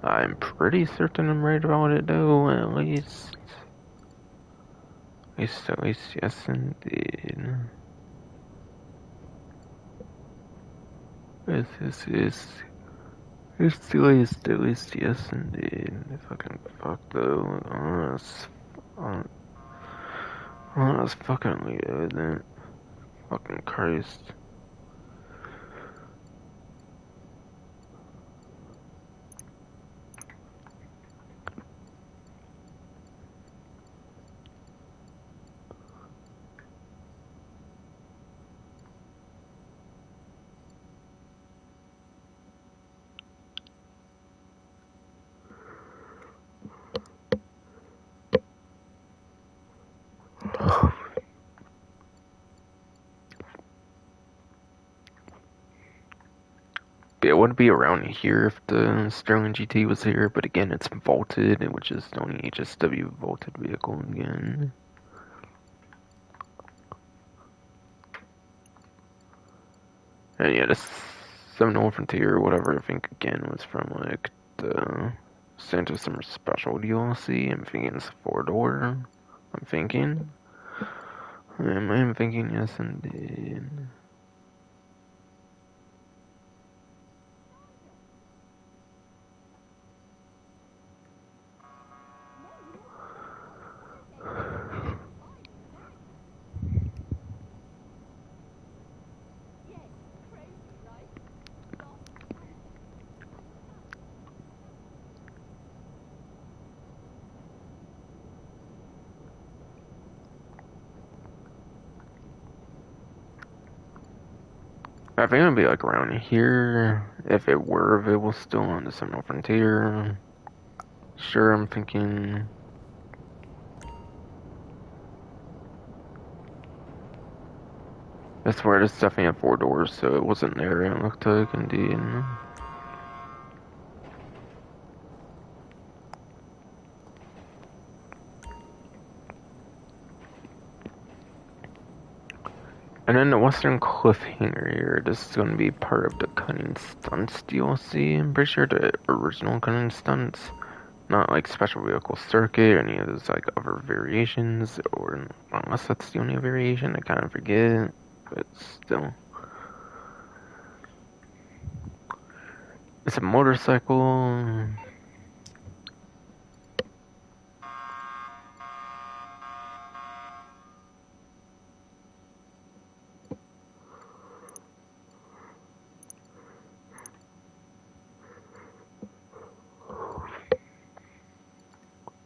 I'm pretty certain I'm right about it though, at least. At least, yes indeed. This is it's at least, yes indeed. Fucking fuck though. Oh, that's fucking weird, isn't it? Fucking Christ. It would be around here if the Sterling GT was here, but again, it's vaulted, which is the only HSW vaulted vehicle again. And yeah, this Seminole Frontier or whatever, I think again was from like the Santa Summer Special DLC. I'm thinking it's 4-door. I'm thinking. I'm thinking, yes indeed. I think it'd be like around here if it were available still on the Seminole Frontier. Sure, I'm thinking. I swear it's definitely had 4 doors, so it wasn't there, it looked like, indeed. And then the Western Cliffhanger here, this is going to be part of the Cunning Stunts DLC. I'm pretty sure the original Cunning Stunts, not like Special Vehicle Circuit or any of those like other variations, or unless that's the only variation, I kind of forget, but still. It's a motorcycle.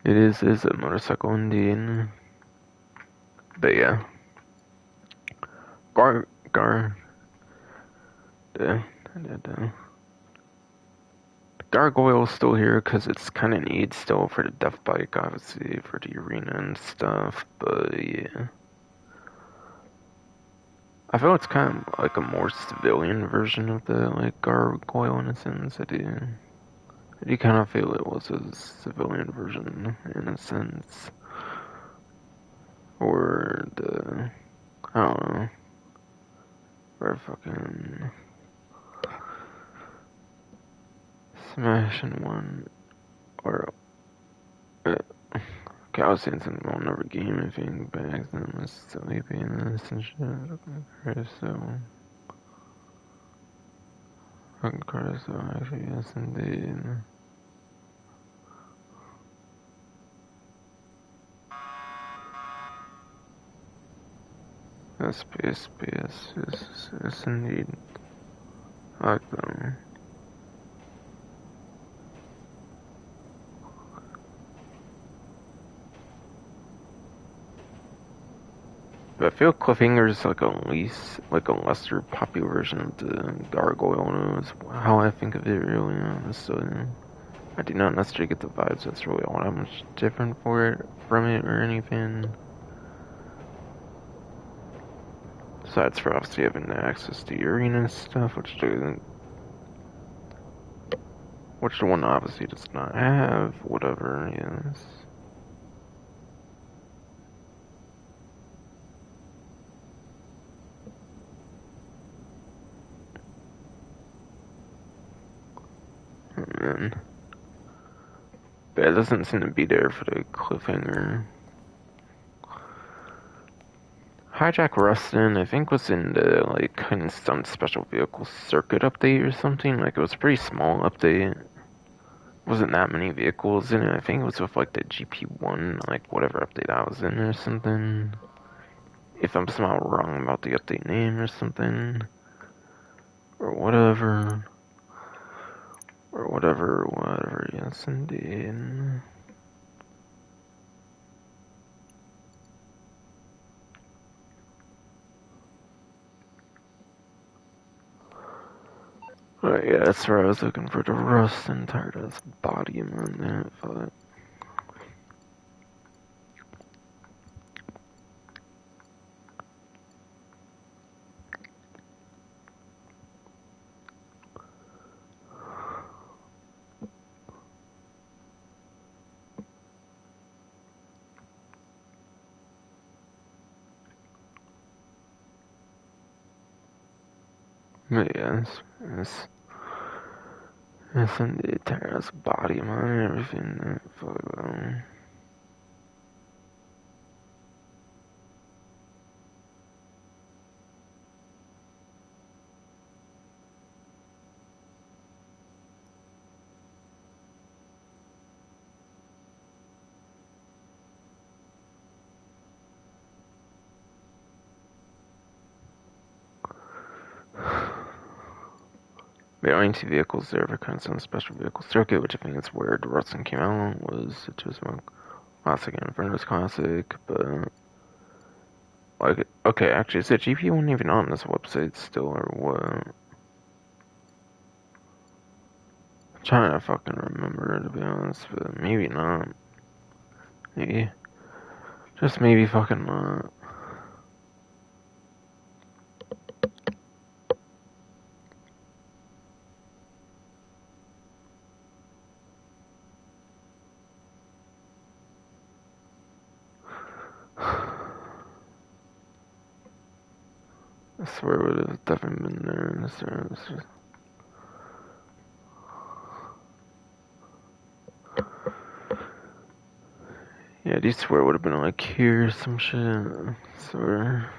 It is a motorcycle indeed. But yeah. Gar, Gar, the, the Gargoyle's still here because it's kind of neat still for the death bike, obviously, for the arena and stuff, but yeah. I feel it's kind of like a more civilian version of the, like, Gargoyle in a sense. I do kind of feel it was a civilian version in a sense. Or the, I don't know, or fucking Smashing one, or okay, I was saying something on another game, I think, by accident was sleeping this and shit. Okay, so Fucking cars, actually, yes, indeed. Yes, indeed. I like them. But I feel Cliffhanger is like like a lesser popular version of the Gargoyle. Is how I think of it, really. So I do not necessarily get the vibes that's really all that much different from it or anything. Besides for obviously having access to the arena and stuff, which the one obviously does not have. Whatever, yes. And but it doesn't seem to be there for the Cliffhanger. Hijack Rustin, I think, was in the like kind of some special vehicle circuit update or something. Like it was a pretty small update. Wasn't that many vehicles in it. I think it was with like the GP1, like whatever update I was in or something. If I'm somehow wrong about the update name or something, or whatever, whatever. Yes, indeed. Right, yeah, that's where I was looking for the rust and tired of his body on that, but yes, yes, indeed, tired of his body on everything, but the only two vehicles there for kind of some special vehicle circuit, which I think is where the Rustin came out, was just one classic and Inferno's classic, but like, okay, actually, is the GP1 even on this website still, or what? I'm trying to fucking remember, to be honest, but maybe not. Maybe. Just maybe fucking not. I swear it would have definitely been there. Yeah, I do swear it would have been like here or some shit. I swear.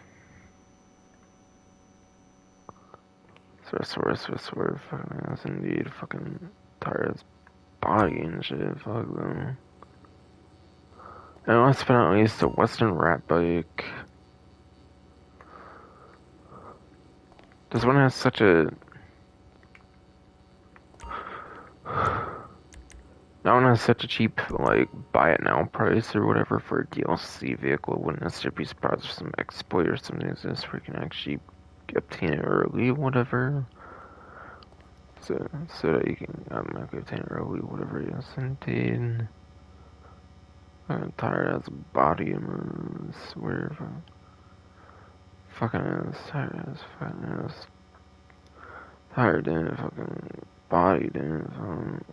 Swear. Fucking ass indeed. Fucking tired as body and shit. Fuck them. And last but not least, the Western Rat Bike. This one has such a. That one has such a cheap, like, buy it now price or whatever for a DLC vehicle. It wouldn't necessarily be surprised if some exploit or something exists where you can actually obtain it early, whatever. So that you can obtain it early, whatever. Yes, indeed. I'm tired as a body moves. Wherever. Fucking ass, tired as fucking ass. Tired in fucking body, damn.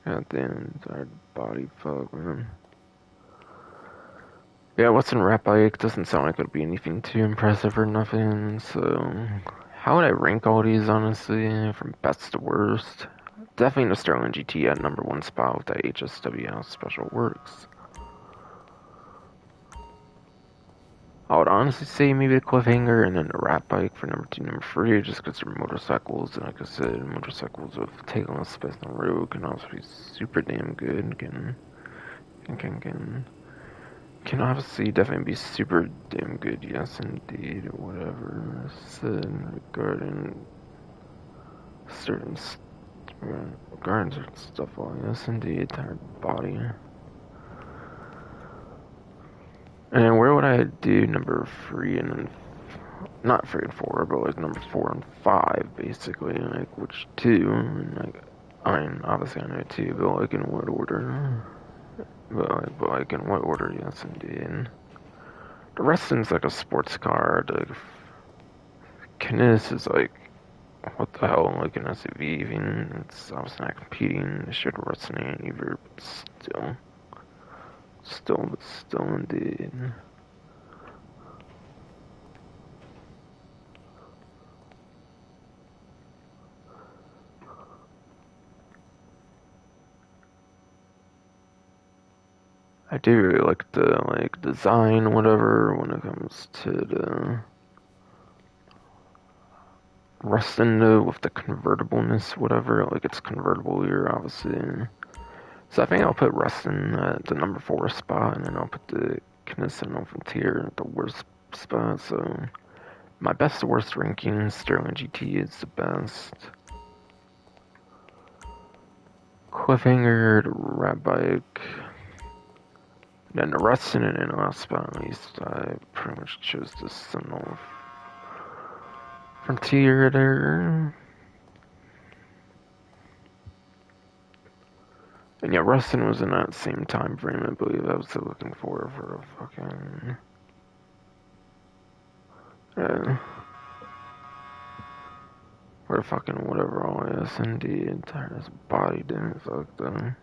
God damn, tired body, fuck, man. Yeah, what's in Rap Bike doesn't sound like it would be anything too impressive or nothing, so. How would I rank all these, honestly, from best to worst? Definitely the Sterling GT at #1 spot with that HSW Special Works. I would honestly say maybe the cliffhanger and then the rat bike for number two, number three, just because they're motorcycles, and like I said, motorcycles with taking less space on the road can also be super damn good. Can obviously definitely be super damn good. Yes, indeed. Whatever said certain regarding certain stuff. Well, yes, indeed. Tired body. And then where would I do number three and then not three and four, but like number four and five, basically, like which two, and like I mean, obviously I know two, but like in what order? But like in what order? Yes, indeed. The Reston's like a sports car. The Canis is like what the hell, like an SUV. Even it's obviously not competing. It should resonate either, but still, indeed. I do really like the like design, whatever, when it comes to the Rustin with the convertibleness, whatever. Like it's convertible here, obviously. So I think I'll put Rustin at the number four spot, and then I'll put the Kinesin Frontier at the worst spot. So my best to worst ranking, Sterling GT is the best. Cliffhanger, the Rat Bike, then the Rustin, and in the last spot at least, I pretty much chose the Seminole Frontier there. And yeah, Rustin was in that same time frame, I believe. I was still looking for a fucking. Or the fucking whatever all is. Indeed. Tired as body, damn it, fuck them.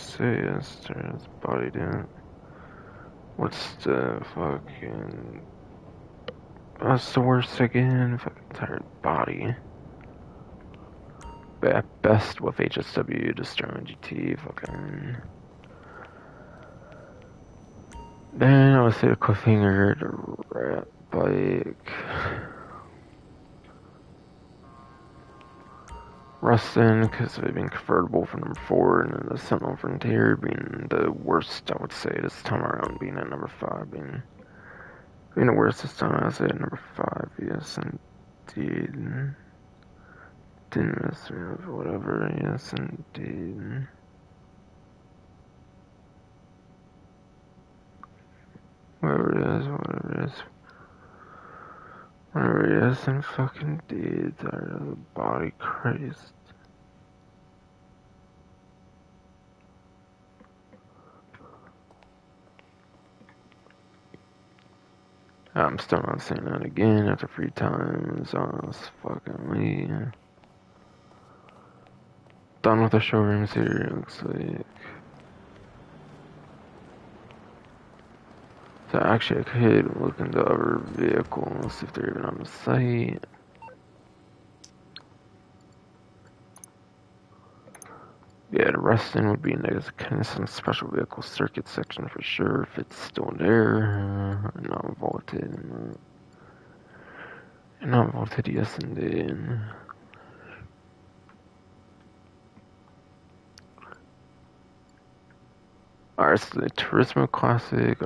Say yes, tired as body, damn it. What's the fucking. What's the worst again? Fucking tired body. Best with HSW, Destroying GT, fucking. Then I would say the cliffhanger, the rat bike. Rustin, because they've been convertible for number four, and then the Sentinel Frontier being the worst, I would say, this time around, being at number five, being the worst this time, I would say at number five, yes, indeed. Didn't miss me with whatever, yes, indeed. Whatever it is, whatever it is. Whatever it is, and fucking deed, tired of the body, Christ. I'm still not saying that again after 3 times. Honest fucking Lee. Done with the showrooms here, looks like. So actually I could look into other vehicles, see if they're even on the site. Yeah, the Rustin would be in there. Kind of some special vehicle circuit section for sure, if it's still there. Not vaulted. Not vaulted, yes indeed. Alright, so the Turismo Classic,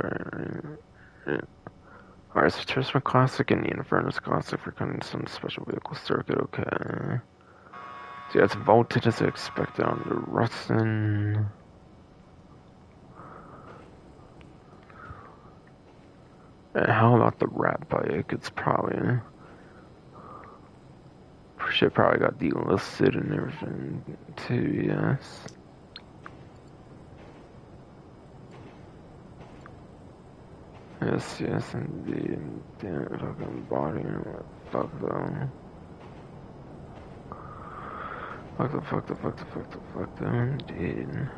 Alright, so Turismo Classic and the Infernus Classic for kind of some special vehicle circuit, okay. So yeah, it's vaulted as expected on the Rustin. And how about the Rat Bike? It's probably. Shit probably got delisted and everything too, yes. Yes, indeed. Damn fucking body. What the fuck though? Fuck the fuck the fuck the fuck the fuck the dude.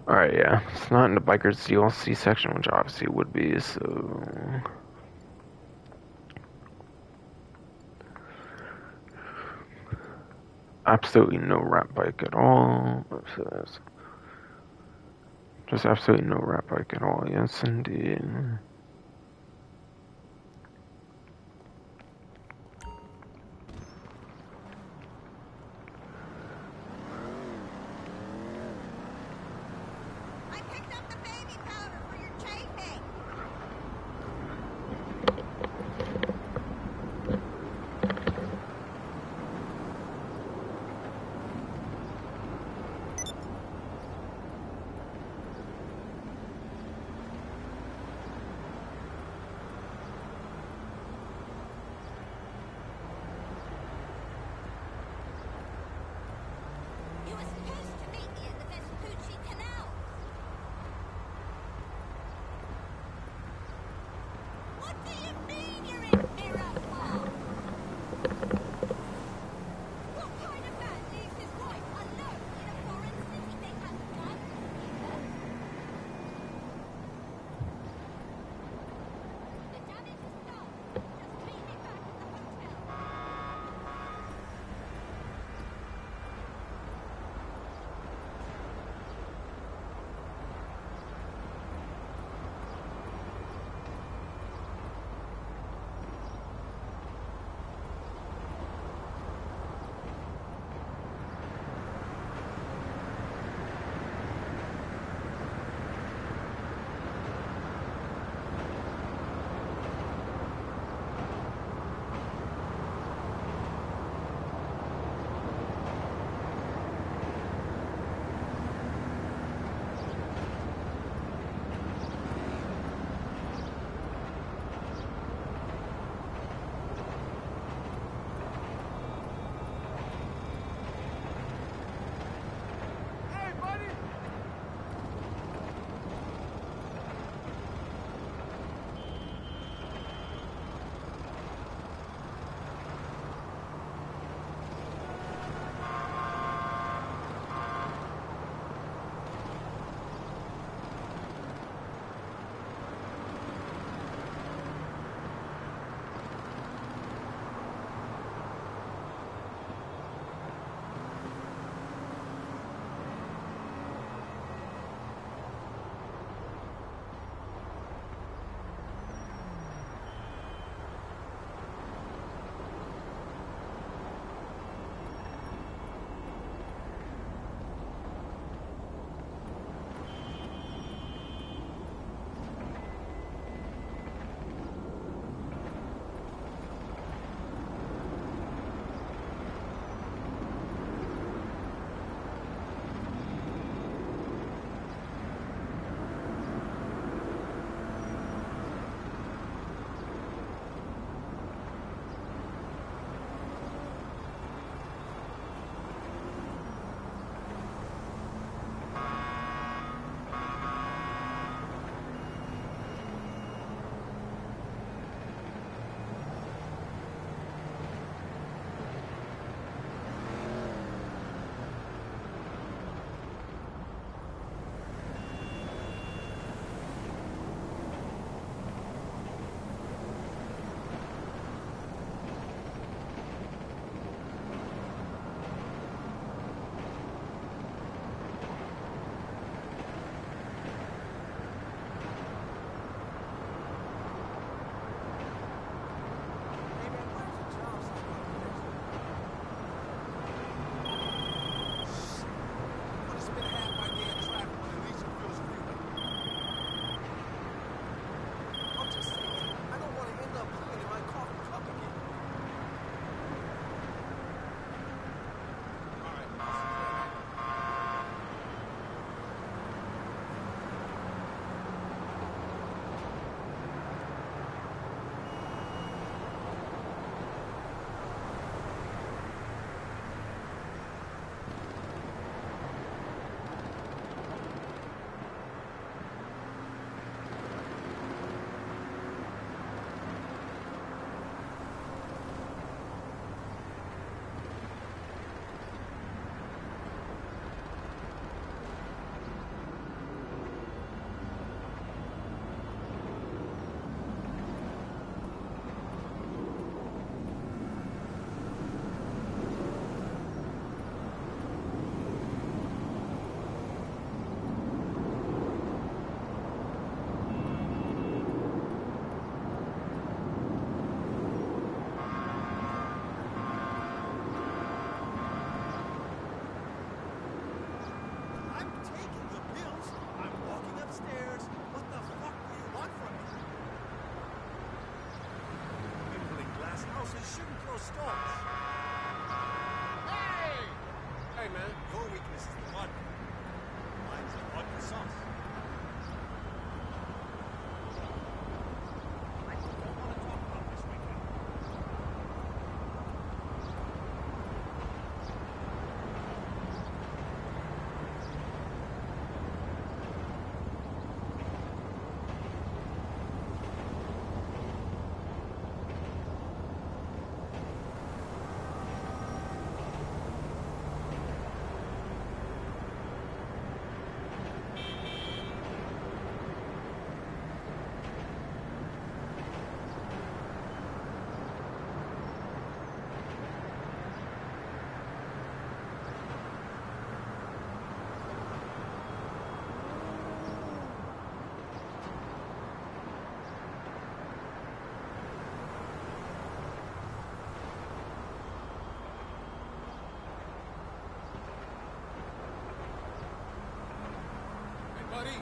Alright, yeah. It's not in the Bikers DLC section, which obviously it would be, so... Absolutely no rat bike at all. Just absolutely no rat bike at all, yes indeed.
I picked up the baby powder for your chafing.
those stalls. Hey! Hey, man, your weakness is the vodka. Mine's the vodka sauce. I don't want to talk about this weekend. Buddy.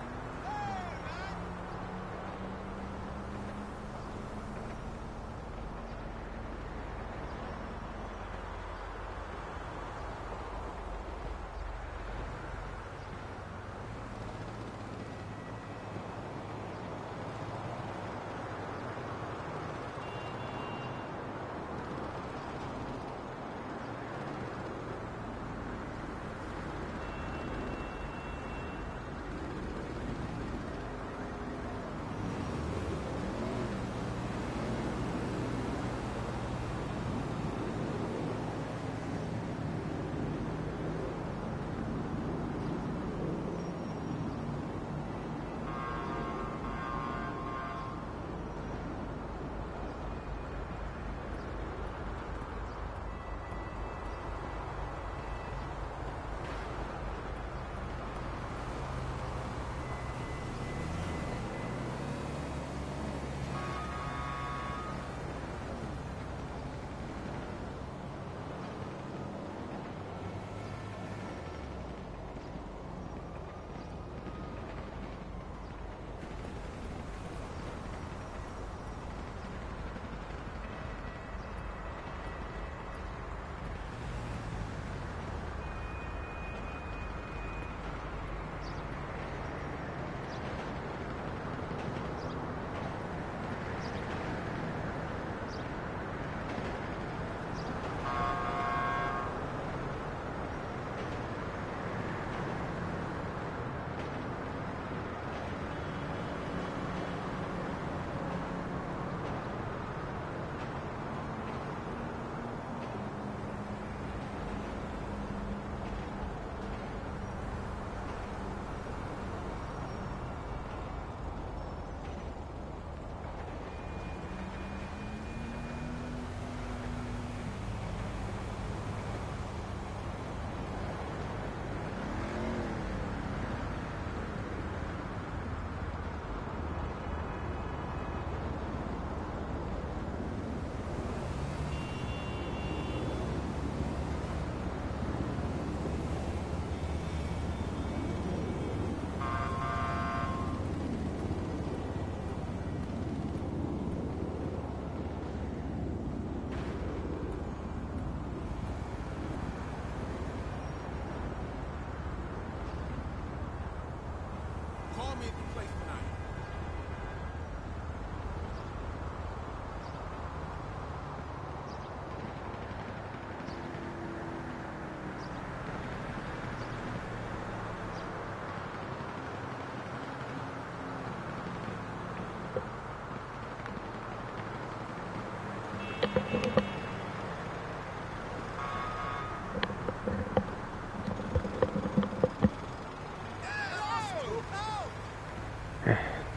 Call me at the place tonight.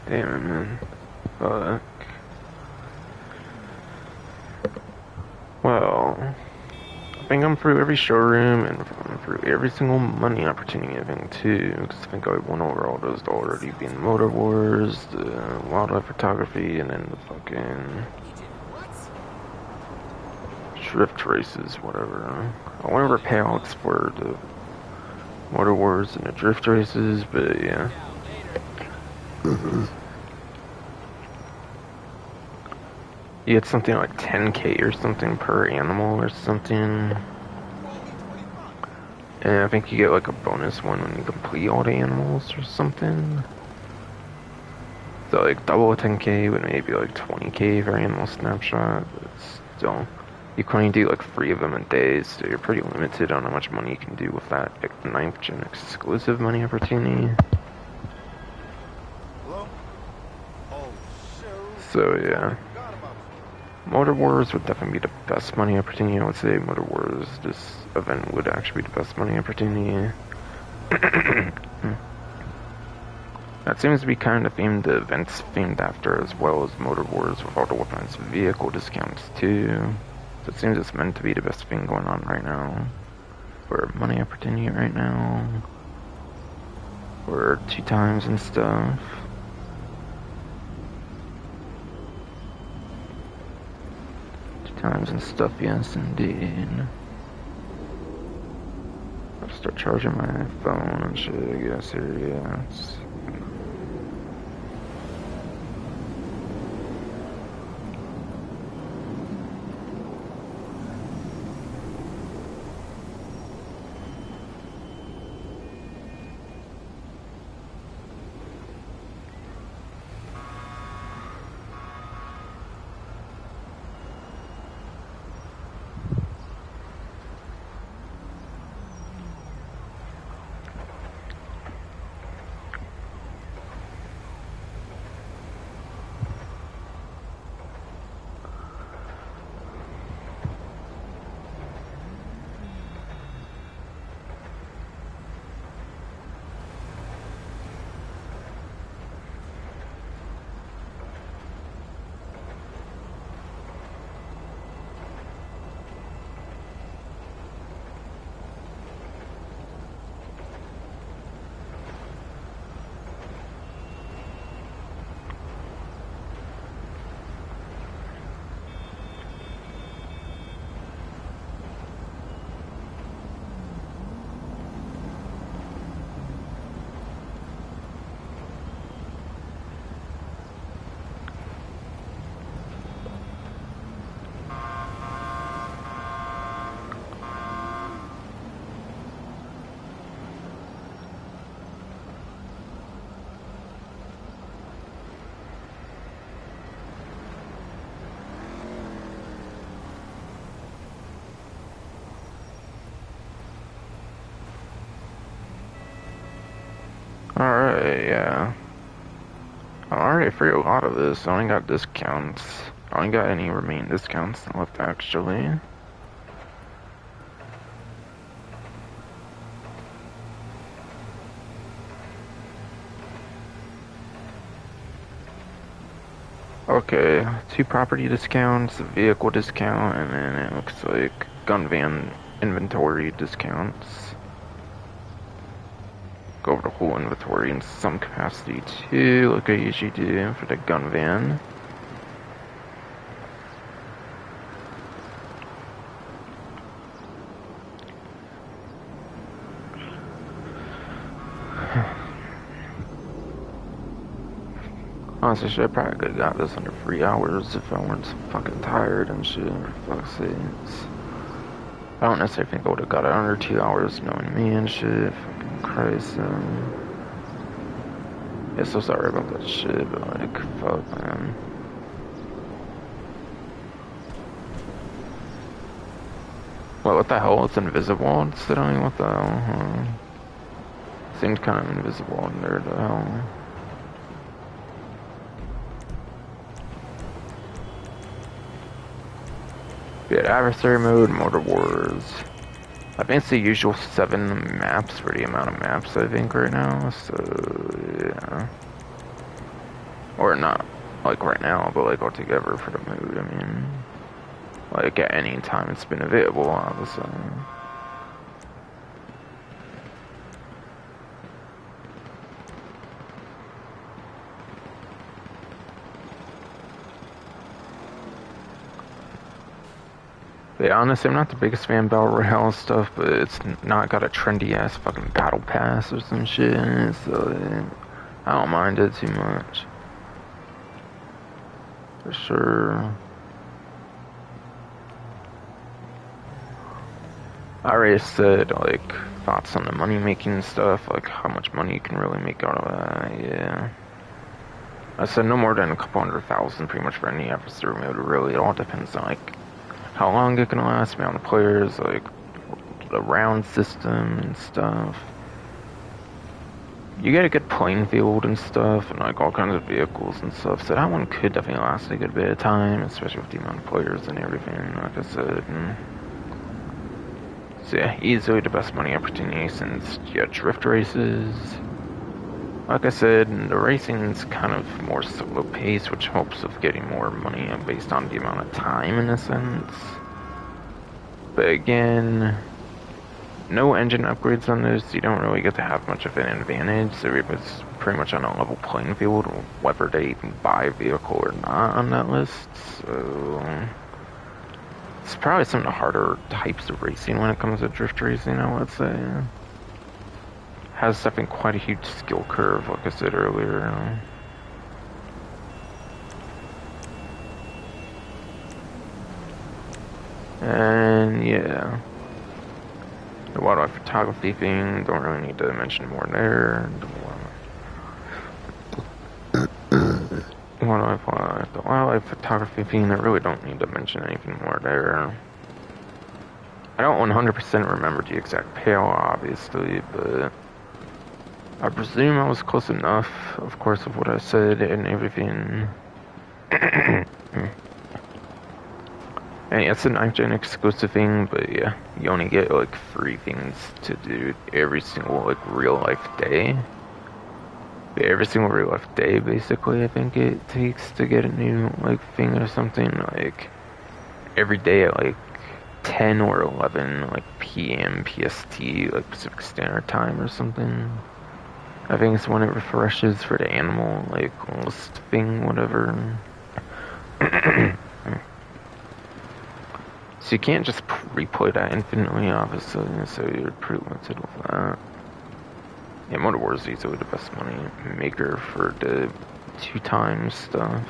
Damn it, man. Fuck. Well, I think I'm through every showroom and I'm through every single money opportunity event too. Because I think I went over all those already, being Motor Wars, the wildlife photography, and then the fucking drift races, whatever. I went over payouts for the Motor Wars and the drift races, but yeah. You get something like 10k or something per animal or something. And I think you get like a bonus one when you complete all the animals or something. So like double a 10k would maybe like 20k for animal snapshot, but still, you can only do like 3 of them a day, so you're pretty limited on how much money you can do with that like 9th gen exclusive money opportunity.
Hello? Oh, shoot.
So yeah,
Forgot about
Motor Wars would definitely be the best money opportunity. I would say Motor Wars, this event would actually be the best money opportunity. That seems to be kind of themed, the events themed after, as well as Motor Wars with all the weapons vehicle discounts too. So it seems it's meant to be the best thing going on right now. For money opportunity right now. Or 2 times and stuff. Times and stuff, yes indeed. I'll start charging my phone and shit, I guess here, yes. Alright, yeah. I'm already free a lot of this. I only got discounts. I only got any remaining discounts left actually. Okay, 2 property discounts, a vehicle discount, and then it looks like gun van inventory discounts. Go over the whole inventory in some capacity too, like I usually do for the gun van. Honestly, shit, I probably could have got this under 3 hours if I weren't so fucking tired and shit, for fuck's sakes. I don't necessarily think I would have got it under 2 hours knowing me and shit, fucking Christ, yeah, so sorry about that shit, but like, fuck, man. What the hell? It's invisible instead of what the hell? Huh? Seemed kind of invisible under the hell. We had adversary mode, Motor Wars. I think it's the usual 7 maps for the amount of maps I think right now, so yeah. Or not like right now, but like altogether for the mode, I mean. Like at any time it's been available, obviously. But yeah, honestly, I'm not the biggest fan of Battle Royale stuff, but it's not got a trendy ass fucking battle pass or some shit in it, so yeah, I don't mind it too much. For sure. I already said, like, thoughts on the money making stuff, like how much money you can really make out of that, yeah. I said no more than a couple 100,000 pretty much for any episode mode, really. It all depends on, like, how long it can last, amount of players, like, the round system and stuff. You get a good playing field and stuff, and like all kinds of vehicles and stuff, so that one could definitely last a good bit of time, especially with the amount of players and everything, like I said. So yeah, easily the best money opportunity since you have drift races. Like I said, the racing's kind of more slow pace, which helps with getting more money based on the amount of time in a sense. But again, no engine upgrades on this, you don't really get to have much of an advantage, so it was pretty much on a level playing field, whether they even buy a vehicle or not on that list, so it's probably some of the harder types of racing when it comes to drift racing, I would say. Has definitely quite a huge skill curve, like I said earlier. And yeah. The wildlife photography thing, don't really need to mention more there. The wildlife photography thing, I really don't need to mention anything more there. I don't 100% remember the exact payout, obviously, but I presume I was close enough, of course, of what I said and everything. And yeah, it's a 9th gen exclusive thing, but yeah, you only get like 3 things to do every single like real life day. Every single real life day, basically, I think it takes to get a new like thing or something. Like every day at like 10 or 11 like p.m. PST, like Pacific Standard Time or something. I think it's when it refreshes for the animal like list thing, whatever. So you can't just replay that infinitely, obviously, so you're pretty limited with that. Yeah, Motor Wars is easily the best money maker for the 2 times stuff.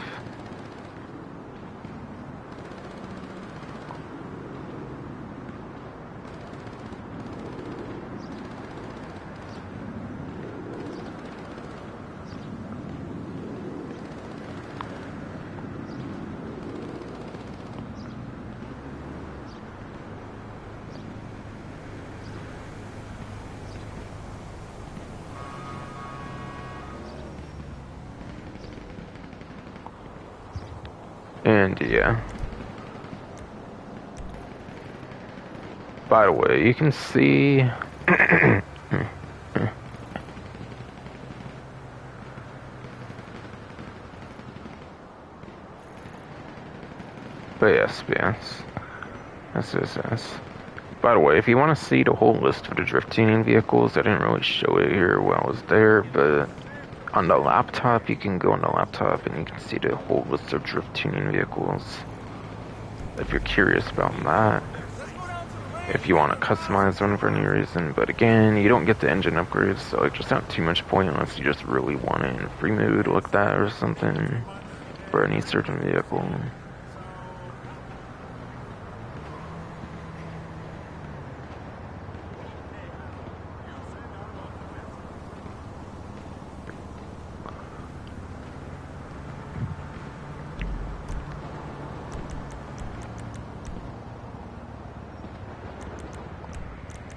And yeah. By the way, you can see but yes. Yes. By the way, if you want to see the whole list of the drift tuning vehicles, I didn't really show it here while I was there, but on the laptop, you can go on the laptop and you can see the whole list of drift tuning vehicles. If you're curious about that. If you want to customize one for any reason, but again, you don't get the engine upgrades, so it's just not too much point unless you just really want it in free mode like that or something for any certain vehicle.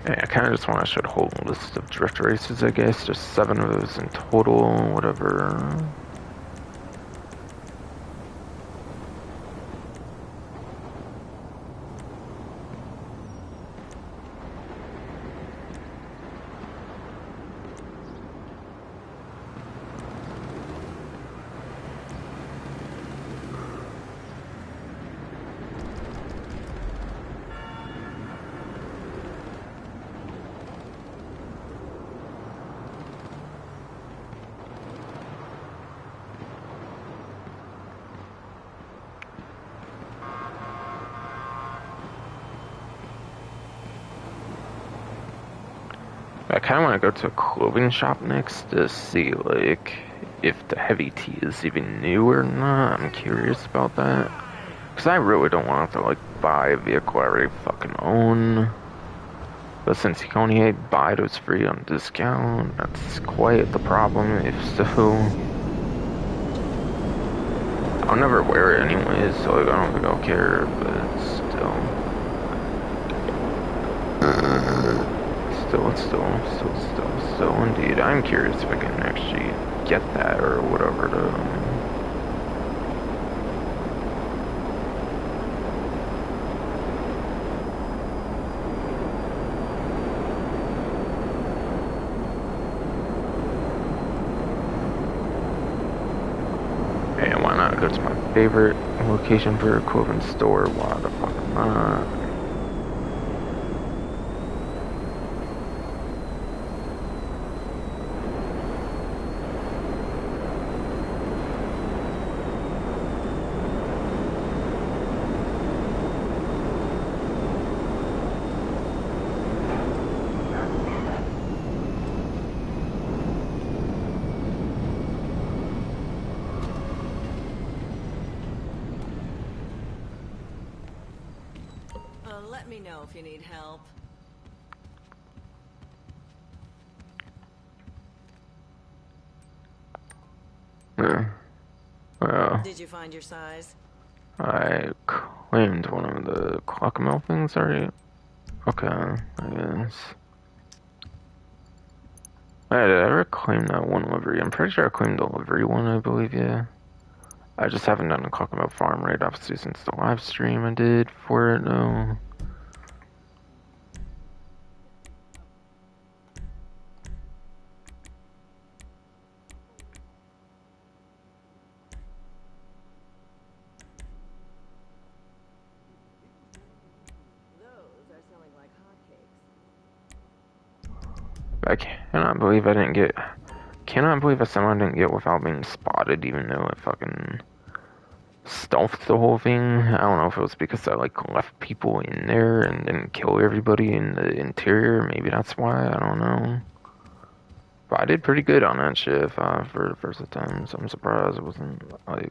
Yeah, I kind of just want to show the whole list of drift races, I guess. There's 7 of those in total, whatever. I kind of want to go to a clothing shop next to see, like, if the Heavy T is even new or not. I'm curious about that. Because I really don't want to, like, buy a vehicle I already fucking own. But since you can only buy those free on discount, that's quite the problem. If so, I'll never wear it anyways, so like, I don't think I'll care. But still, indeed, I'm curious if I can actually get that or whatever to. And why not? Go to my favorite location for a clothing store. Why the fuck not?
Let me know if you need help.
Well,
Did you find your size?
I claimed one of the clock mill things already. Okay, I guess. Did I ever claim that one livery? I'm pretty sure I claimed the livery one, I believe, yeah. I just haven't done a clock mill farm raid, obviously, since the live stream I did for it, though.
Those are selling like hotcakes.
I cannot believe I didn't get. Cannot believe I somehow didn't get without being spotted, even though I fucking stealthed the whole thing. I don't know if it was because I like left people in there and didn't kill everybody in the interior. Maybe that's why. I don't know. But I did pretty good on that shit for the first time, so I'm surprised it wasn't like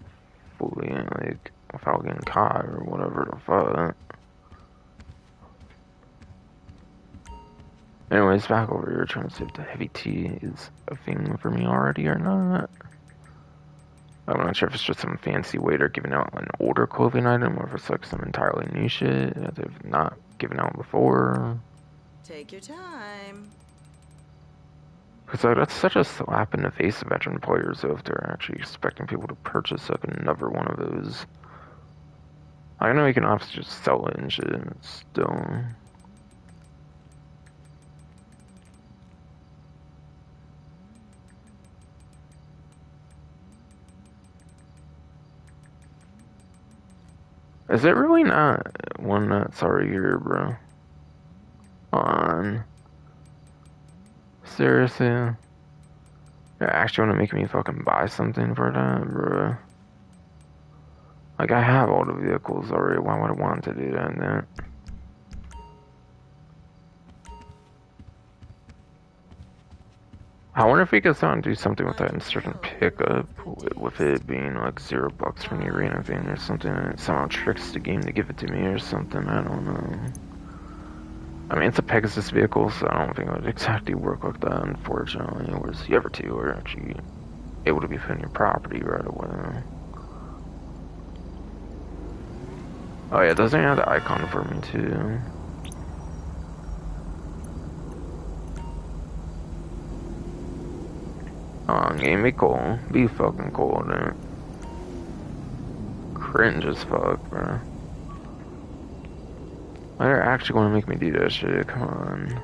fully like without getting caught or whatever the fuck. Anyways, back over here trying to see if the heavy tea is a thing for me already or not. I'm not sure if it's just some fancy waiter giving out an older clothing item or if it's like some entirely new shit that they've not given out before.
Take your time.
Because like, that's such a slap in the face of veteran players though, if they're actually expecting people to purchase like another one of those. I know you can obviously just sell it and shit, but still. Is it really not one that's already here, bro? On. Seriously? You actually want to make me fucking buy something for that, bro? Like, I have all the vehicles already. Why would I want to do that then? I wonder if we could do something with that instant pickup, with it being like $0 from the arena thing or something. It somehow tricks the game to give it to me or something. I don't know. I mean, it's a Pegasus vehicle, so I don't think it would exactly work like that, unfortunately. Whereas the other two are actually able to be put in your property right away. Oh yeah, doesn't it have the icon for me too? Oh, game be cool. Be fucking cool, dude. Cringe as fuck, bro. They're actually gonna make me do that shit, come on.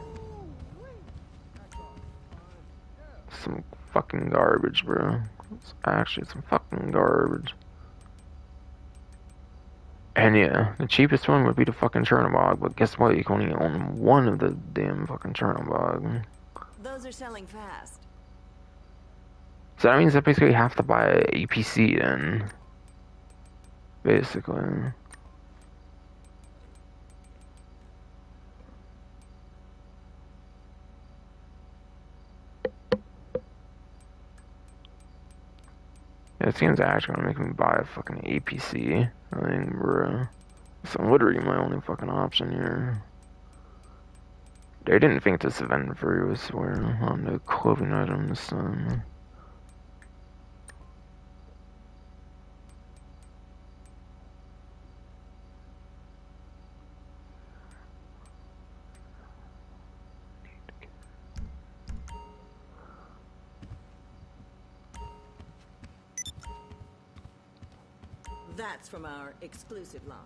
Some fucking garbage, bro. It's actually some fucking garbage. And yeah, the cheapest one would be the fucking Chernobog, but guess what? You can only own one of the damn fucking Chernobog.
Those are selling fast.
So that means I basically have to buy a APC then. Basically. Yeah, it seems actually gonna make me buy a fucking APC. I think, bro. It's literally my only fucking option here. They didn't think this event very was where on the clothing items.
That's from our exclusive line.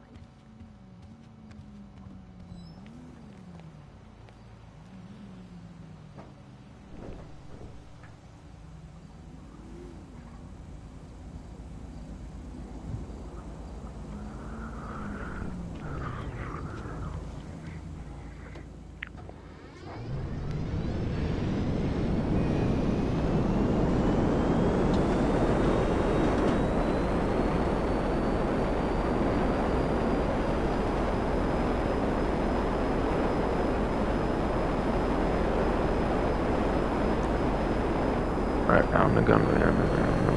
Right, found the gun van.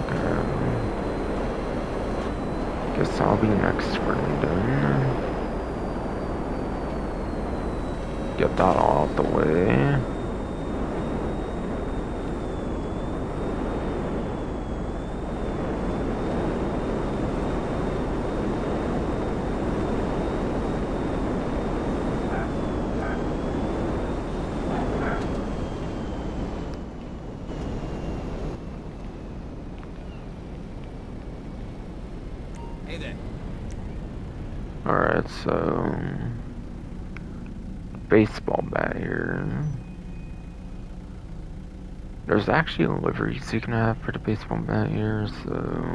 Okay. Guess I'll be next when I'm done. Get that all out the way.
Hey there.
Alright, so baseball bat here. There's actually liveries you can have for the baseball bat here, so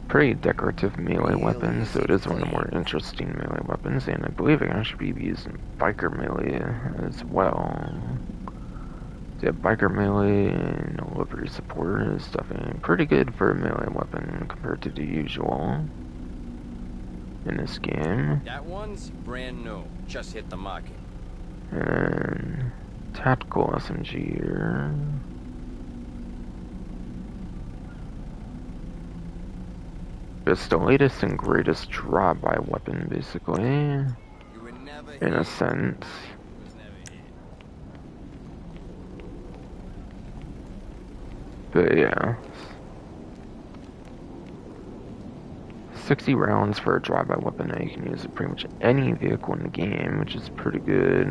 pretty decorative melee weapon, so it is one of the more interesting melee weapons, and I believe it can actually be used in biker melee as well. So yeah, biker melee and livery support is definitely pretty good for a melee weapon compared to the usual in this game.
That one's brand new. Just hit the market.
And tactical SMG here. It's the latest and greatest drive-by weapon, basically,
You were never
in
here.
a sense.
Was never here.
But yeah. 60 rounds for a drive-by weapon that you can use with pretty much any vehicle in the game, which is pretty good.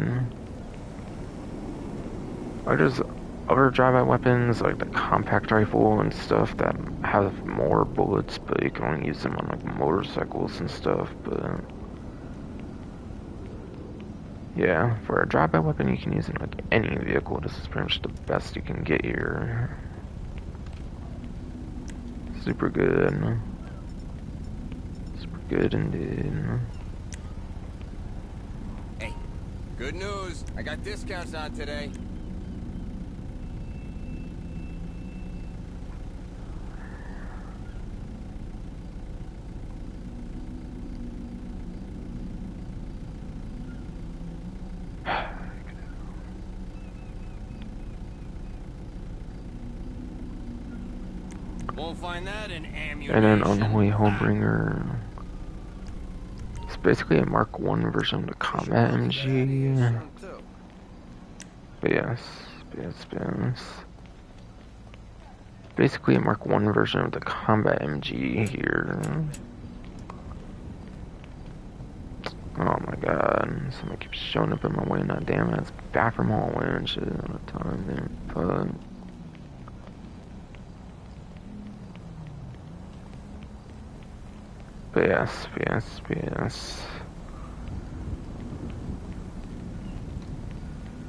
Like there's other drive-by weapons like the compact rifle and stuff that have more bullets, but you can only use them on like motorcycles and stuff, but yeah, for a drive-by weapon you can use it in like any vehicle. This is pretty much the best you can get here. Super good. Super good indeed.
Hey, good news. I got discounts on today. Won't find that in ammunition.
And then Unholy Hullbringer. It's basically a Mark 1 version of the Combat MG. But yes. Basically a Mark 1 version of the Combat MG here. Oh my god. Somebody keeps showing up in my way, not damn it. It's back from hallway and shit all the time, man. Fuck. But yes.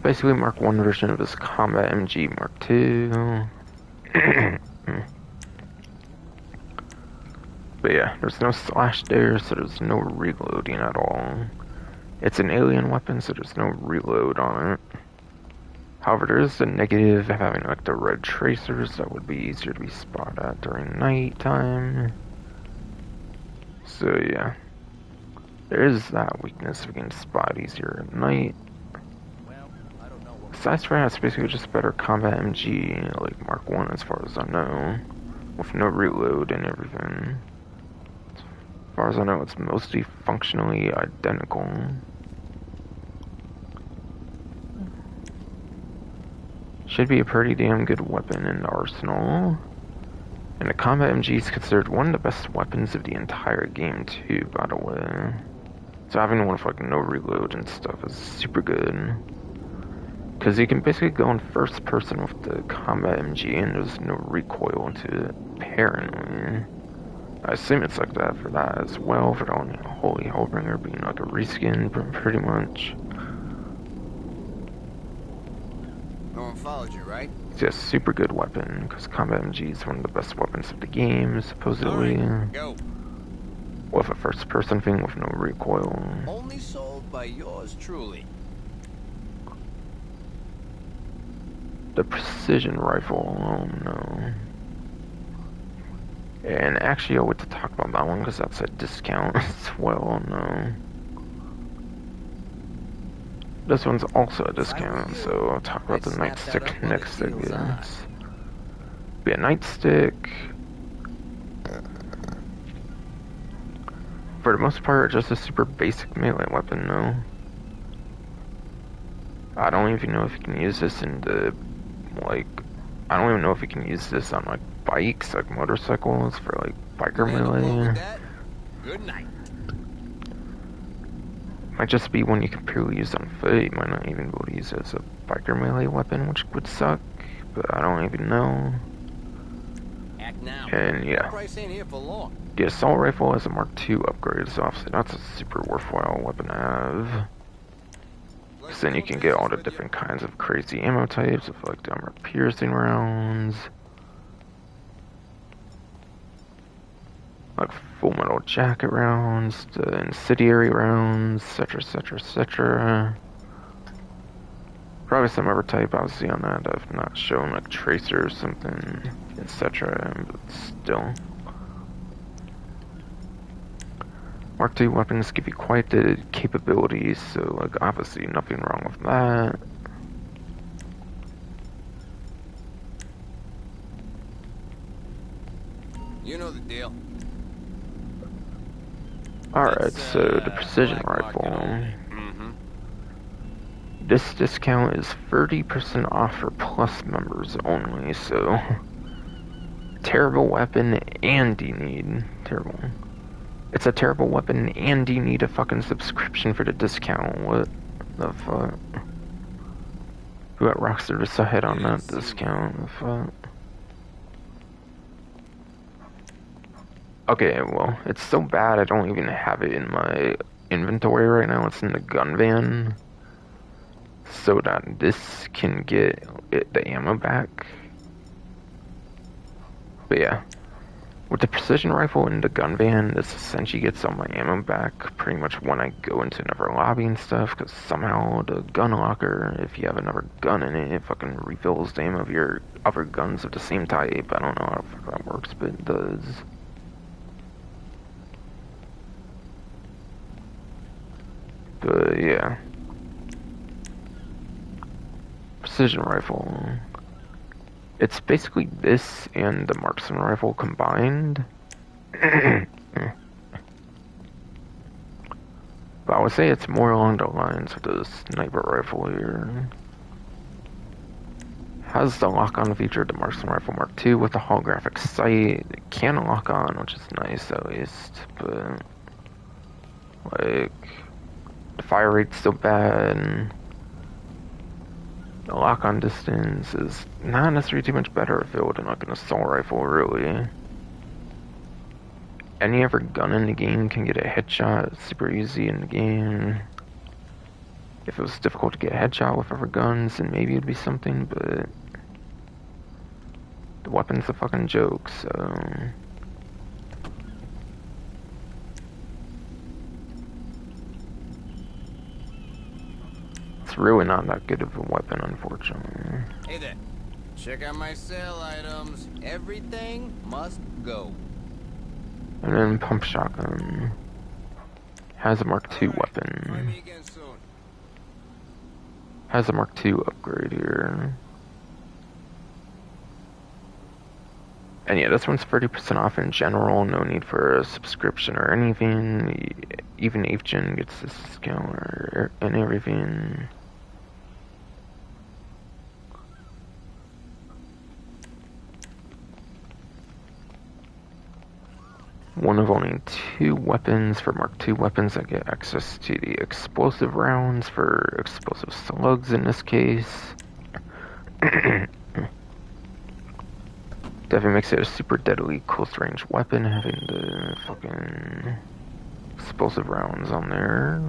Basically Mark 1 version of this Combat MG Mark 2. But yeah, there's no slash there, so there's no reloading at all. It's an alien weapon, so there's no reload on it. However, there is a negative of having like the red tracers that would be easier to be spotted at during night time. So yeah, there is that weakness we can spot easier at night.
Well, I don't know what.
Besides for that, it's basically just a better combat MG, like Mark 1 as far as I know, with no reload and everything. As far as I know, it's mostly functionally identical. Should be a pretty damn good weapon in the arsenal. And the combat MG is considered one of the best weapons of the entire game too, by the way. So having one with like no reload and stuff is super good. Because you can basically go in first person with the combat MG and there's no recoil to it, apparently. I assume it's like that for that as well, for the Holy Hellbringer being like a reskin, pretty much.
No one followed you, right?
It's a super good weapon, because combat MG is one of the best weapons of the game, supposedly.
Alright, go.
With a first person thing with no recoil.
Only sold by yours truly.
The precision rifle, oh no. And actually I want to talk about that one because that's a discount as well, no. This one's also a discount, so I'll talk about the nightstick next, I guess. Be a nightstick. For the most part, just a super basic melee weapon, no. I don't even know if you can use this in the, like, I don't even know if you can use this on, like, bikes, like motorcycles, for, like, biker melee.
Good night.
Might just be one you can purely use on foot. You might not even be able to use it as a biker melee weapon, which would suck, but I don't even know.
Act now.
And yeah,
Price ain't here for long.
the assault rifle has a Mark II upgrade, so obviously that's a super worthwhile weapon to have. Because then you can get all the different kinds of crazy ammo types, of like the armor-piercing rounds, like full metal jacket rounds, the incendiary rounds, etc, etc. Probably some other type obviously on that I've not shown, like tracer or something, etc, but still. Mark II weapons give you quite the capabilities, so like obviously nothing wrong with that.
You know the deal.
Alright, so the precision rifle.
Mm-hmm.
This discount is 30% off for Plus members only, so terrible weapon and you need terrible. It's a terrible weapon and you need a fucking subscription for the discount. What the fuck? Who got Rockstar just ahead on that discount? The fuck? Okay, well, it's so bad I don't even have it in my inventory right now. It's in the gun van. So that this can get the ammo back. But yeah. With the precision rifle in the gun van, this essentially gets all my ammo back pretty much when I go into another lobby and stuff, because somehow the gun locker, if you have another gun in it, it fucking refills the ammo of your other guns of the same type. I don't know how the fuck that works, but it does. But yeah. Precision rifle. It's basically this and the marksman rifle combined. But I would say it's more along the lines of the sniper rifle here. Has the lock-on feature of the marksman rifle Mark II with the holographic sight. It can lock on, which is nice at least, but like the fire rate's still bad. The lock-on distance is not necessarily too much better if it would like an assault rifle, really. Any other gun in the game can get a headshot. It's super easy in the game. If it was difficult to get a headshot with other guns, then maybe it'd be something, but the weapon's a fucking joke, so... It's really not that good of a weapon, unfortunately.
Hey there. Check out my sale items. Everything must go.
And then pump shotgun. Has a Mark II
Try
weapon.
me again soon.
Has a Mark II upgrade here. And yeah, this one's 30% off in general. No need for a subscription or anything. Even 8th Gen gets this discount and everything. one of only 2 weapons. For Mark II weapons, I get access to the explosive rounds for explosive slugs in this case. Definitely makes it a super deadly close range weapon, having the fucking explosive rounds on there.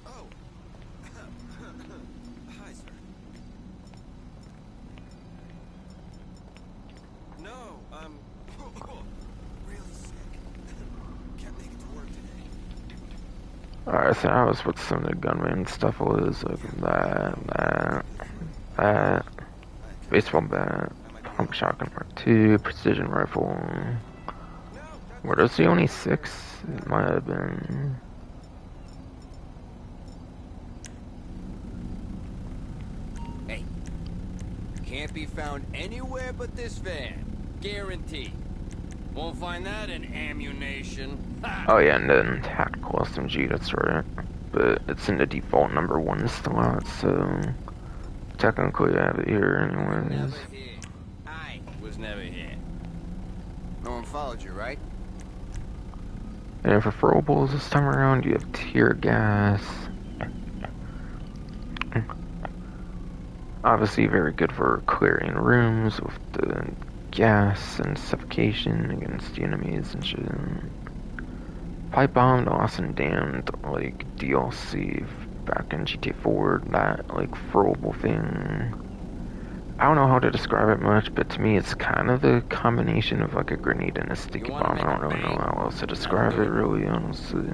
Oh. Hi, sir. No, I'm really sick. Can't make it to work today.
Alright, so that was what some of the gunman stuff was. Like that, baseball bat, pump shotgun Mark II, precision rifle. Were those the only 6? It might have been.
Hey, can't be found anywhere but this van. Guaranteed. Won't find that in ammunition. Ha!
Oh yeah, and then tactical SMG, that's right. But it's in the default number 1 slot, so technically I have it here anyways.
Never here. I was never here. No one followed you, right?
And for throwables this time around, you have tear gas. Obviously very good for clearing rooms with the gas and suffocation against the enemies and shit. Pipe bomb, the Lost and Damned, like DLC back in GTA 4, that like throwable thing. I don't know how to describe it much, but to me it's kind of a combination of like a grenade and a sticky bomb. I don't really know how else to describe it really, honestly.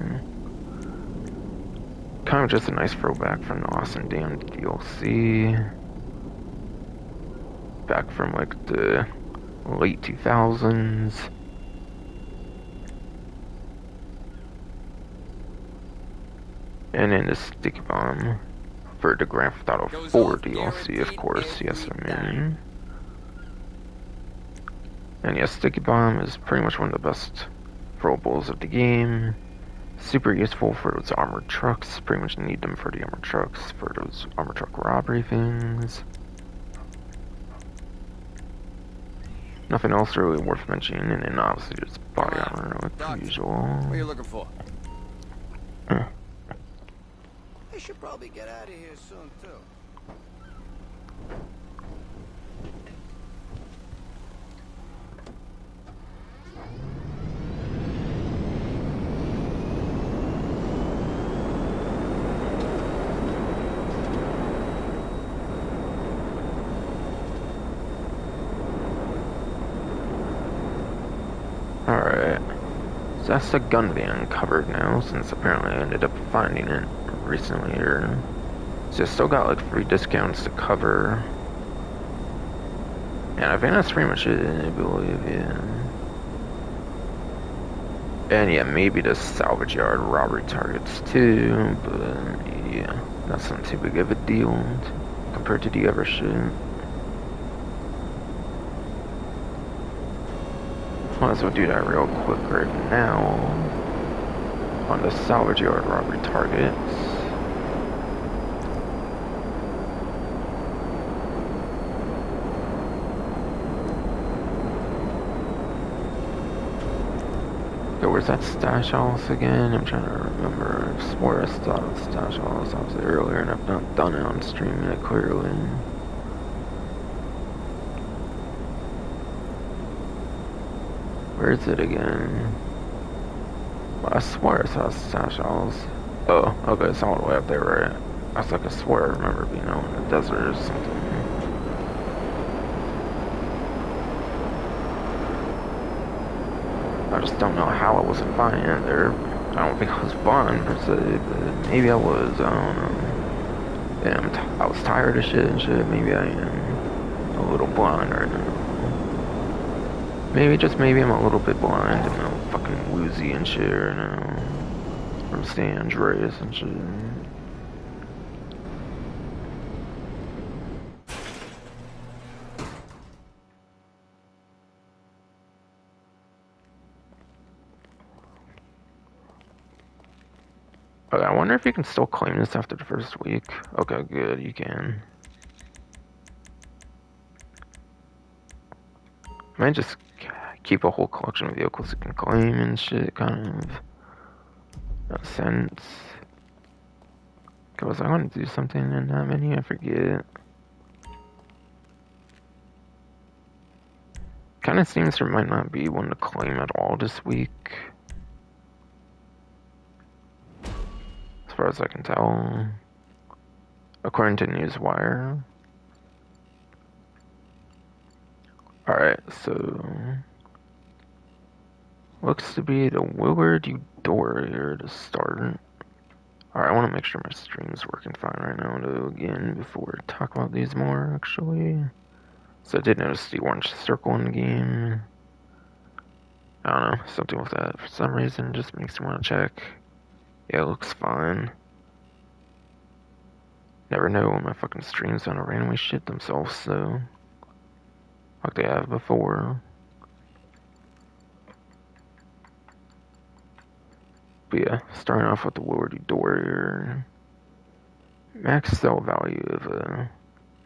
Kind of just a nice throwback from the Lost and Damned DLC. Back from like the late 2000s. And then the sticky bomb for the Grand Theft Auto 4 DLC, of course. Yes, I mean. And yes, sticky bomb is pretty much one of the best throwables of the game. Super useful for those armored trucks. Pretty much need them for the armored trucks, for those armored truck robbery things. Nothing else really worth mentioning, and then obviously just body armor, like per usual.
What are you looking for?
I should probably get out of here soon, too.
Alright. So that's the gun van covered now, since apparently I ended up finding it recently here. So I still got like free discounts to cover. And I think that's pretty much it, I believe, yeah. And yeah, maybe the salvage yard robbery targets too, but yeah, that's not too big of a deal compared to the other shit. Might as well do that real quick right now on the salvage yard robbery targets. Yo, where's that stash house again? I'm trying to remember. I swear I saw that stash house obviously earlier and I've not done it on stream yet, clearly. Where is it again? Well, I swear I saw a stash house. Oh, okay, it's all the way up there, right? I was like, I swear I remember being out in the desert or something. I just don't know how I wasn't buying it there. I don't think I was buying per se, but maybe I was, I don't know. Damn, I was tired of shit and shit. Maybe I am a little blind right now. Maybe, just maybe I'm a little bit blind and I'm fucking woozy and shit right now. From San Andreas and shit. Okay, I wonder if you can still claim this after the first week. Okay, good, you can. I might just keep a whole collection of vehicles you can claim and shit, kind of. No sense. Was I going to do something in that menu? I forget. Kind of seems there might not be one to claim at all this week. As far as I can tell. According to Newswire. Alright, so... looks to be the Willard Eudora here to start. Alright, I want to make sure my stream's working fine right now, though, again, before we talk about these more, actually. So I did notice the orange circle in the game. I don't know, something with that for some reason just makes me want to check. Yeah, it looks fine. Never know when my fucking streams gonna randomly shit themselves, so... like they have before. But yeah, starting off with the Willard Eudora here. Max sell value of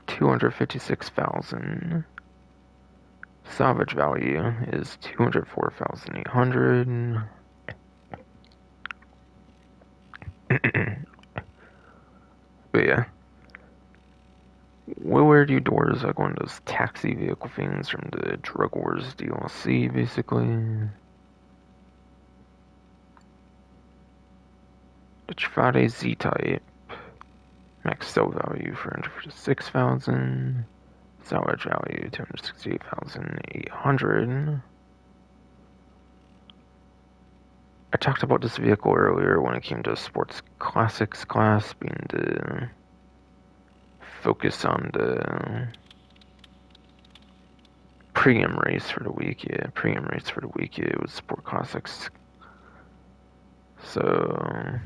256,000. Salvage value is 204,800. But yeah, Willard Eudora is like one of those taxi vehicle things from the Drug Wars DLC, basically. The Trifade Z-Type. Max sell value 456,000. Salvage value 268,800. I talked about this vehicle earlier when it came to Sports Classics class being the focus on the pre-em race for the week. Yeah, pre-em race for the week. Yeah, it was Sport Classics. So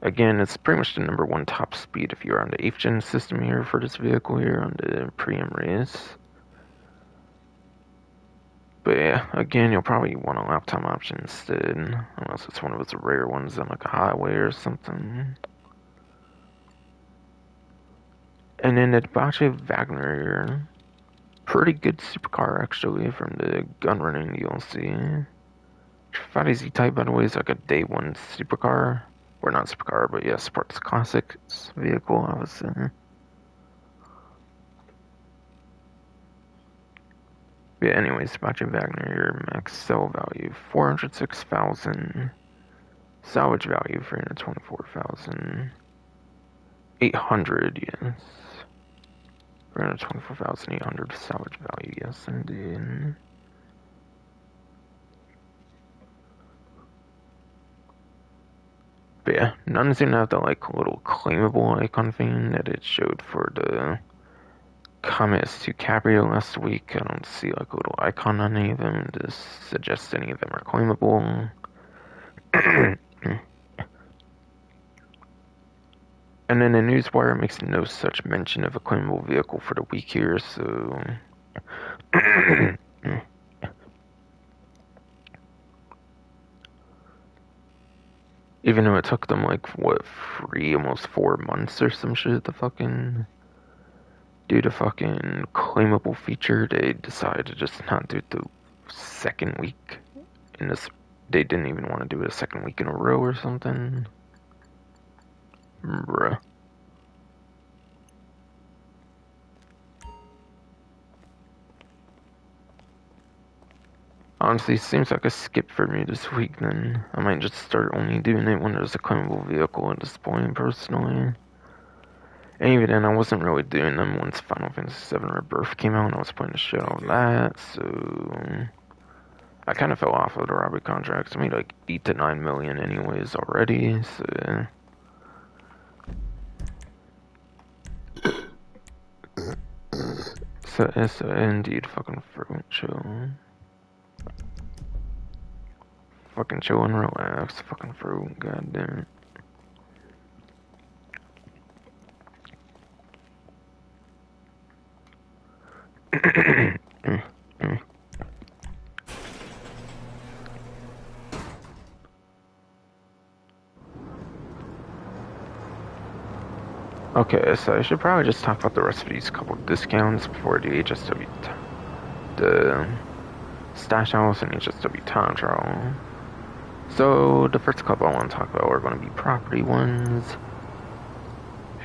again, it's pretty much the #1 top speed if you're on the 8th gen system here for this vehicle here on the pre-em race. But yeah, again, you'll probably want a lap time option instead, unless it's one of those rare ones on like a highway or something. And then the Dodge Wagner here, pretty good supercar actually from the gun running DLC. Trifade Z-Type, by the way, is like a day one supercar. Or not supercar, but yeah, Sports Classics vehicle, I would say. Yeah, anyways, Dodge Wagner here, max sell value 406,000. Salvage value 324,800, yes. 324,800 salvage value, yes indeed. But yeah, none seem to have the like little claimable icon thing that it showed for the Comet S2 Cabrio last week. I don't see like a little icon on any of them to suggest any of them are claimable. And then the Newswire makes no such mention of a claimable vehicle for the week here, so... even though it took them like, what, almost 4 months or some shit to fucking do the fucking claimable feature, they decided to just not do it the second week in this. They didn't even want to do it a second week in a row or something. Bruh. Honestly, seems like a skip for me this week then. I might just start only doing it when there's a claimable vehicle at this point, personally. And even then, I wasn't really doing them once Final Fantasy VII Rebirth came out and I was playing the shit on that, so... I kind of fell off of the robbery contracts. I made like 8 to 9 million anyways already, so... So indeed, fucking fruit, chill. Fucking chill and relax, fucking fruit, goddamn. Okay, so I should probably just talk about the rest of these couple discounts before I do HSW, the Stash House and HSW Time Trial. So the first couple I want to talk about are going to be property ones.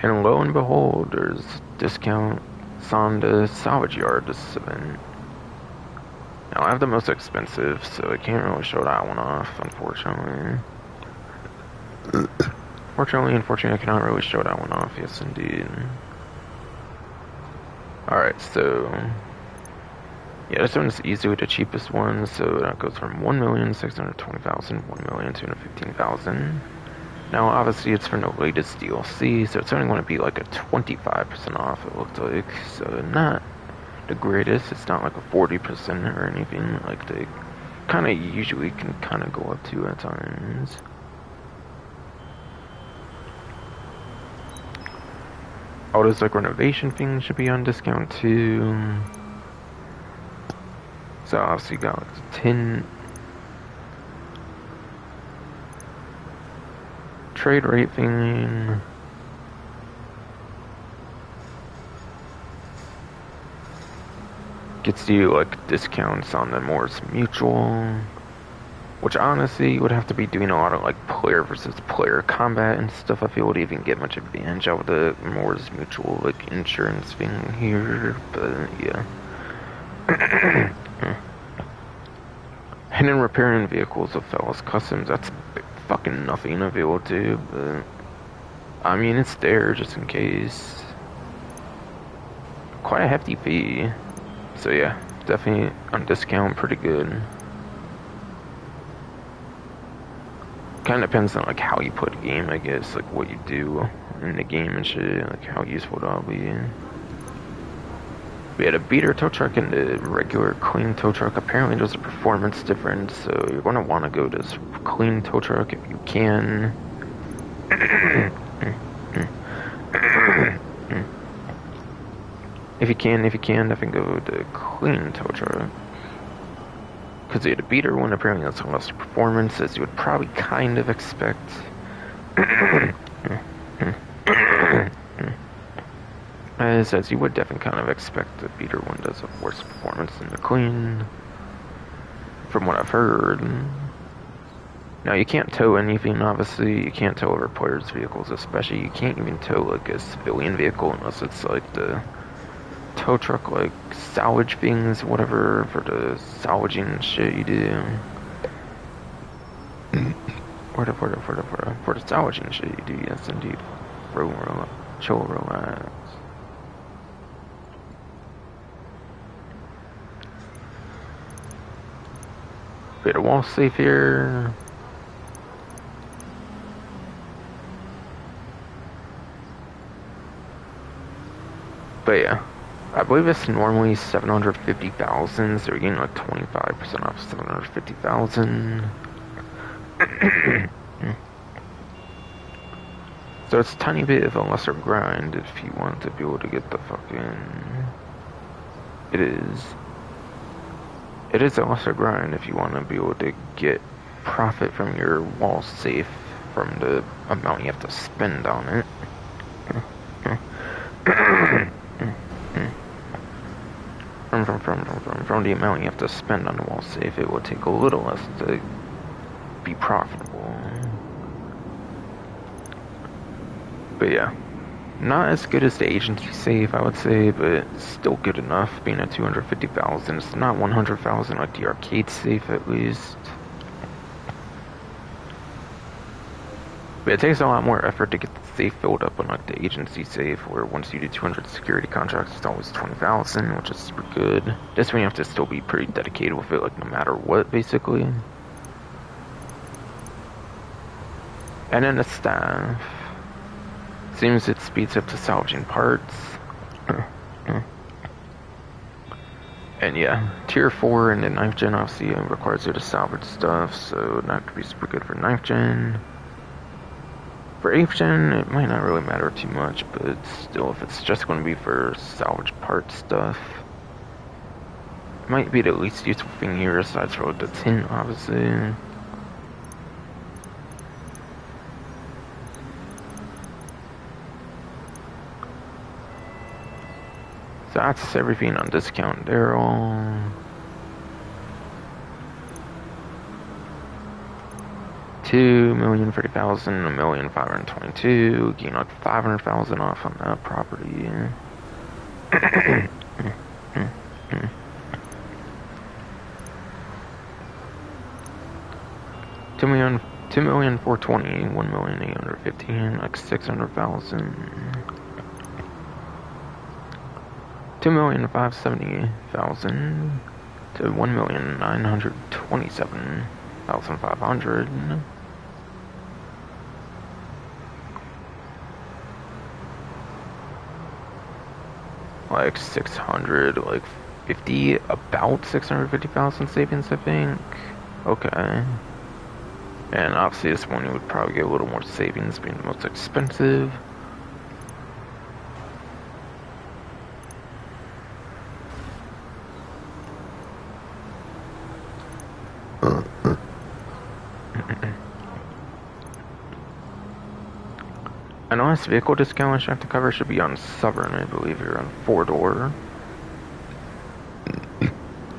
And lo and behold, there's discounts on the salvage yard this event. Now I have the most expensive, so I can't really show that one off, unfortunately. Unfortunately, I cannot really show that one off, yes indeed. Alright, so... yeah, this one is easily the cheapest one, so that goes from 1,620,000, 1,215,000. Now, obviously, it's from the latest DLC, so it's only going to be like a 25% off, it looks like. So, not the greatest. It's not like a 40% or anything like they kind of usually can kind of go up to at times. All those like renovation things should be on discount too. So, obviously, you got like 10 trade rate thing. Gets you like discounts on the Moore's Mutual, which honestly you would have to be doing a lot of like player versus player combat and stuff. I feel to even get much advantage out of the Moore's Mutual like insurance thing here, but yeah. And then repairing vehicles with Fellas Customs, that's fucking nothing to be able to, but I mean it's there just in case. Quite a hefty fee. So yeah, definitely on discount, pretty good. Kind of depends on like how you put a game, I guess, like what you do in the game and shit, like how useful that'll be. We had a beater tow truck and the regular clean tow truck. Apparently there's a performance difference, so you're gonna want to go to this clean tow truck if you can. If you can, definitely go to clean tow truck. Because the beater one apparently has less performance, as you would probably kind of expect. As you would definitely kind of expect, the beater one does have worse performance than the clean, from what I've heard. Now, you can't tow anything, obviously. You can't tow other players' vehicles, especially. You can't even tow, like, a civilian vehicle unless it's, like, the tow truck, like, salvage things, whatever, for the salvaging shit you do. For the salvaging shit you do, yes, indeed. Chill, relax. Bit of wall safe here. But yeah, I believe it's normally 750,000, so you're getting like 25% off 750,000. So it's a tiny bit of a lesser grind if you want to be able to get the fucking... It is a lesser grind if you want to be able to get profit from your wall safe from the amount you have to spend on it. From the amount you have to spend on the wall safe, it will take a little less to be profitable. But yeah, not as good as the agency safe, I would say, but still good enough. Being at 250,000, it's not 100,000 like the arcade safe at least. But it takes a lot more effort to get the safe filled up on like the agency safe, where once you do 200 security contracts, it's always 20,000, which is super good. This one you have to still be pretty dedicated with it, like no matter what, basically. And then the staff. Seems it speeds up to salvaging parts. And yeah, tier 4 and the 9th gen obviously requires you to salvage stuff, so that could be super good for 9th gen. For 8th gen, it might not really matter too much, but still, if it's just going to be for salvage part stuff, it might be the least useful thing here, aside from the tin, obviously. that's everything on discount, Daryl. 2,030,000, 1,522,000, gain like 500,000 off on that property. 2,420,000, 1,815,000, like 600,000. 2,570,000 to 1,927,500. Like 600, like 50, about 650,000 savings, I think. Okay. And obviously this one you would probably get a little more savings being the most expensive. I know this vehicle discount insurance to cover should be on Southern, I believe you're on 4-door.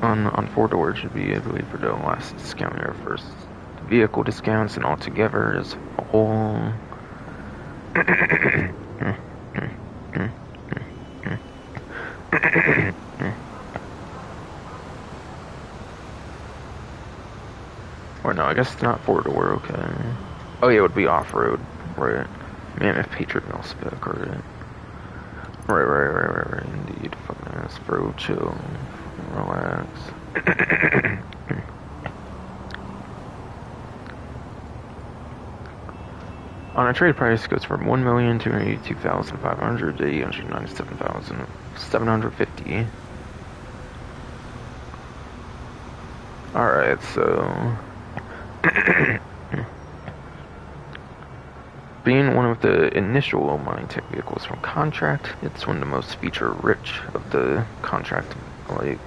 on 4-door should be, I believe, for the last discount here first. The vehicle discounts and all together is a whole. Or no, I guess it's not 4-door, okay. Oh yeah, it would be off-road, right. Mammoth Patriot Mill spec, right. Right, indeed. Fucking ass, bro, chill. Relax. On a trade price goes from 1,282,500 to 897,750. Alright, so being one of the initial mining tech vehicles from contract, it's one of the most feature rich of the contract, like,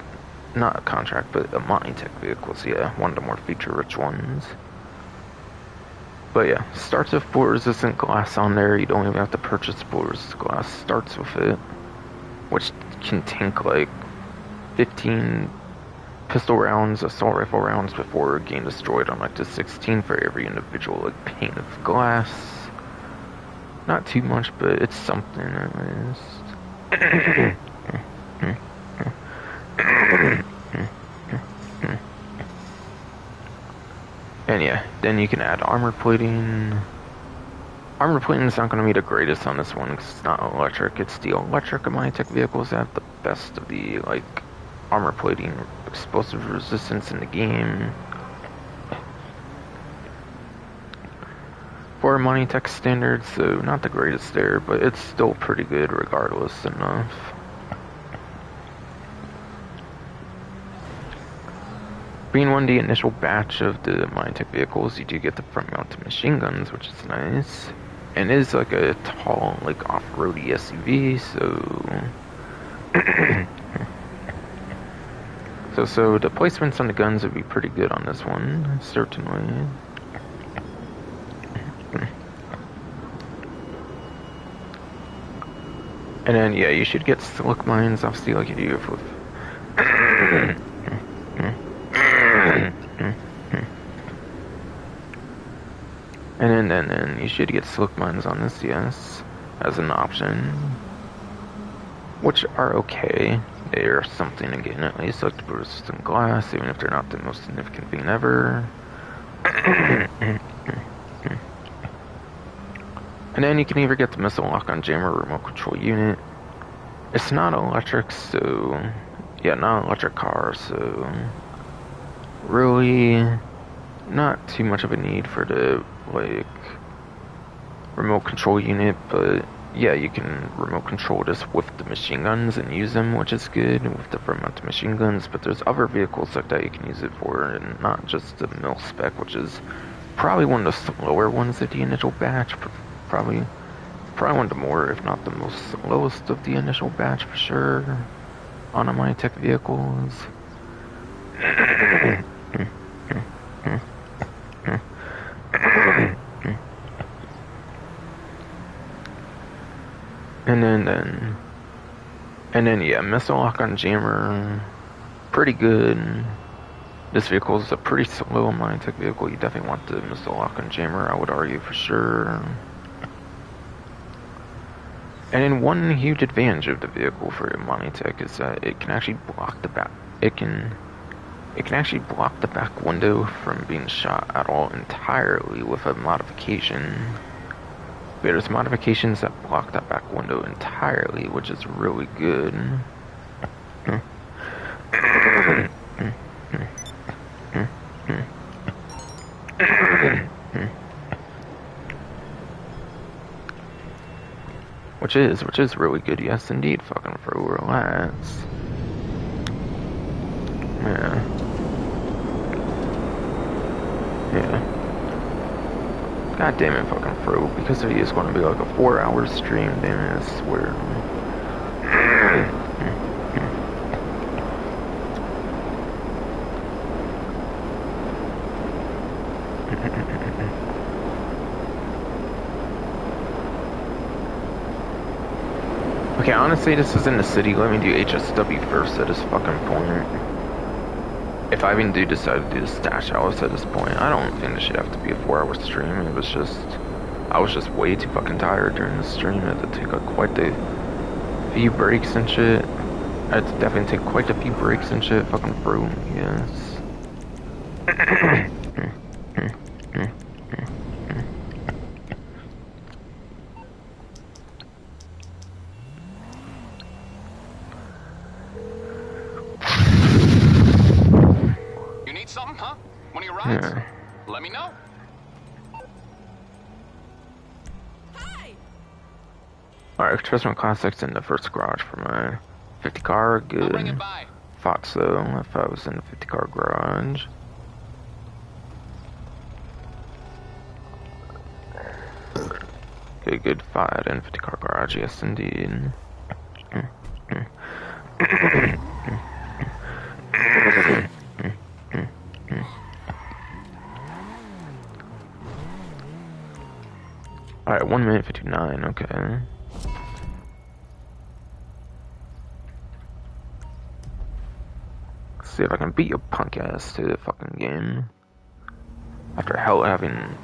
not contract, but the mining tech vehicles, yeah, one of the more feature rich ones. But yeah, starts with bullet resistant glass on there. You don't even have to purchase bullet resistant glass, starts with it, which can tank like 15 pistol rounds, assault rifle rounds before getting destroyed on like the 16 for every individual like pane of glass. Not too much, but it's something at least. And yeah, then you can add armor plating. Armor plating is not going to be the greatest on this one because it's not electric. It's the electric Minitech vehicles that have the best of the like armor plating, explosive resistance in the game. For Minitech standards, so not the greatest there, but it's still pretty good regardless enough. Being one of the initial batch of the Minitech vehicles, you do get the front-mounted machine guns, which is nice. And it is like a tall, like off-roady SUV, so the placements on the guns would be pretty good on this one, certainly. And then, yeah, you should get slick mines, obviously, like you do with... And then you should get slick mines on this, yes, as an option. Which are okay. They are something to get at least, like the resistant glass, even if they're not the most significant thing ever. And then you can either get the missile lock-on jammer remote control unit. It's not electric, so... Yeah, not an electric car, so... Really... Not too much of a need for the, like... remote control unit, but... Yeah, you can remote control this with the machine guns and use them, which is good, with the front-mounted machine guns, but there's other vehicles like that you can use it for, and not just the mil spec, which is probably one of the slower ones of the initial batch. Probably one of the more, if not the most lowest of the initial batch for sure, on the Minitech vehicles. And then And then yeah, missile lock on jammer, pretty good. This vehicle is a pretty slow Minitech vehicle. You definitely want the missile lock on jammer, I would argue for sure. And then one huge advantage of the vehicle for Minitech is that it can actually block the back. It can actually block the back window from being shot at all entirely with a modification. There's modifications that block that back window entirely, which is really good. Which is really good, yes indeed, fucking Fro, relax. Yeah. Yeah. God damn it, fucking Fro, because it is gonna be like a 4-hour stream, damn it, I swear. Okay, honestly, this is in the city. Let me do HSW first at this fucking point. If I even do decide to do the stash house at this point, I don't think this should have to be a 4-hour stream. It was just, I was just way too fucking tired during the stream. I had to take quite a few breaks and shit. I had to definitely take quite a few breaks and shit. Fucking bro, yes.
Something, huh? One of your rides?
Yeah.
Let me know.
Hi!
Alright, Tristan Classics in the first garage for my 50 car,
I'll bring it
good.
by.
Thought so, if I was in the 50 car garage. Okay, good fight in 50 car garage, yes indeed. Alright, 1 minute 59, okay. Let's see if I can beat your punk ass to the fucking game. After having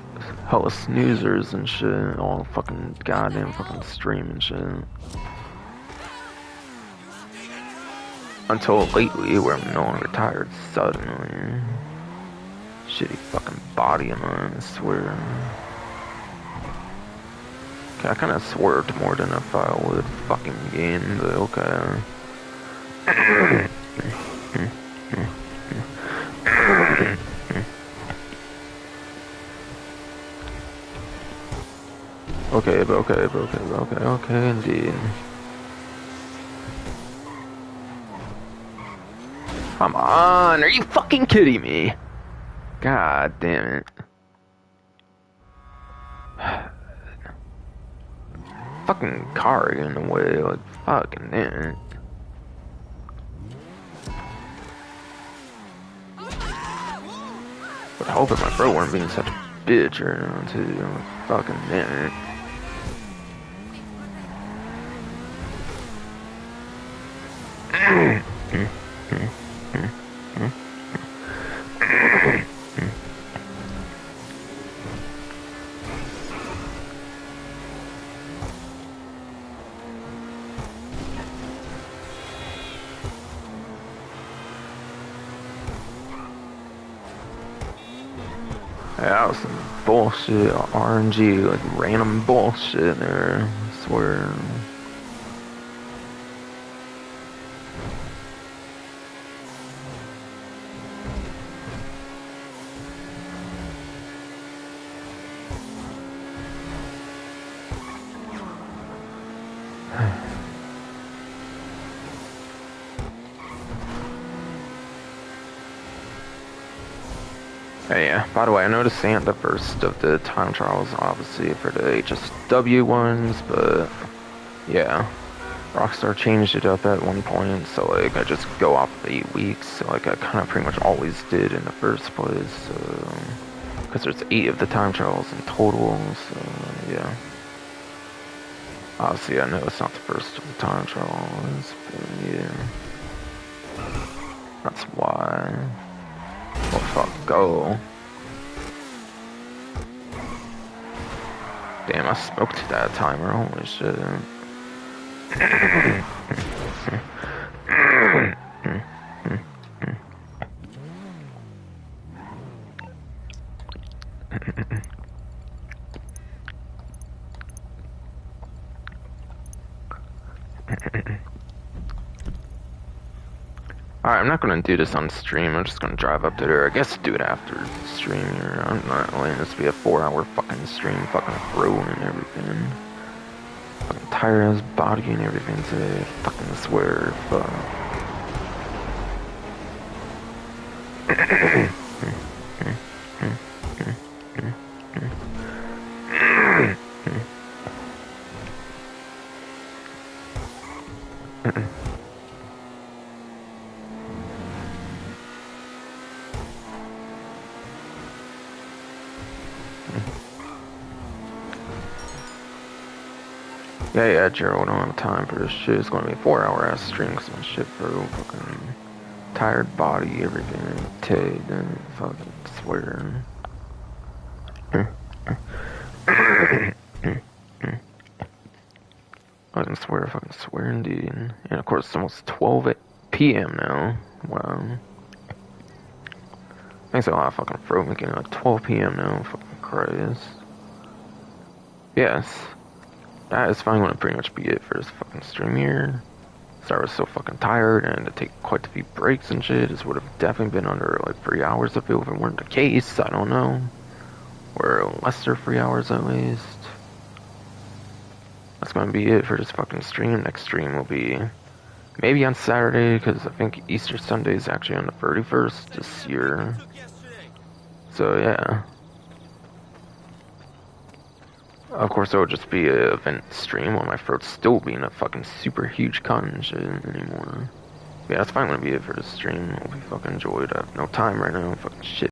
hella snoozers and shit, all fucking goddamn fucking stream and shit. Until lately, where I'm no longer tired suddenly. Shitty fucking body of mine, I swear. Okay, I kinda swerved more than if I would fucking game, but okay. Okay, indeed. Come on, are you fucking kidding me? God damn it. Fucking car in the way, like fucking damn it. Would hope if my bro weren't being such a bitch right now too. Like, fucking damn it. That was some bullshit, RNG, like random bullshit there, I swear. Hey, yeah, by the way, I noticed they ain't the first of the time trials, obviously, for the HSW ones, but yeah, Rockstar changed it up at one point, so like, I just go off of 8 weeks, so like, I kind of pretty much always did in the first place, so, because there's 8 of the time trials in total, so yeah. Obviously, I know it's not the first time trial is, but yeah. That's why. Well, fuck, go. Damn, I smoked that timer, holy shit. Alright, I'm not gonna do this on stream, I'm just gonna drive up to there. I guess do it after the stream here. I'm not letting this be a 4-hour fucking stream, fucking throwing and everything. Fucking tired his body and everything today. Fucking swear, fuck. Yeah, Gerald, I don't have time for this shit. It's gonna be a 4-hour ass stream because my shit, bro. Fucking tired body, everything. Ted, and fucking swear. Fucking swear indeed. And of course, it's almost 12 p.m. now. Wow. Thanks a lot, fucking fro making it 12 p.m. now. Fucking Christ. Yes. That is finally gonna pretty much be it for this fucking stream here. So I was so fucking tired and to take quite a few breaks and shit. This would have definitely been under like 3 hours if it weren't the case. I don't know. Or less than 3 hours at least. That's gonna be it for this fucking stream. Next stream will be maybe on Saturday, because I think Easter Sunday is actually on the 31st this year. So yeah. Of course, it would just be an event stream while my throat's still being a fucking super huge cunt and shit anymore. Yeah, that's finally gonna be it for this stream. Hope you fucking enjoyed. I have no time right now. Fucking shit.